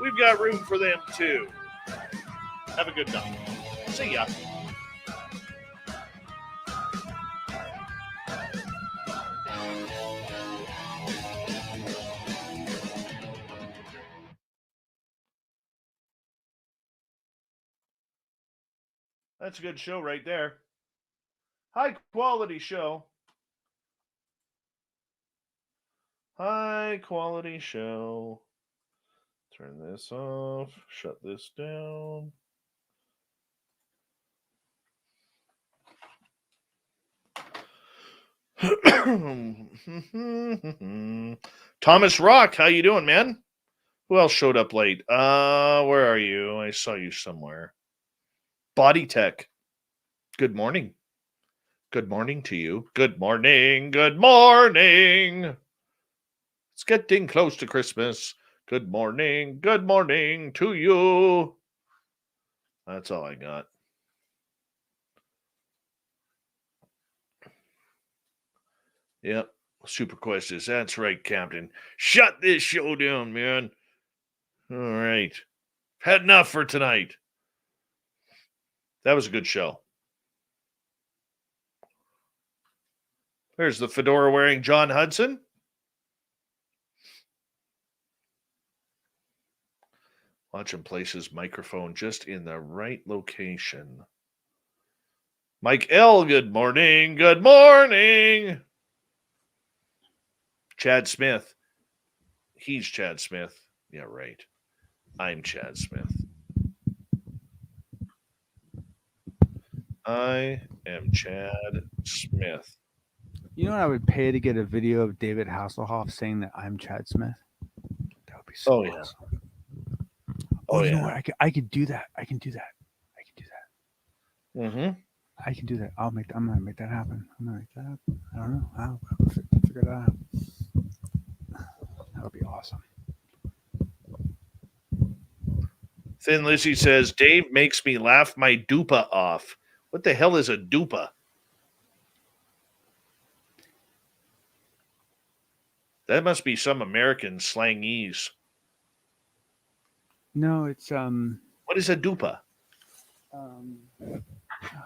we've got room for them too. Have a good night. See ya. That's a good show right there. High quality show. High quality show. Turn this off. Shut this down. Thomas Rock, how you doing, man? Who else showed up late? Where are you? I saw you somewhere. Body Tech. Good morning. Good morning to you. Good morning. Good morning. It's getting close to Christmas. Good morning. Good morning to you. That's all I got. Yep. Super Quest is. That's right, Captain. Shut this show down, man. All right. Had enough for tonight. That was a good show. There's the fedora wearing John Hudson. Watch him place his microphone just in the right location. Mike L., good morning. Good morning. Chad Smith. He's Chad Smith. Yeah, right. I'm Chad Smith. I am Chad Smith. You know what I would pay to get a video of David Hasselhoff saying that I'm Chad Smith? That would be so Oh, yeah. awesome. Oh, you know yeah. what? I could do that. I can do that. Mm-hmm. I can do that. I'm gonna make that happen. I don't know. I'll figure it out. That would be awesome. Thin Lizzy says, Dave makes me laugh my dupa off. What the hell is a dupa? That must be some American slangese. No, it's What is a dupa?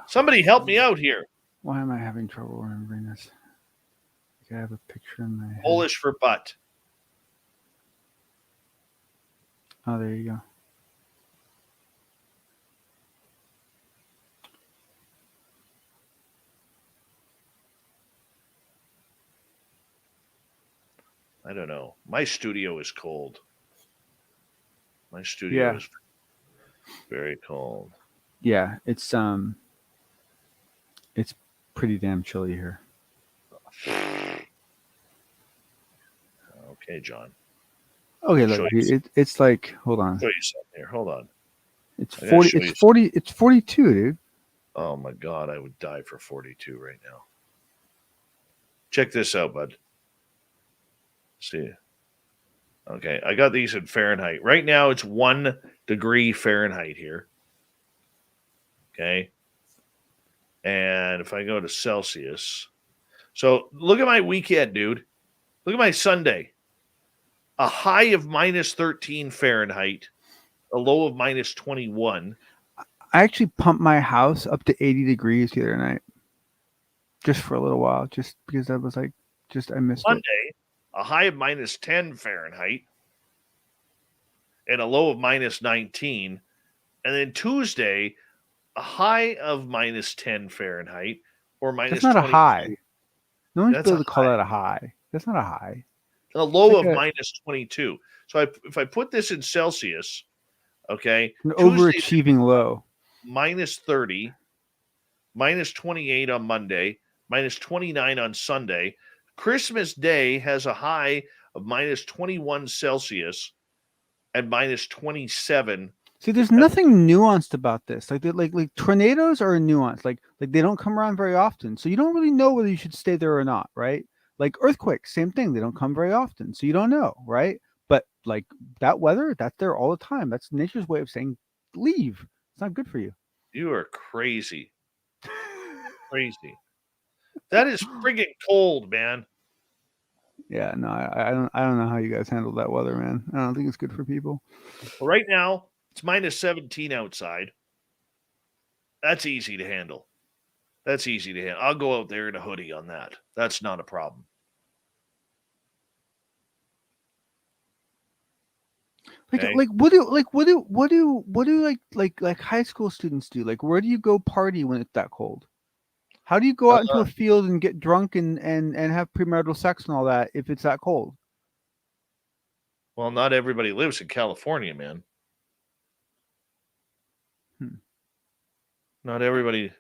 Somebody help me out here. Why am I having trouble remembering this? I have a picture in my head. Polish for butt. Oh, there you go. I don't know. My studio is cold. My studio is very cold. Yeah, it's pretty damn chilly here. Okay, John. Okay, look, it's like, hold on. Show you something here. Hold on. It's 40. It's 40. It's 42, dude. Oh my God, I would die for 42 right now. Check this out, bud. See. Okay, I got these in Fahrenheit. Right now, it's 1 degree Fahrenheit here. Okay. And if I go to Celsius, so look at my weekend, dude. Look at my Sunday. A high of minus 13 Fahrenheit, a low of minus 21. I actually pumped my house up to 80 degrees the other night, just for a little while, just because I was like, I missed Monday, it. A high of minus 10 Fahrenheit, and a low of minus 19. And then Tuesday, a high of minus 10 Fahrenheit or minus 22. That's not a high. No one's That's able to call high. that a high. That's not a high. A low of minus 22. So if I put this in Celsius, okay. An overachieving low. Minus 30, minus 28 on Monday, minus 29 on Sunday. Christmas Day has a high of minus 21 Celsius and minus 27. See, there's nothing nuanced about this. Like tornadoes are a nuance. Like they don't come around very often, so you don't really know whether you should stay there or not, right? Like earthquakes, same thing. They don't come very often, so you don't know, right? But like that weather, that's there all the time. That's nature's way of saying leave. It's not good for you. You are crazy. Crazy. That is friggin' cold, man. Yeah, no, I don't know how you guys handle that weather, man. I don't think it's good for people. Well, right now, it's minus 17 outside. That's easy to handle. I'll go out there in a hoodie on that. That's not a problem. Okay. Like what do like high school students do? Like where do you go party when it's that cold? How do you go out into a field and get drunk and have premarital sex and all that if it's that cold? Well, not everybody lives in California, man. Not everybody.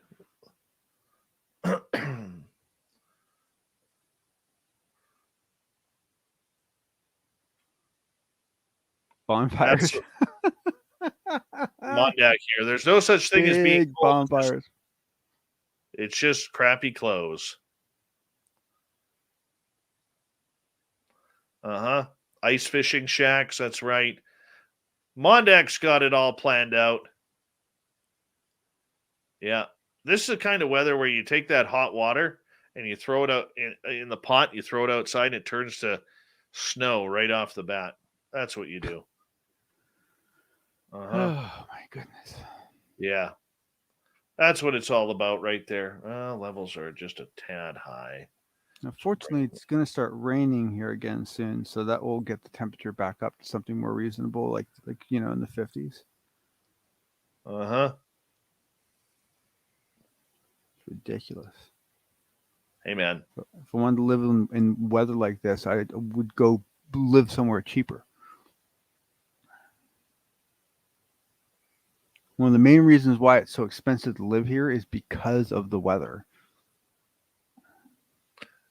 Bonfires. Mondak here. There's no such thing as being cold. Bonfires. It's just crappy clothes. Ice fishing shacks. That's right. Mondak's got it all planned out. Yeah. This is the kind of weather where you take that hot water and you throw it out in the pot. You throw it outside, and it turns to snow right off the bat. That's what you do. Oh my goodness. Yeah. That's what it's all about right there. Levels are just a tad high. Unfortunately, it's going to start raining here again soon, so that will get the temperature back up to something more reasonable, like in the 50s. Uh-huh. It's ridiculous. Hey, man. If I wanted to live in weather like this, I would go live somewhere cheaper. One of the main reasons why it's so expensive to live here is because of the weather.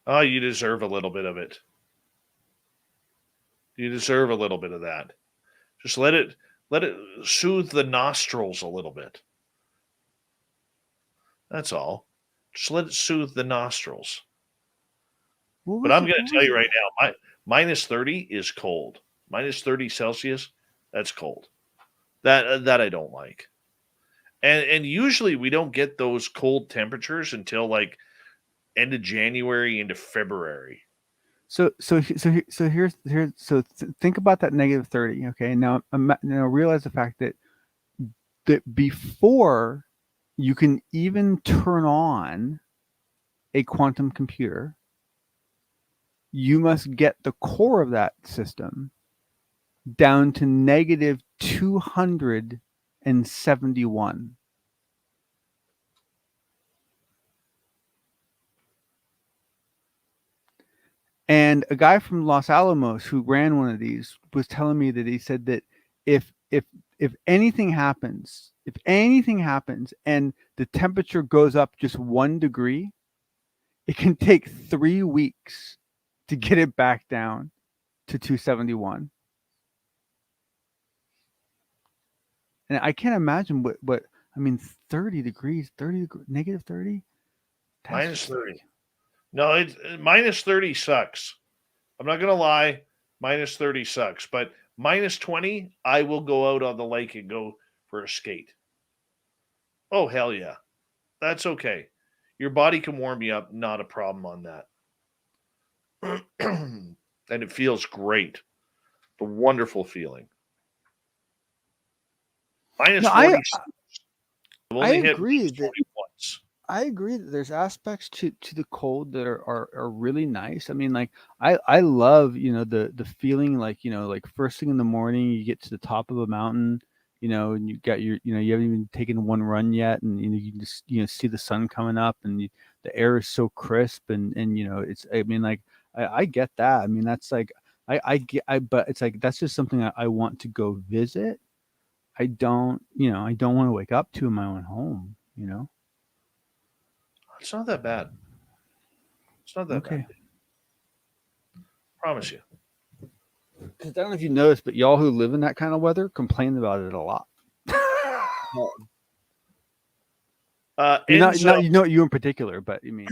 Oh, you deserve a little bit of it. You deserve a little bit of that. Just let it soothe the nostrils a little bit. That's all. Just let it soothe the nostrils. But I'm going to tell you right now, minus 30 is cold. Minus 30 Celsius, that's cold. That I don't like. And usually we don't get those cold temperatures until like end of January into February. So here's think about that negative 30. Okay, now realize the fact that before you can even turn on a quantum computer, you must get the core of that system down to negative 271. And a guy from Los Alamos who ran one of these was telling me that he said that if anything happens and the temperature goes up just 1 degree, it can take 3 weeks to get it back down to 271. And I can't imagine what I mean, 30 degrees, negative 30? Minus 30. No, minus 30 sucks. I'm not going to lie. Minus 30 sucks. But minus 20, I will go out on the lake and go for a skate. Oh, hell yeah. That's okay. Your body can warm you up. Not a problem on that. And it feels great. A wonderful feeling. Minus 40. I agree that I agree that there's aspects to the cold that are really nice. I mean, like I love, the feeling like, like first thing in the morning you get to the top of a mountain, and you got you haven't even taken one run yet, and you can just see the sun coming up, and the air is so crisp, and it's, I mean, like I get that. I mean, that's like but it's like that's just something I want to go visit. I don't want to wake up to in my own home, It's not that bad. It's not that bad. Promise you. Because I don't know if you noticed, but y'all who live in that kind of weather complain about it a lot. Not you in particular, but I mean,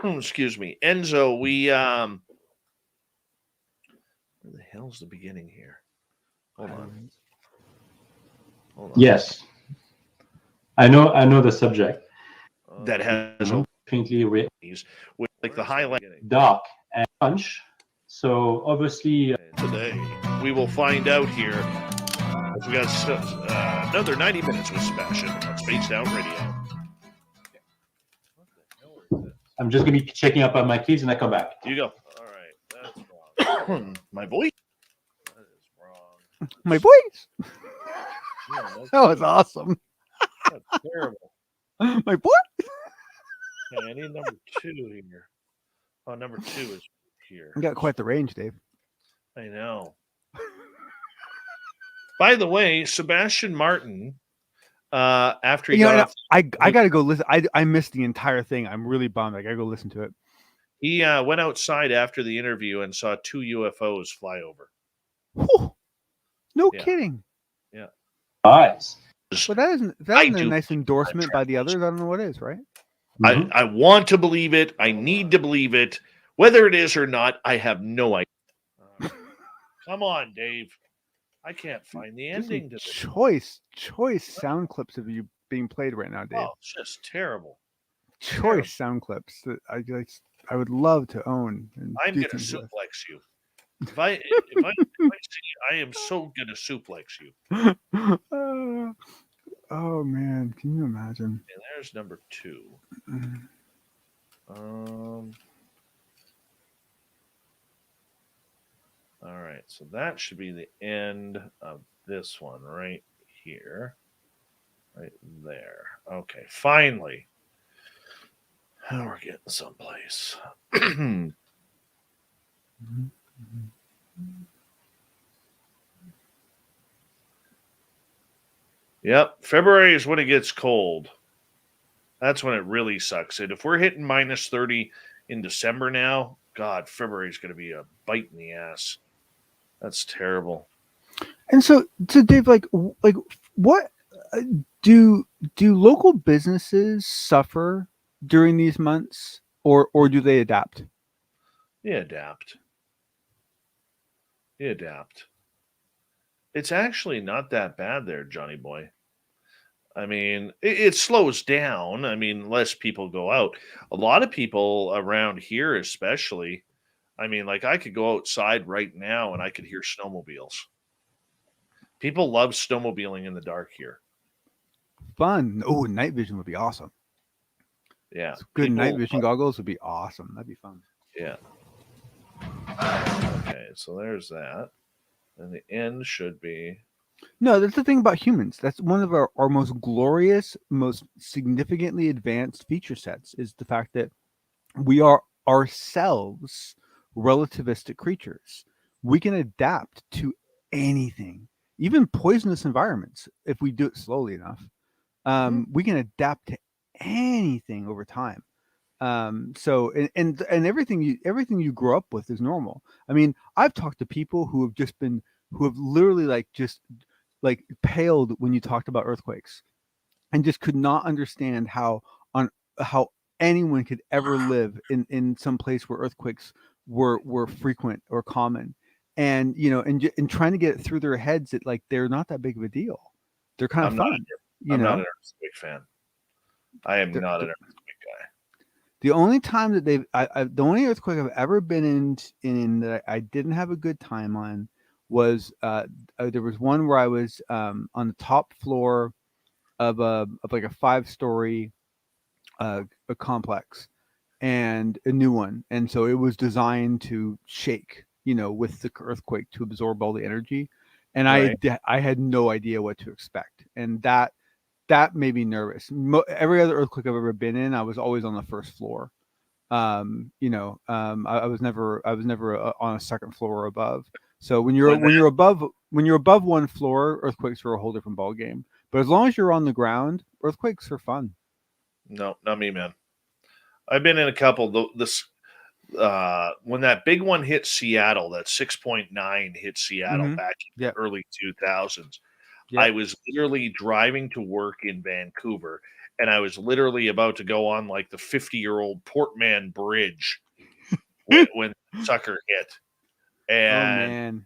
Excuse me, Enzo. We where the hell's the beginning here? Hold on. Yes, I know the subject. That has Faintly with like the highlight dark and punch. So obviously today we will find out here. We got another 90 minutes with Sebastien on Spaced Out Radio. I'm just gonna be checking up on my kids and I come back. You go. All right, that's wrong. My voice. That is wrong. My voice. Yeah, that was awesome. That's terrible. My voice. Yeah, I need number 2 here. Oh, number 2 is here. You got quite the range, Dave. I know. By the way, Sebastien Martin, after he got off, I got to go listen. I missed the entire thing. I'm really bummed. I got to go listen to it. He went outside after the interview and saw 2 UFOs fly over. Whew. No kidding. Yeah. Nice. But that isn't a nice endorsement by the others. I don't know what is, right? Mm-hmm. I want to believe it. I need to believe it. Whether it is or not, I have no idea. Come on, Dave. I can't find the ending to this. Choice sound clips of you being played right now, Dave. Oh, it's just terrible. choice sound clips that I would love to own. And I'm do gonna things with. suplex you. If I see you, I am so gonna suplex you. Oh man, can you imagine? And there's number 2. All right, so that should be the end of this one right here. Right there. Okay, finally. We're getting someplace. Yep, February is when it gets cold. That's when it really sucks. And if we're hitting minus 30 in December now, God, February is going to be a bite in the ass. That's terrible. And so Dave, like what do local businesses suffer during these months, or do they adapt? They adapt. It's actually not that bad there, Johnny boy. I mean, it slows down. I mean, less people go out. A lot of people around here, especially, I mean, like I could go outside right now and I could hear snowmobiles. People love snowmobiling in the dark here. Fun. Oh, night vision would be awesome. Yeah. Good night vision goggles would be awesome. That'd be fun. Yeah. Okay, so there's that. And the end should be. No, that's the thing about humans. That's one of our most glorious, most significantly advanced feature sets, is the fact that we are ourselves relativistic creatures. We can adapt to anything, even poisonous environments, if we do it slowly enough. We can adapt to anything over time. So and everything you grow up with is normal. I mean, I've talked to people who have literally just paled when you talked about earthquakes, and just could not understand how anyone could ever live in some place where earthquakes were frequent or common, and and trying to get it through their heads that they're not that big of a deal. They're kind of fun. I'm not an earthquake fan. I am not an earthquake guy. The only time that the only earthquake I've ever been in that I didn't have a good time on was there was one where I was on the top floor of a 5-story a complex, and a new one, and so it was designed to shake, with the earthquake, to absorb all the energy, and Right. I had no idea what to expect, and that made me nervous. Every other earthquake I've ever been in, I was always on the first floor. I was never on a second floor or above. So when you're above one floor, earthquakes are a whole different ball game. But as long as you're on the ground, earthquakes are fun. No, not me, man. I've been in a couple. When that big one hit Seattle, that 6.9 hit Seattle back in the early 2000s, I was literally driving to work in Vancouver, and I was literally about to go on the 50-year-old Portman Bridge when the sucker hit. And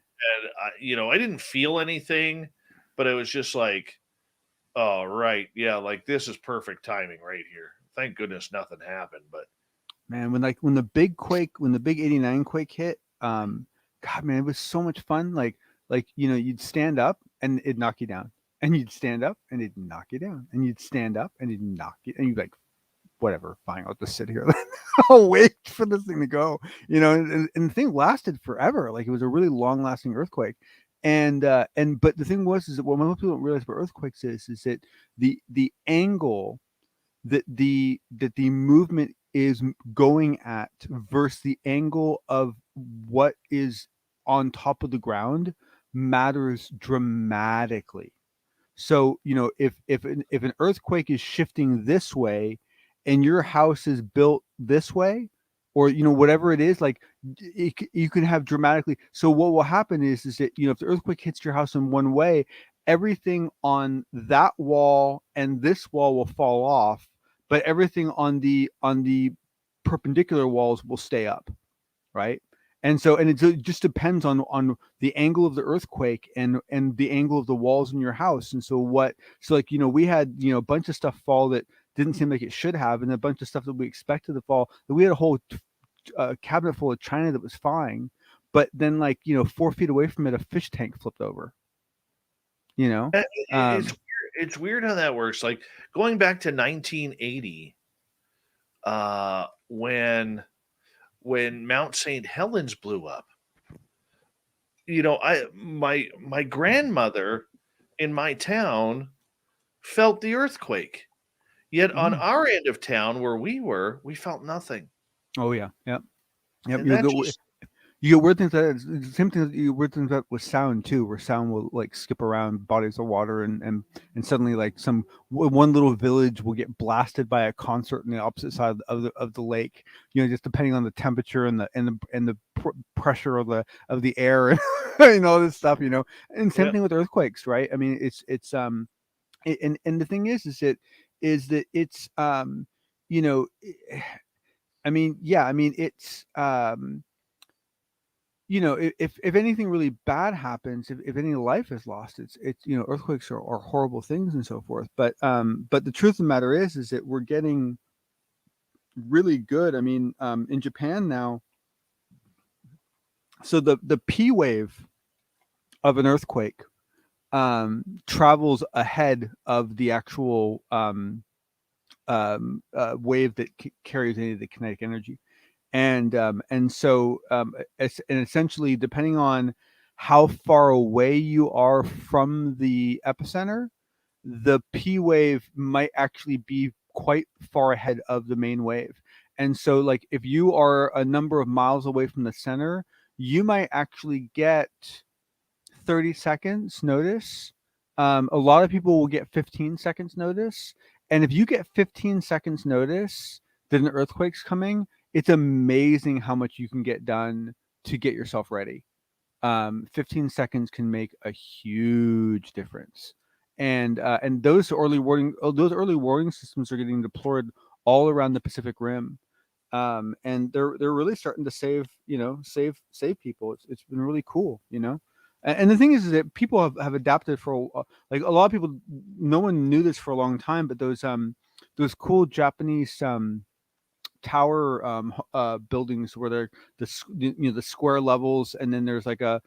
I didn't feel anything, but it was just oh, right. Yeah, this is perfect timing right here. Thank goodness nothing happened, but man, when the big 89 quake hit, God, man, it was so much fun. You'd stand up and it'd knock you down, and you'd stand up and it'd knock you down, and you'd stand up and it'd knock you, and you'd whatever, fine, I'll just sit here. I'll wait for this thing to go, and the thing lasted forever. It was a really long lasting earthquake. But the thing is that what most people don't realize about earthquakes is that the angle that the movement is going at versus the angle of what is on top of the ground matters dramatically. So if an earthquake is shifting this way and your house is built this way, or whatever it is, you can have dramatically. So what will happen is that if the earthquake hits your house in one way, everything on that wall and this wall will fall off, but everything on the perpendicular walls will stay up, right? And it just depends on the angle of the earthquake and the angle of the walls in your house. And so we had a bunch of stuff fall that didn't seem like it should have, and a bunch of stuff that we expected to fall. We had a whole cabinet full of china that was fine, but then, like, 4 feet away from it, a fish tank flipped over. It's weird how that works. Like going back to 1980, when Mount St. Helens blew up. My grandmother in my town felt the earthquake. Yet on our end of town where we were, we felt nothing. Oh yeah, yep. And that just, You get weird things that same thing. You weird things that with sound too, where sound will like skip around bodies of water, and suddenly like one little village will get blasted by a concert on the opposite side of the lake. Just depending on the temperature and the pressure of the air and all this stuff. And same thing with earthquakes, right? I mean, it's and the thing is that it's I mean, yeah, I mean it's if anything really bad happens, if any life is lost, it's earthquakes are horrible things and so forth. But the truth of the matter is that we're getting really good. I mean, in Japan now, so the P wave of an earthquake travels ahead of the actual wave that carries any of the kinetic energy. And so essentially, depending on how far away you are from the epicenter, the P wave might actually be quite far ahead of the main wave. And so, like, if you are a number of miles away from the center, you might actually get 30 seconds notice. A lot of people will get 15 seconds notice. And if you get 15 seconds notice that an earthquake's coming, it's amazing how much you can get done to get yourself ready. 15 seconds can make a huge difference. And those early warning systems are getting deployed all around the Pacific Rim. And they're really starting to save people. It's been really cool, And the thing is that people have adapted for like a lot of people. No one knew this for a long time, but those cool Japanese tower buildings where they're the square levels, and then there's like a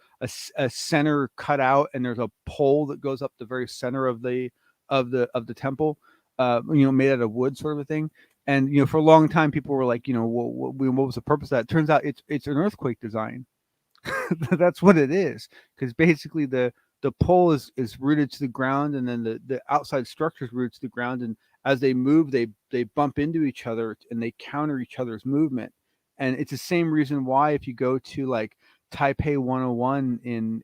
center cut out, and there's a pole that goes up the very center of the temple, made out of wood, sort of a thing. And for a long time people were like, what was the purpose of that? Turns out it's an earthquake design. That's what it is, because basically the pole is rooted to the ground, and then the outside structure is rooted to the ground, and as they move, they bump into each other and they counter each other's movement. And it's the same reason why if you go to like Taipei 101 in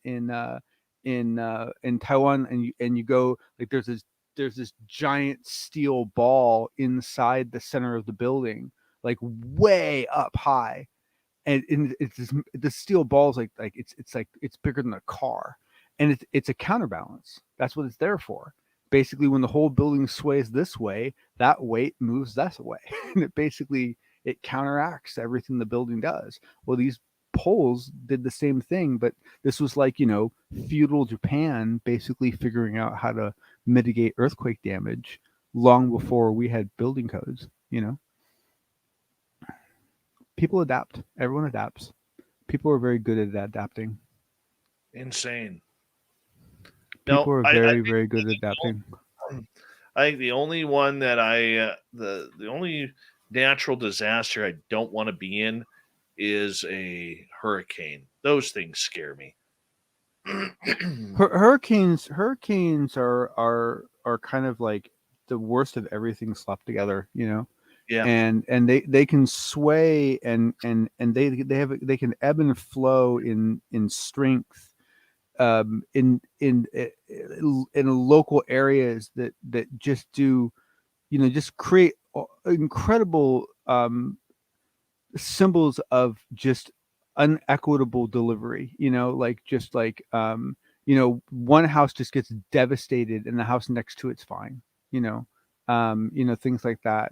Taiwan, and you go, like, there's this giant steel ball inside the center of the building, like way up high. And the steel ball is like it's bigger than a car, and it's a counterbalance. That's what it's there for. Basically, when the whole building sways this way, that weight moves that way, and it counteracts everything the building does. Well, these poles did the same thing, but this was like feudal Japan basically figuring out how to mitigate earthquake damage long before we had building codes. People adapt. Everyone adapts. People are very good at adapting. insane. People are very, very good at adapting. I think the only one that the only natural disaster I don't want to be in is a hurricane. Those things scare me. Hurricanes are kind of like the worst of everything slapped together, Yeah. And they can sway and they can ebb and flow in strength in local areas that just do just create incredible symbols of just unequitable delivery, one house just gets devastated and the house next to it's fine, things like that.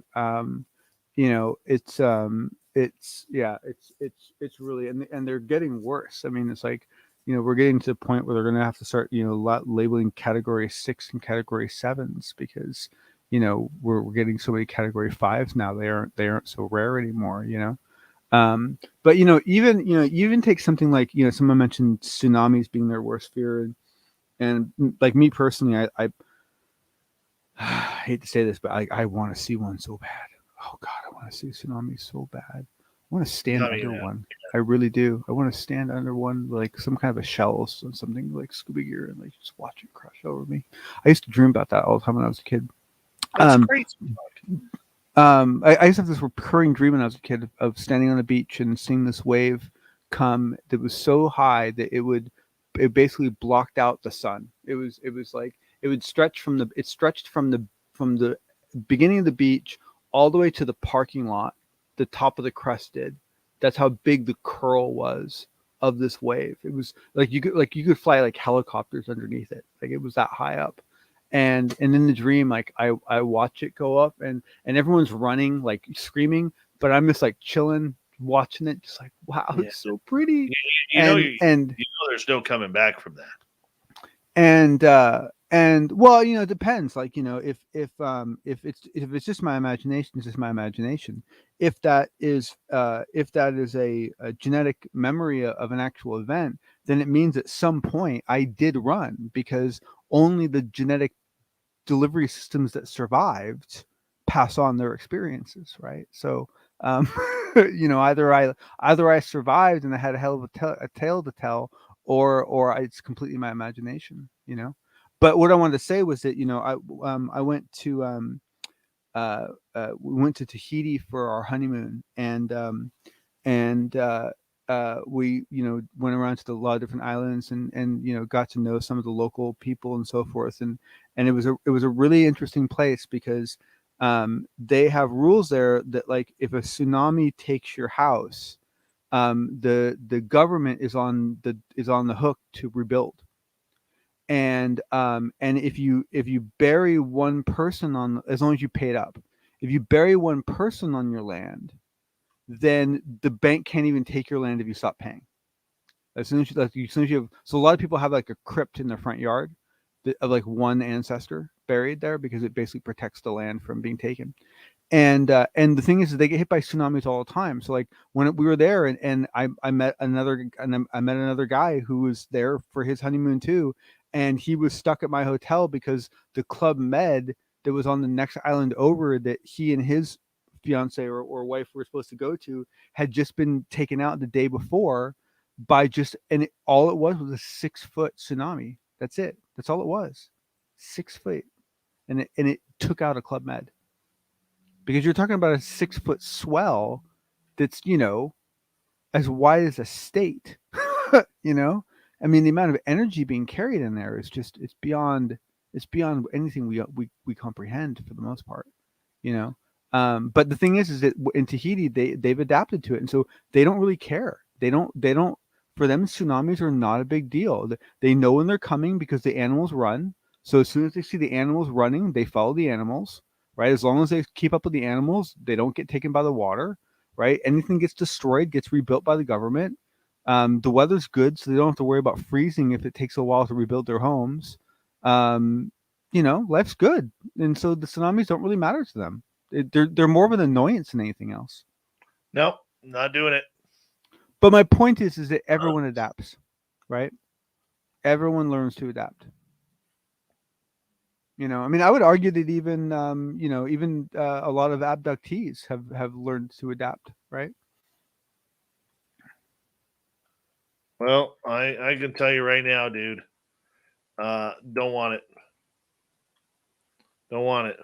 It's really, and they're getting worse. I mean, it's like, we're getting to the point where they're going to have to start, labeling category 6 and category 7s, because, we're getting so many category 5s now. They aren't so rare anymore. But even take something like, someone mentioned tsunamis being their worst fear, and like me personally, I hate to say this, but I want to see one so bad. Oh God, I want to see a tsunami so bad. I want to stand under one. I really do. I want to stand under one, like some kind of a shell or something like scuba gear, and like just watch it crash over me. I used to dream about that all the time when I was a kid. That's crazy. I used to have this recurring dream when I was a kid of standing on the beach and seeing this wave come that was so high that it basically blocked out the sun. It was like it would stretched from the beginning of the beach all the way to the parking lot. The top of the crest did. That's how big the curl was of this wave. It was like you could fly like helicopters underneath it. Like it was that high up. And in the dream, like I watch it go up, and everyone's running, like screaming, but I'm just like chilling, watching it, just like, wow, it's so pretty. And there's no coming back from that. And well, it depends. Like, if it's just my imagination, it's just my imagination. If that is a genetic memory of an actual event, then it means at some point I did run, because only the genetic delivery systems that survived pass on their experiences, right? So, either I survived and I had a hell of a tale to tell, or it's completely my imagination, But what I wanted to say was that, I went to we went to Tahiti for our honeymoon, and we went around to a lot of different islands, and got to know some of the local people and so forth, and it was a really interesting place, because they have rules there that, like, if a tsunami takes your house, the government is on the hook to rebuild. And if you bury one person as long as you paid up, if you bury one person on your land, then the bank can't even take your land if you stop paying. As soon as you have, so a lot of people have like a crypt in their front yard of like one ancestor buried there, because it basically protects the land from being taken. And the thing is that they get hit by tsunamis all the time. So like when we were there, and I met another guy who was there for his honeymoon too, and he was stuck at my hotel because the Club Med that was on the next island over, that he and his fiance or wife were supposed to go to, had just been taken out the day before by all it was a 6-foot tsunami. That's it. That's all it was. 6 feet. And it took out a Club Med. Because you're talking about a 6-foot swell that's, as wide as a state. I mean, the amount of energy being carried in there is just, it's beyond anything we comprehend, for the most part, But the thing is that in Tahiti, they've adapted to it, and so they don't really care. They don't. For them, tsunamis are not a big deal. They know when they're coming because the animals run. So as soon as they see the animals running, they follow the animals, right? As long as they keep up with the animals, they don't get taken by the water, right? Anything gets destroyed gets rebuilt by the government. The weather's good, so they don't have to worry about freezing if it takes a while to rebuild their homes. Life's good, and so the tsunamis don't really matter to them. They're more of an annoyance than anything else. Nope, not doing it. But my point is that everyone adapts, right? Everyone learns to adapt. I mean, I would argue that even a lot of abductees have learned to adapt, right? Well, I can tell you right now, dude. Don't want it. Don't want it.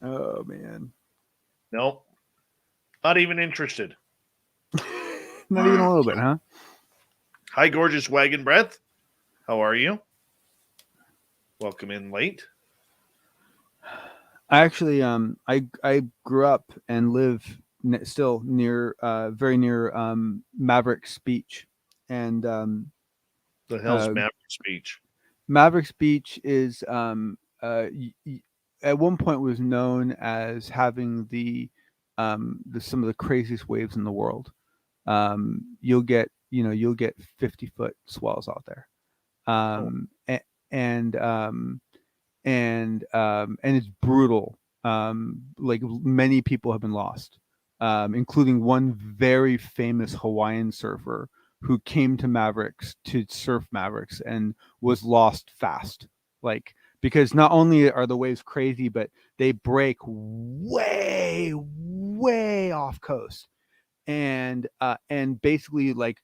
Oh man. Nope. Not even interested. Not even a little bit, huh? Hi, gorgeous wagon breath. How are you? Welcome in late. I actually I grew up and live still near very near Mavericks Beach, and The hell's Mavericks Beach? Mavericks Beach is at one point was known as having some of the craziest waves in the world. You'll get 50-foot swells out there. a- and and it's brutal. Like many people have been lost, including one very famous Hawaiian surfer who came to Mavericks to surf Mavericks and was lost fast. Like, because not only are the waves crazy, but they break way, way off coast. And basically, like,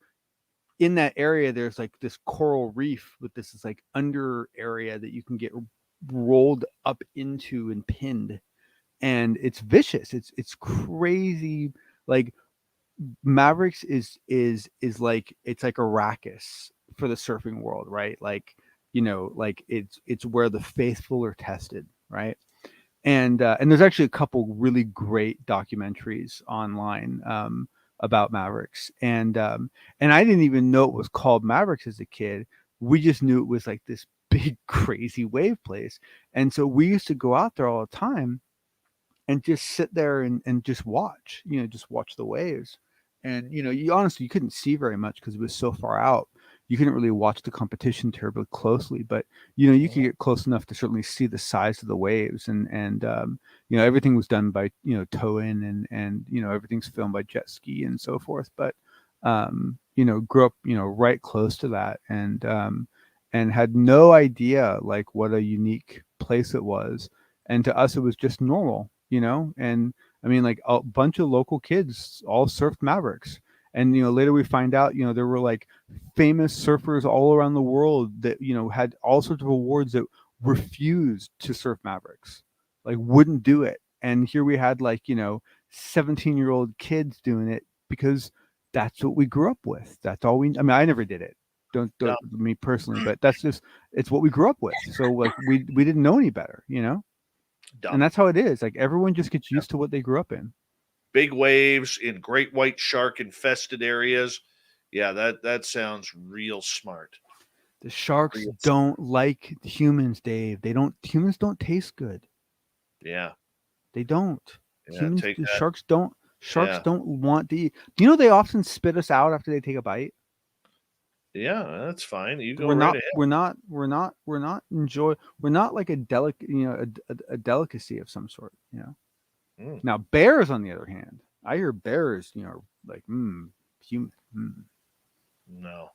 in that area there's like this coral reef with this like under area that you can get rolled up into and pinned, and it's vicious. It's crazy. Like, Mavericks is like, it's like Arrakis for the surfing world, right? Like, like it's where the faithful are tested, right? And there's actually a couple really great documentaries online about Mavericks, and I didn't even know it was called Mavericks as a kid. We just knew it was like this big crazy wave place, and so we used to go out there all the time and just sit there and just watch, just watch the waves. And you honestly, you couldn't see very much because it was so far out. You couldn't really watch the competition terribly closely, but you could get close enough to certainly see the size of the waves. And everything was done by tow-in, and everything's filmed by jet ski and so forth. But grew up right close to that, and had no idea like what a unique place it was. And to us it was just normal. And I mean, like, a bunch of local kids all surfed Mavericks. And later we find out there were like famous surfers all around the world that had all sorts of awards that refused to surf Mavericks, like wouldn't do it. And here we had like 17-year-old kids doing it because that's what we grew up with. That's all I mean, I never did it, don't No. me personally, but that's just, it's what we grew up with. So like we didn't know any better. Dumb. And that's how it is. Like, everyone just gets used to what they grew up in. Big waves in great white shark infested areas. Yeah, that sounds real smart. The sharks don't like humans, Dave. Humans don't taste good. Yeah. They don't. Yeah, take that. Sharks don't want to eat. Do you know they often spit us out after they take a bite? Yeah, that's fine. You go We're right not, ahead. we're not like a a delicacy of some sort, Mm. Now bears, on the other hand, I hear bears, like human. No.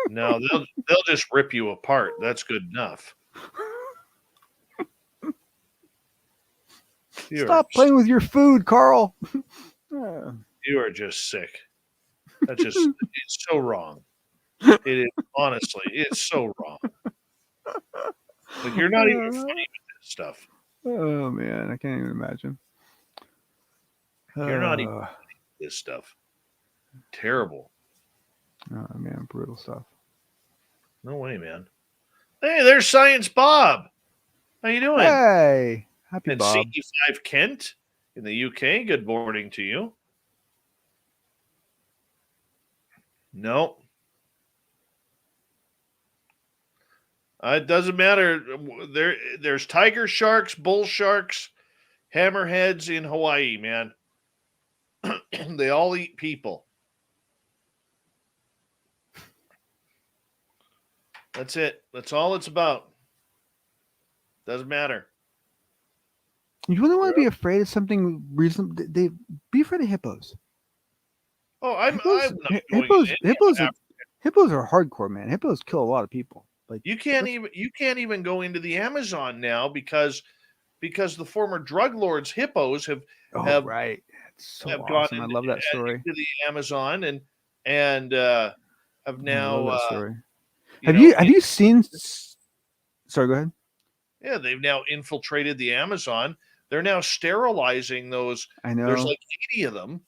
No, they'll just rip you apart. That's good enough. Stop playing with your food, Carl. You are just sick. That's just, it's so wrong. It is, honestly, it's so wrong. Like, you're not even funny with this stuff. Oh man, I can't even imagine. You're not even funny with this stuff. Terrible. Oh man, brutal stuff. No way, man. Hey, there's Science Bob. How you doing? Hey, happy And Bob. CE5 Kent in the UK. Good morning to you. No. It doesn't matter. There's tiger sharks, bull sharks, hammerheads in Hawaii, man. They all eat people. That's it. That's all it's about. Doesn't matter. You really want to be afraid of something reasonable? They be afraid of hippos. Oh, I'm not going hippos are hardcore, man. Hippos kill a lot of people. Like, you can't even go into the Amazon now because the former drug lords hippos have right. It's so have awesome. gone I love that story. into the Amazon and have now. I love that story. Have you seen? Sorry, go ahead. Yeah, they've now infiltrated the Amazon. They're now sterilizing those. I know. There's like 80 of them.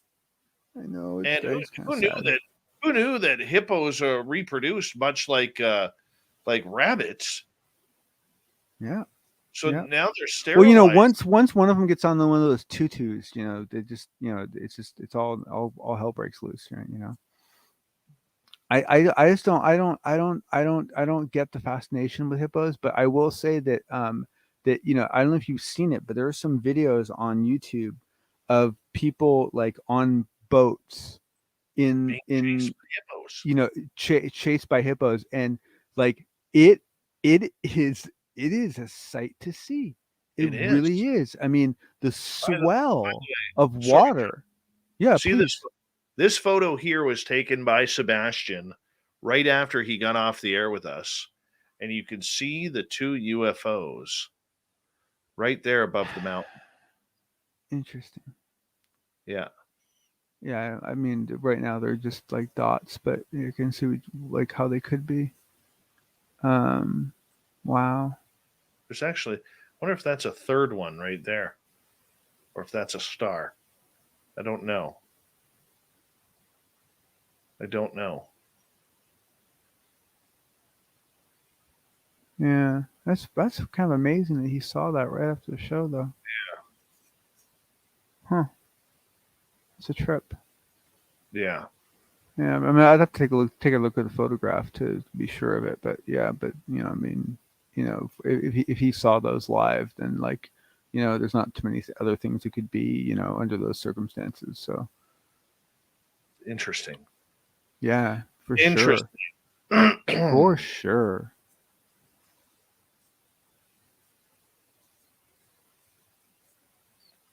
I know. And who knew that hippos reproduce much like rabbits? Yeah. So yeah. now they're sterilized. Well, once one of them gets on one of those tutus, they just, it's all hell breaks loose, right? I just I don't get the fascination with hippos, but I will say that that I don't know if you've seen it, but there are some videos on YouTube of people like on boats in Chased by hippos. you know, chased by hippos, and like it is a sight to see. It It is. really is. I mean, the By swell of sorry, water. Yeah, see please. this photo here was taken by Sebastien right after he got off the air with us, and you can see the two UFOs right there above the mountain. Interesting. Yeah. Yeah, I mean, right now they're just like dots, but you can see like how they could be. Wow. There's actually, I wonder if that's a third one right there, or if that's a star. I don't know. I don't know. Yeah, that's kind of amazing that he saw that right after the show, though. Yeah. Huh. It's a trip. Yeah. Yeah, I mean, I'd have to take a look at the photograph to be sure of it. But yeah, but you know, I mean, you know, if he saw those live, then like, you know, there's not too many other things it could be, you know, under those circumstances. So Interesting. yeah, for Interesting. sure, for sure.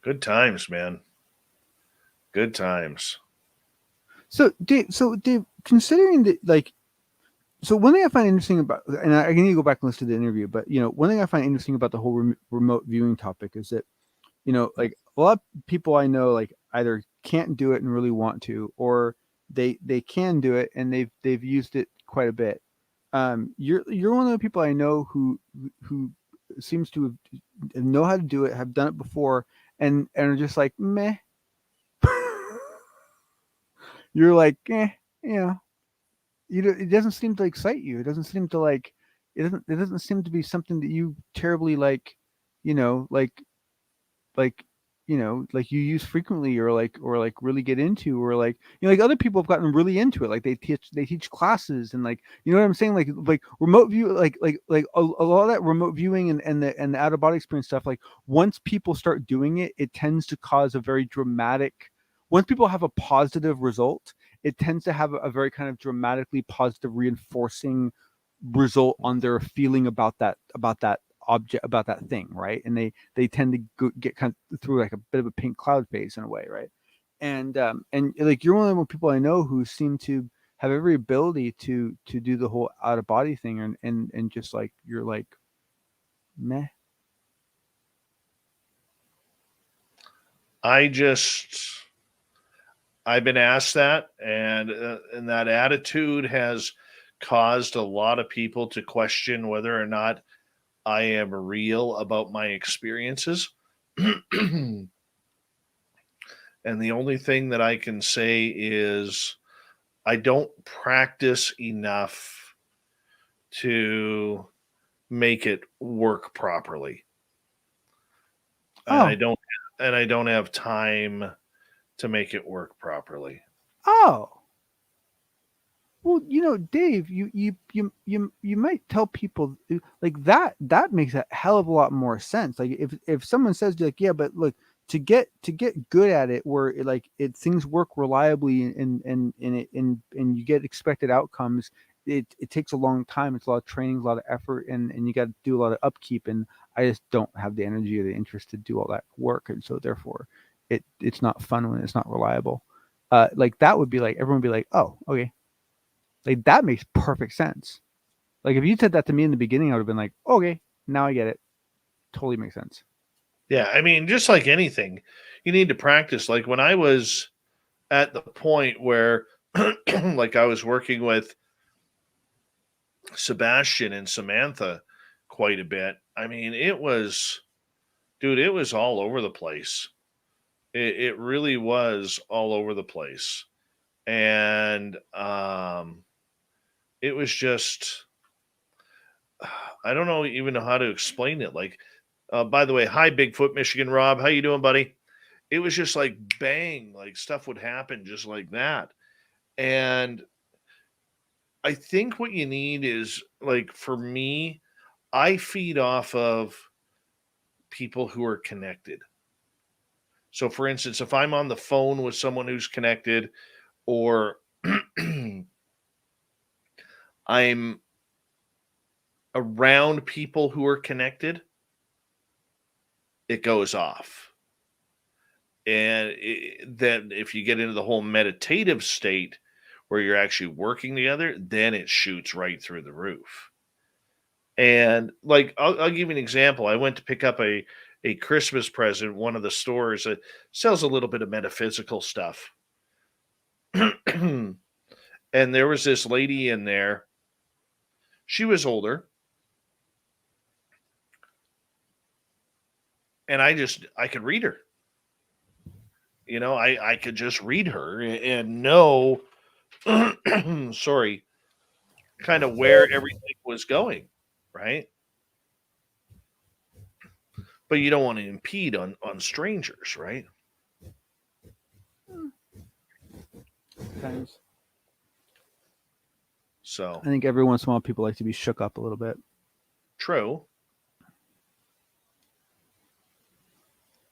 Good times, man. Good times. So Dave, considering that, like, so one thing I find interesting about, and I need to go back and listen to the interview, but you know, one thing I find interesting about the whole remote viewing topic is that, you know, like a lot of people I know, like either can't do it and really want to, or they can do it and they've used it quite a bit. You're one of the people I know who seems to know how to do it, have done it before, and are just like meh. You're like, you know, it doesn't seem to excite you. It doesn't seem to like, it doesn't seem to be something that you terribly like, you know, like, you know, like you use frequently or like really get into, or like, you know, like other people have gotten really into it. Like they teach classes and like, you know what I'm saying? Like remote view, like a lot of that remote viewing and the out of body experience stuff. Like once people start doing it, it tends to cause a very dramatic, once people have a positive result, it tends to have a very kind of dramatically positive reinforcing result on their feeling about that object, about that thing, right? And they tend to get kind of through like a bit of a pink cloud phase in a way, right? And like you're one of the people I know who seem to have every ability to do the whole out of body thing, and just like you're like meh. I've been asked that, and that attitude has caused a lot of people to question whether or not I am real about my experiences. And the only thing that I can say is I don't practice enough to make it work properly. And I don't have time to make it work properly. Oh. Well, you know, Dave, you might tell people like that. That makes a hell of a lot more sense. Like if someone says like, yeah, but look, to get good at it, where things work reliably and you get expected outcomes, it takes a long time. It's a lot of training, a lot of effort, and you got to do a lot of upkeep. And I just don't have the energy or the interest to do all that work, and so therefore, it's not fun when it's not reliable. Like that would be like everyone would be like, oh, okay. Like that makes perfect sense. Like if you said that to me in the beginning, I would have been like, okay, now I get it. Totally makes sense. Yeah, I mean, just like anything, you need to practice. Like when I was at the point where, like, I was working with Sebastien and Samantha quite a bit. I mean, it was all over the place. It really was all over the place. And it was just, I don't know even know how to explain it. Like, by the way, hi Bigfoot Michigan Rob, how you doing, buddy? It was just like bang, like stuff would happen just like that. And I think what you need is, like, for me, I feed off of people who are connected. So for instance, if I'm on the phone with someone who's connected, or I'm around people who are connected, it goes off. And then if you get into the whole meditative state where you're actually working together, then it shoots right through the roof. And like, I'll give you an example. I went to pick up a Christmas present, one of the stores that sells a little bit of metaphysical stuff. And there was this lady in there. She was older. And I could read her. I could just read her and know, sorry, kind of where everything was going, right? But you don't want to impede on strangers, right? Times. So I think every once in a while people like to be shook up a little bit. true.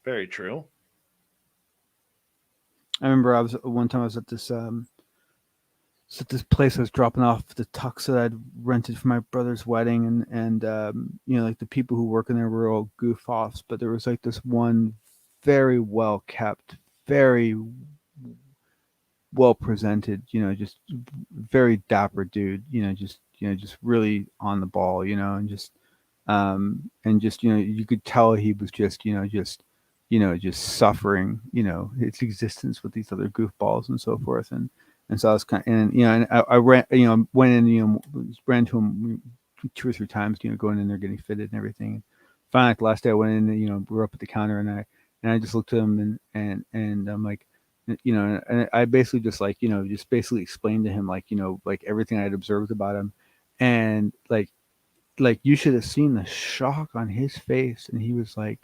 Very true. I remember one time I was at this place I was dropping off the tux that I'd rented for my brother's wedding, and like the people who work in there were all goof offs, but there was like this one very well kept, very well presented, just very dapper dude, just really on the ball, and just you could tell he was just suffering, its existence with these other goofballs and so forth. And so I was and I ran, went in, ran to him 2 or 3 times, going in there, getting fitted and everything. And finally, like, the last day I went in, we were up at the counter, and I just looked at him and I'm like, and I basically just basically explained to him, like everything I had observed about him. And like you should have seen the shock on his face. And he was like,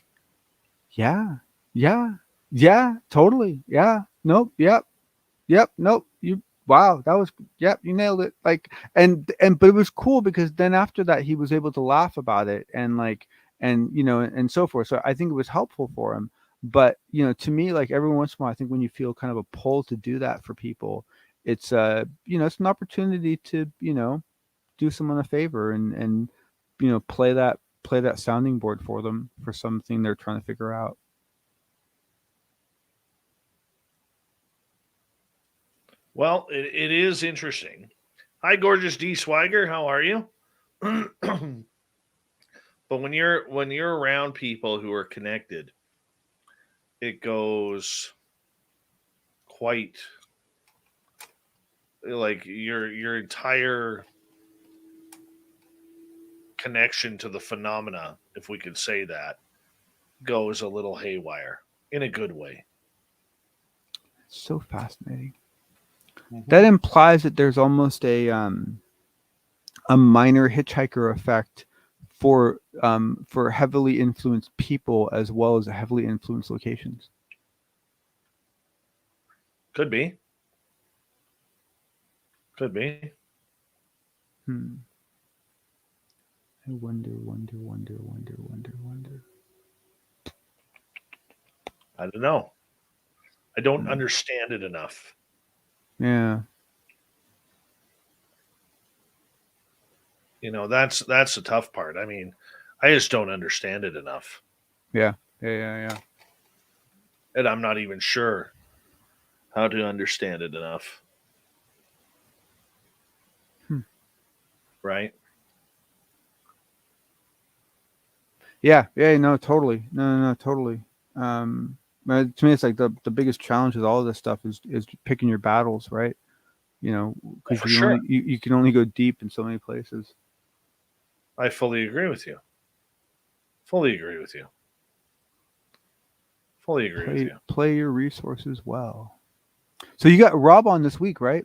yeah, totally. Yeah. Nope. Yep. Nope. Wow. That was, yep. You nailed it. Like, but it was cool because then after that, he was able to laugh about it and and so forth. So I think it was helpful for him. But, to me, like every once in a while, I think when you feel kind of a pull to do that for people, it's, it's an opportunity to, do someone a favor and play that sounding board for them for something they're trying to figure out. Well, it is interesting. Hi, gorgeous D Swagger. How are you? But when you're around people who are connected, it goes quite like your entire connection to the phenomena, if we could say that, goes a little haywire in a good way. It's so fascinating. Mm-hmm. That implies that there's almost a minor hitchhiker effect for heavily influenced people as well as heavily influenced locations. Could be. I wonder. I don't know. I don't understand it enough. Yeah. That's the tough part. I mean, I just don't understand it enough. Yeah. And I'm not even sure how to understand it enough. Right? Yeah. No, totally. No, totally. To me, it's like the biggest challenge with all of this stuff is picking your battles, right? Because you can only go deep in so many places. I fully agree with you. Play your resources well. So you got Rob on this week, right?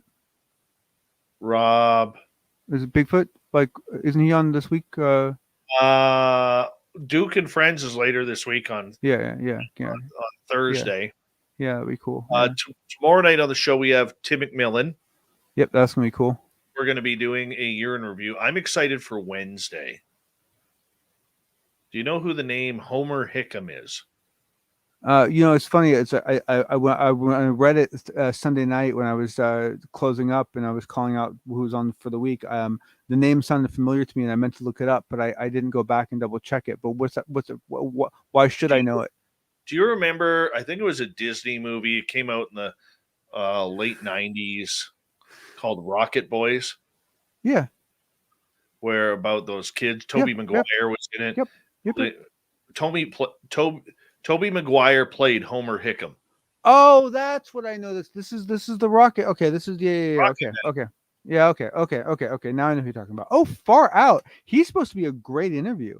Rob. Is it Bigfoot? Like, isn't he on this week? Duke and Friends is later this week on on Thursday. Yeah, that'd be cool. Tomorrow night on the show we have Tim McMillan. Yep, that's gonna be cool. We're going to be doing a year in review. I'm excited for Wednesday. Do you know who the name Homer Hickam is? It's funny. When I read it Sunday night when I was closing up and I was calling out who was on for the week. The name sounded familiar to me, and I meant to look it up, but I didn't go back and double check it. But what's that? Why should I know it? Do you remember? I think it was a Disney movie. It came out in the late '90s, called Rocket Boys. Yeah. Where about those kids? Toby Maguire was in it. Yep. Toby Maguire played Homer Hickam. Oh, that's what I know. This is the Rocket. Okay, this is Rocket okay. Yeah, okay. Now I know who you're talking about. Oh, Far Out. He's supposed to be a great interview.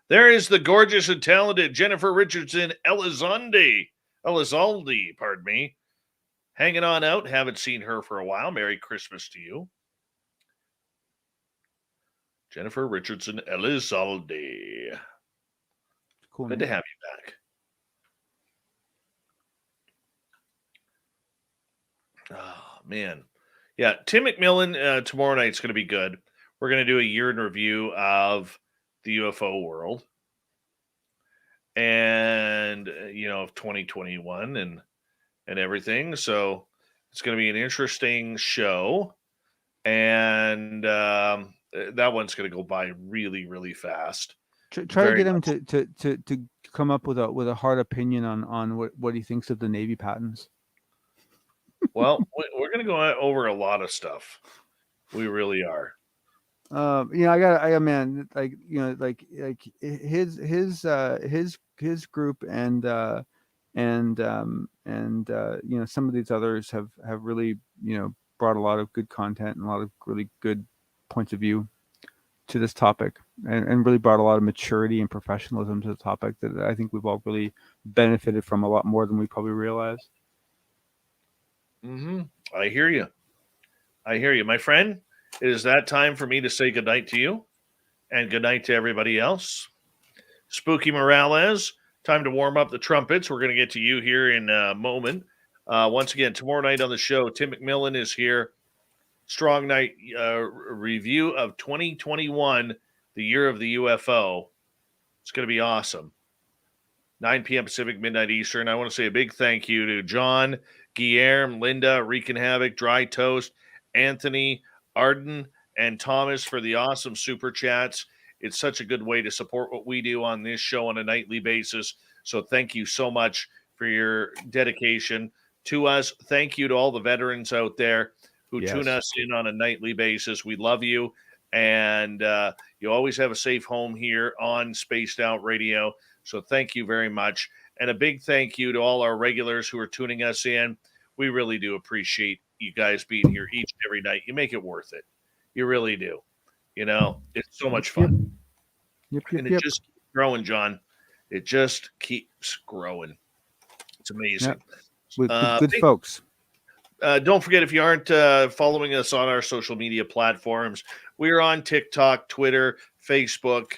There is the gorgeous and talented Jennifer Richardson Elizalde, pardon me. Hanging on out. Haven't seen her for a while. Merry Christmas to you. Jennifer Richardson Elizalde. Cool. Good to have you back. Oh, man. Yeah, Tim McMillan tomorrow night's going to be good. We're going to do a year in review of the UFO world and, of 2021 and everything. So it's going to be an interesting show. And that one's going to go by really, really fast. Try to get him to come up with a hard opinion on what he thinks of the Navy patents. Well, we're going to go over a lot of stuff. We really are. Man, like his group and some of these others have really, brought a lot of good content and a lot of really good points of view to this topic and really brought a lot of maturity and professionalism to the topic that I think we've all really benefited from a lot more than we probably realize. Mm-hmm. I hear you, my friend. It is that time for me to say goodnight to you and goodnight to everybody else. Spooky Morales, time to warm up the trumpets. We're going to get to you here in a moment. Once again, tomorrow night on the show, Tim McMillan is here. Strong night review of 2021, the year of the UFO. It's going to be awesome. 9 p.m. Pacific, midnight Eastern. I want to say a big thank you to John, Guillermo, Linda, Wreaking Havoc, Dry Toast, Anthony, Arden, and Thomas for the awesome super chats. It's such a good way to support what we do on this show on a nightly basis. So thank you so much for your dedication to us. Thank you to all the veterans out there who tune us in on a nightly basis. We love you. And you always have a safe home here on Spaced Out Radio. So thank you very much. And a big thank you to all our regulars who are tuning us in. We really do appreciate you guys being here each and every night. You make it worth it. You really do. It's so much fun. Yep. Just keeps growing, John. It just keeps growing. It's amazing. Yep. Good folks. Don't forget, if you aren't following us on our social media platforms, we are on TikTok, Twitter, Facebook,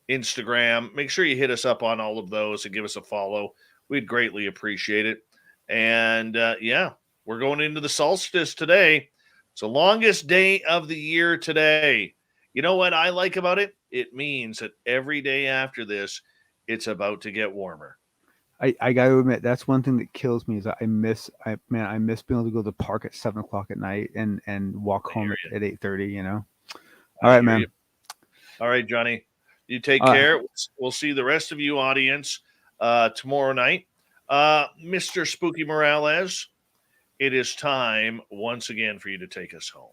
Instagram. Make sure you hit us up on all of those and give us a follow. We'd greatly appreciate it. And we're going into the solstice today. It's the longest day of the year today. You know what I like about it? It means that every day after this, it's about to get warmer. I got to admit, that's one thing that kills me is I miss being able to go to the park at 7:00 at night and walk home at 8:30. All right, man. All right, Johnny. You take care. We'll see the rest of you audience tomorrow night. Mr. Spooky Morales, it is time once again for you to take us home.